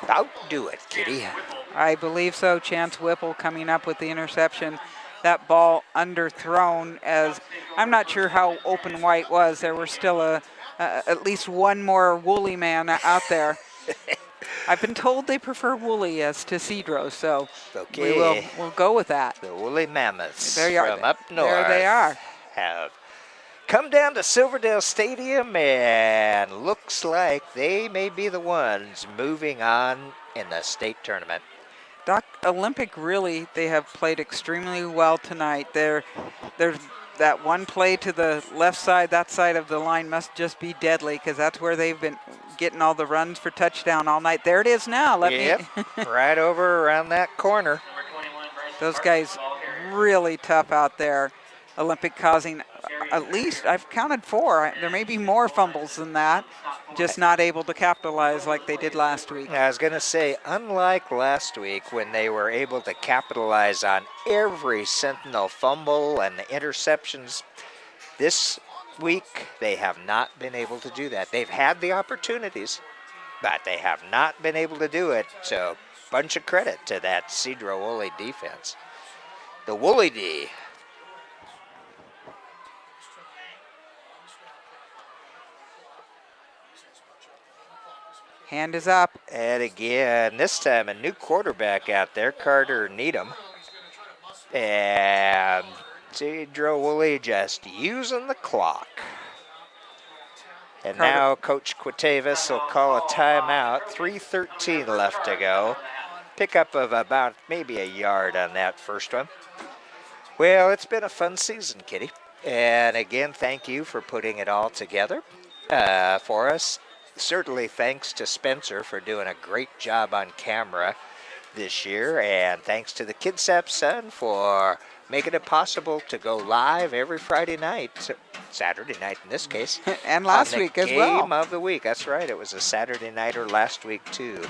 about do it, Kitty. I believe so. Chance Whipple coming up with the interception. That ball underthrown, as I'm not sure how open White was. There were still at least one more Woolley man out there. I've been told they prefer Woolley as to Sedro, so Okay. we'll go with that. The Woolly Mammoths There you are. from up north There they are. have come down to Silverdale Stadium, and looks like they may be the ones moving on in the state tournament. Olympic really, they have played extremely well tonight. There's that one play to the left side, that side of the line must just be deadly, because that's where they've been getting all the runs for touchdown all night. There it is now. Right over around that corner. Those guys really tough out there. Olympic causing at least I've counted 4. There may be more fumbles than that, just not able to capitalize like they did last week. I was going to say, unlike last week when they were able to capitalize on every Sentinel fumble and the interceptions, this week they have not been able to do that. They've had the opportunities, but they have not been able to do it. So, bunch of credit to that Sedro-Woolley defense. The Woolley D. Hand is up. And again, this time a new quarterback out there, Carter Needham. And Sedro-Woolley just using the clock. And now Coach Quatavis will call a timeout. 3:13 left to go. Pickup of about maybe a yard on that first one. Well, it's been a fun season, Kitty. And again, thank you for putting it all together for us. Certainly thanks to Spencer for doing a great job on camera this year. And thanks to the Kitsap Sun for making it possible to go live every Friday night, Saturday night in this case. And last week as well. Game of the week, that's right. It was a Saturday nighter last week too.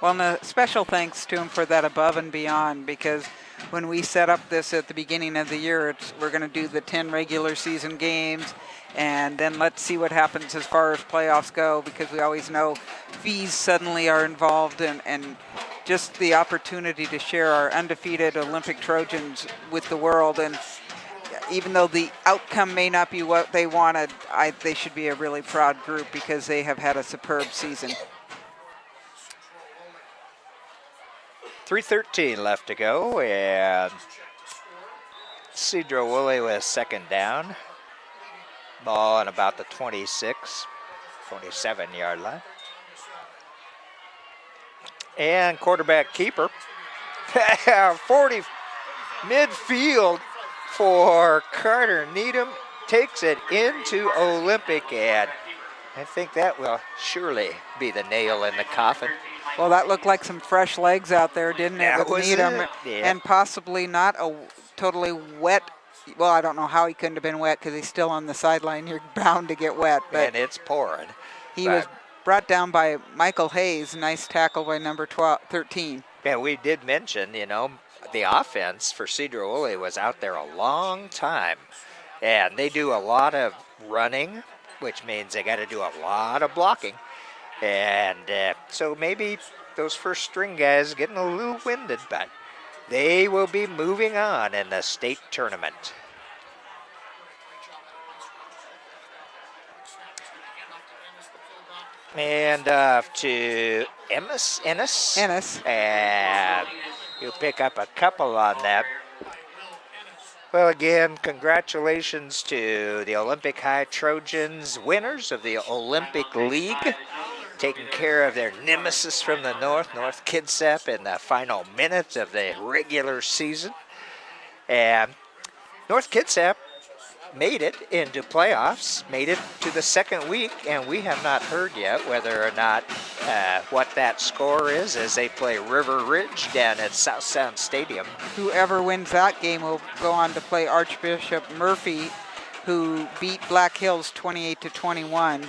Well, and a special thanks to him for that above and beyond, because when we set up this at the beginning of the year, we're going to do the 10 regular season games, and then let's see what happens as far as playoffs go, because we always know fees suddenly are involved, and just the opportunity to share our undefeated Olympic Trojans with the world. And even though the outcome may not be what they wanted, they should be a really proud group because they have had a superb season. 3:13 left to go, and Sedro-Woolley with second down. Ball on about the 26, 27-yard line. And quarterback keeper, 40 midfield for Carter Needham, takes it into Olympic, and I think that will surely be the nail in the coffin. Well, that looked like some fresh legs out there, didn't it, with Needham? Yeah. And possibly not a totally wet. Well, I don't know how he couldn't have been wet because he's still on the sideline. You're bound to get wet. But and it's pouring. He was brought down by Michael Hayes. Nice tackle by number 13. Yeah, we did mention, the offense for Sedro-Woolley was out there a long time. And they do a lot of running, which means they got to do a lot of blocking. And so maybe those first string guys getting a little winded, but they will be moving on in the state tournament. And to Ennis. And you'll pick up a couple on that. Well, again, congratulations to the Olympic High Trojans, winners of the Olympic League, taking care of their nemesis from the North Kitsap, in the final minutes of the regular season. And North Kitsap made it into playoffs, made it to the second week, and we have not heard yet whether or not what that score is as they play River Ridge down at South Sound Stadium. Whoever wins that game will go on to play Archbishop Murphy, who beat Black Hills 28-21.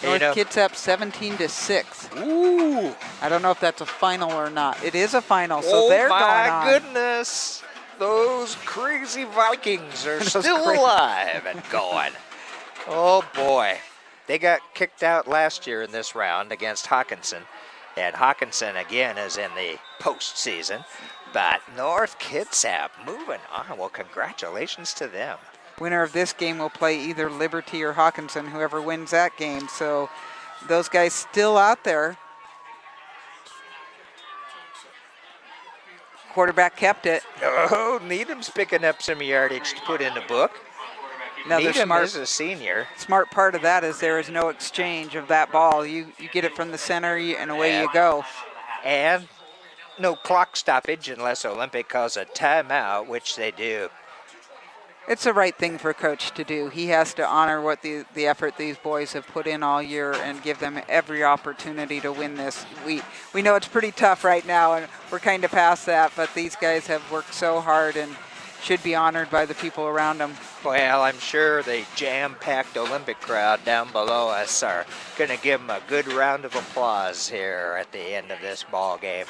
North Kitsap 17-6. Ooh! I don't know if that's a final or not. It is a final, so they're going on. Oh my goodness! Those crazy Vikings are still alive and going. Oh boy. They got kicked out last year in this round against Hawkinson. And Hawkinson again is in the postseason. But North Kitsap moving on. Well, congratulations to them. Winner of this game will play either Liberty or Hawkinson, whoever wins that game. So those guys still out there. Quarterback kept it. Oh, Needham's picking up some yardage to put in the book. Now Needham is a senior. Smart part of that is there is no exchange of that ball. You get it from the center and away you go. And no clock stoppage unless Olympic calls a timeout, which they do. It's the right thing for a coach to do. He has to honor what the effort these boys have put in all year and give them every opportunity to win this. We know it's pretty tough right now, and we're kind of past that, but these guys have worked so hard and should be honored by the people around him. Well, I'm sure the jam-packed Olympic crowd down below us are going to give him a good round of applause here at the end of this ball game.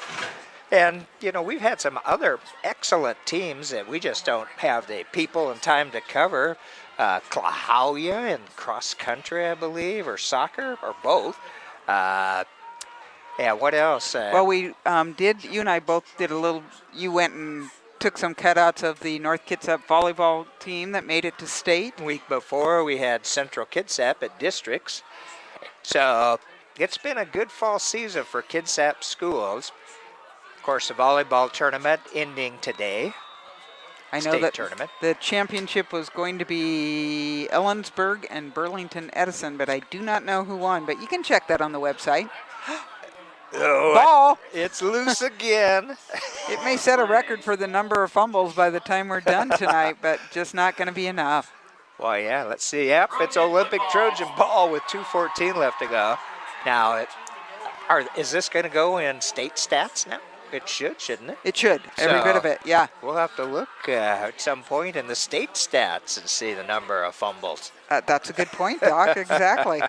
And, you know, we've had some other excellent teams that we just don't have the people and time to cover. Klahowya in cross-country, I believe, or soccer, or both. Yeah, what else? Well, you and I both did a little, you went and took some cutouts of the North Kitsap volleyball team that made it to state. Week before, we had Central Kitsap at districts. So it's been a good fall season for Kitsap schools. Of course, the volleyball tournament ending today. I know State that tournament. the championship was going to be Ellensburg and Burlington Edison, but I do not know who won. But you can check that on the website. Oh, Ball! it's loose again. It may set a record for the number of fumbles by the time we're done tonight, but just not going to be enough. Well, yeah, let's see. Yep, it's Olympic Trojan ball with 2:14 left to go. Now, is this going to go in state stats now? It should, shouldn't it? It should, every bit of it, yeah. We'll have to look at some point in the state stats and see the number of fumbles. That's a good point, Doc, exactly.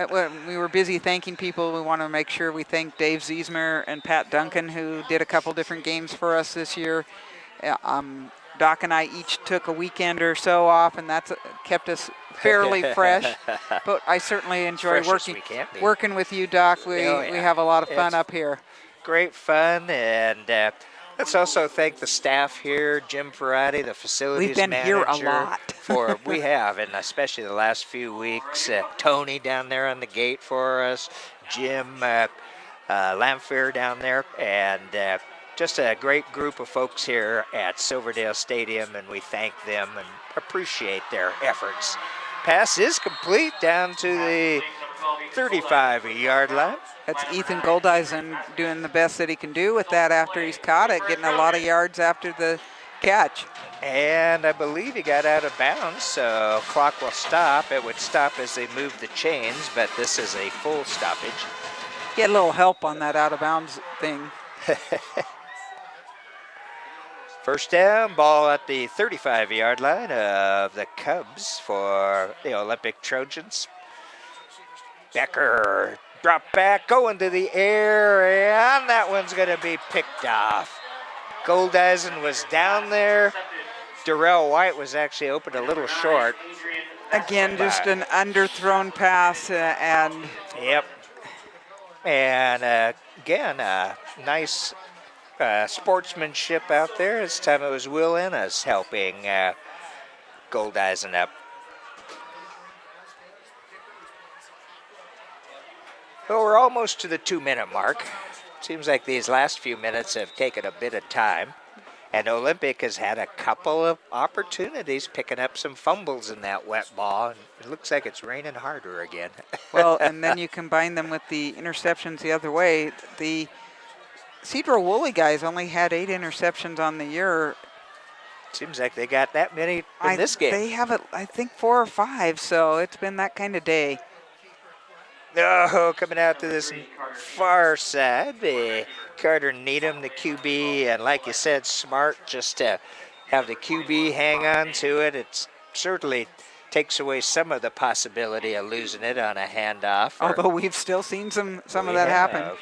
When we were busy thanking people, we want to make sure we thank Dave Ziesmer and Pat Duncan, who did a couple different games for us this year. Doc and I each took a weekend or so off, and that's kept us fairly fresh. But I certainly enjoy working with you, Doc. We have a lot of fun up here. Great fun, and let's also thank the staff here, Jim Ferrati, the facilities manager. We've been here a lot. We have, and especially the last few weeks. Tony down there on the gate for us, Jim Lamphere down there, and just a great group of folks here at Silverdale Stadium, and we thank them and appreciate their efforts. Pass is complete down to the 35-yard line. That's Ethan Goldeisen doing the best that he can do with that after he's caught it, getting a lot of yards after the catch. And I believe he got out of bounds, so clock will stop. It would stop as they move the chains, but this is a full stoppage. Get a little help on that out of bounds thing. First down, ball at the 35-yard line of the Cubs for the Olympic Trojans. Becker drop back, going to the air, and that one's going to be picked off. Goldeisen was down there. Darrell White was actually open a little short. Again, just an underthrown pass, and... Yep. And again, nice sportsmanship out there. This time it was Will Ennis helping Goldeisen up. Well, we're almost to the 2-minute mark. Seems like these last few minutes have taken a bit of time. And Olympic has had a couple of opportunities picking up some fumbles in that wet ball. And it looks like it's raining harder again. Well, and then you combine them with the interceptions the other way. The Sedro-Woolley guys only had 8 interceptions on the year. Seems like they got that many in this game. They have, I think, 4 or 5, so it's been that kind of day. Oh, coming out to this far side, Carter Needham, the QB, and like you said, smart just to have the QB hang on to it. It certainly takes away some of the possibility of losing it on a handoff. Although we've still seen some of that happen.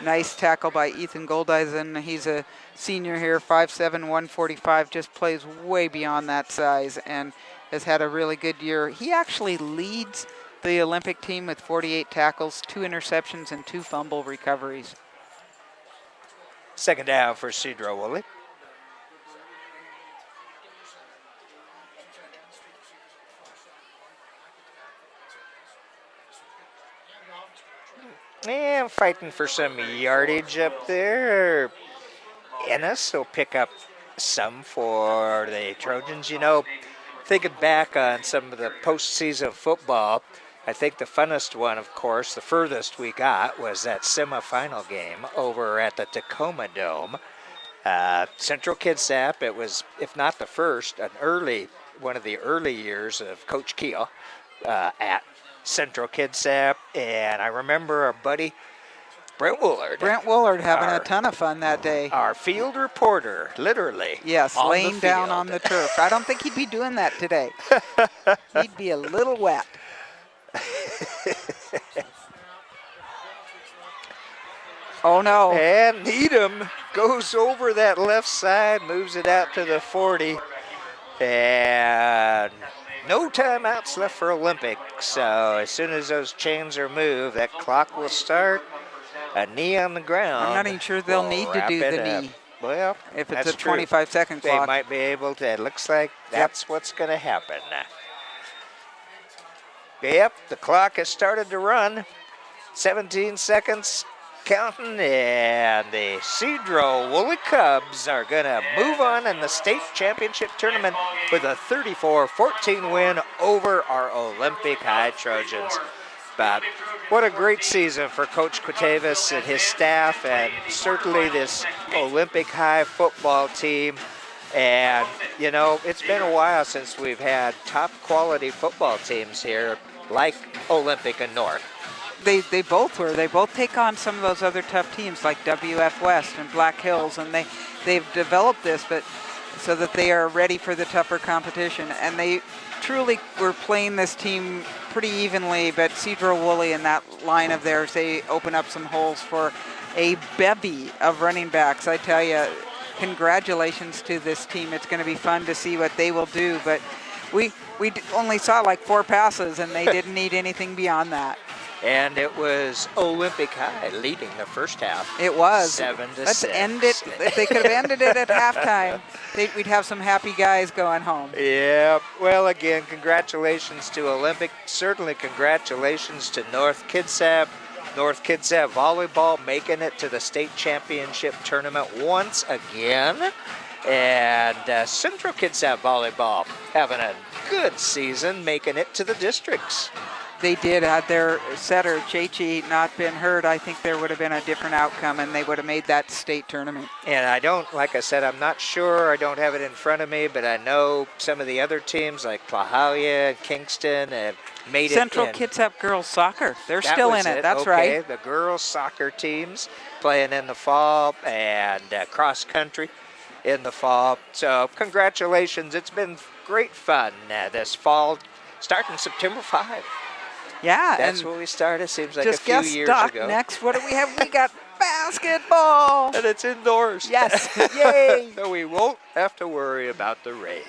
Nice tackle by Ethan Goldeisen. He's a senior here, 5'7", 145, just plays way beyond that size and has had a really good year. He actually leads the Olympic team with 48 tackles, 2 interceptions, and 2 fumble recoveries. Second down for Sedro-Woolley. And fighting for some yardage up there. Ennis will pick up some for the Trojans. You know, thinking back on some of the postseason football, I think the funnest one, of course, the furthest we got was that semifinal game over at the Tacoma Dome. Central Kitsap, it was, if not the first, one of the early years of Coach Keel at Central Kitsap. And I remember our buddy Brent Woolard. Brent Woolard having Our- a ton of fun that day. Our field reporter, literally. Yes, on the laying down field. on the turf. I don't think he'd be doing that today. He'd be a little wet. Oh, no. And Needham goes over that left side, moves it out to the 40. And no timeouts left for Olympic. So as soon as those chains are moved, that clock will start. A knee on the ground. I'm not even sure they'll will need to wrap do it the up. knee. Well, If it's that's a true. 25-second They clock. might be able to. It looks like that's what's going to happen. Yep, the clock has started to run. 17 seconds counting, and the Sedro-Woolley Cubs are going to move on in the state championship tournament with a 34-14 win over our Olympic High Trojans. But what a great season for Coach Quatavis and his staff, and certainly this Olympic High football team. And, you know, it's been a while since we've had top quality football teams here like Olympic and North. They both were. They both take on some of those other tough teams like WF West and Black Hills, and they've developed this, but so that they are ready for the tougher competition. And they truly were playing this team pretty evenly, but Sedro-Woolley in that line of theirs, they open up some holes for a bevy of running backs. I tell you, congratulations to this team. It's going to be fun to see what they will do, but we only saw like 4 passes, and they didn't need anything beyond that. And it was Olympic High leading the first half. It was. 7-6. Let's end it. If they could have ended it at halftime, we'd have some happy guys going home. Yeah. Well, again, congratulations to Olympic. Certainly congratulations to North Kitsap. North Kitsap volleyball making it to the state championship tournament once again. And Central Kitsap volleyball having a good season, making it to the districts. They did. Had their setter, Chechi, not been hurt, I think there would have been a different outcome, and they would have made that state tournament. And I don't, like I said, I'm not sure. I don't have it in front of me, but I know some of the other teams like Plahalia and Kingston have made Central it in. Kitsap girls soccer. They're That still was in it. That's okay. right. The girls soccer teams playing in the fall, and cross country in the fall. So congratulations. It's been great fun this fall, starting September 5. Yeah. That's and where we started. Seems like just a few guess, years Doc, ago. next, what do we have? We got basketball. And it's indoors. Yes. Yay. So we won't have to worry about the rain.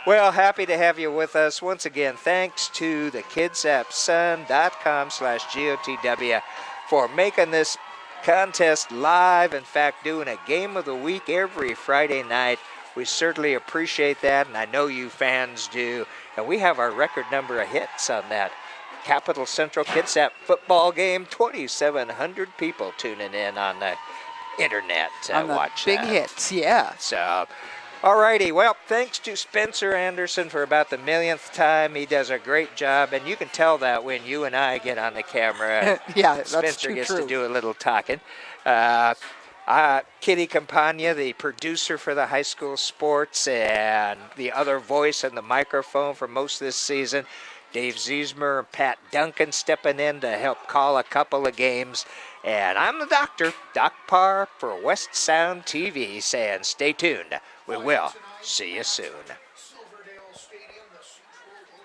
Well, happy to have you with us. Once again, thanks to the kidsapsun.com/GOTW for making this contest live. In fact, doing a game of the week every Friday night. We certainly appreciate that, and I know you fans do. And we have our record number of hits on that Capital Central Kitsap football game. 2,700 people tuning in on the internet to On the watch big that. hits, yeah. So, all righty. Well, thanks to Spencer Anderson for about the millionth time. He does a great job, and you can tell that when you and I get on the camera. Yeah, that's Spencer too gets true. to do a little talking. Kitty Campagna, the producer for the high school sports, and the other voice on the microphone for most of this season. Dave Ziesmer and Pat Duncan stepping in to help call a couple of games. And I'm the doctor, Doc Parr for West Sound TV, saying stay tuned. We will see you soon.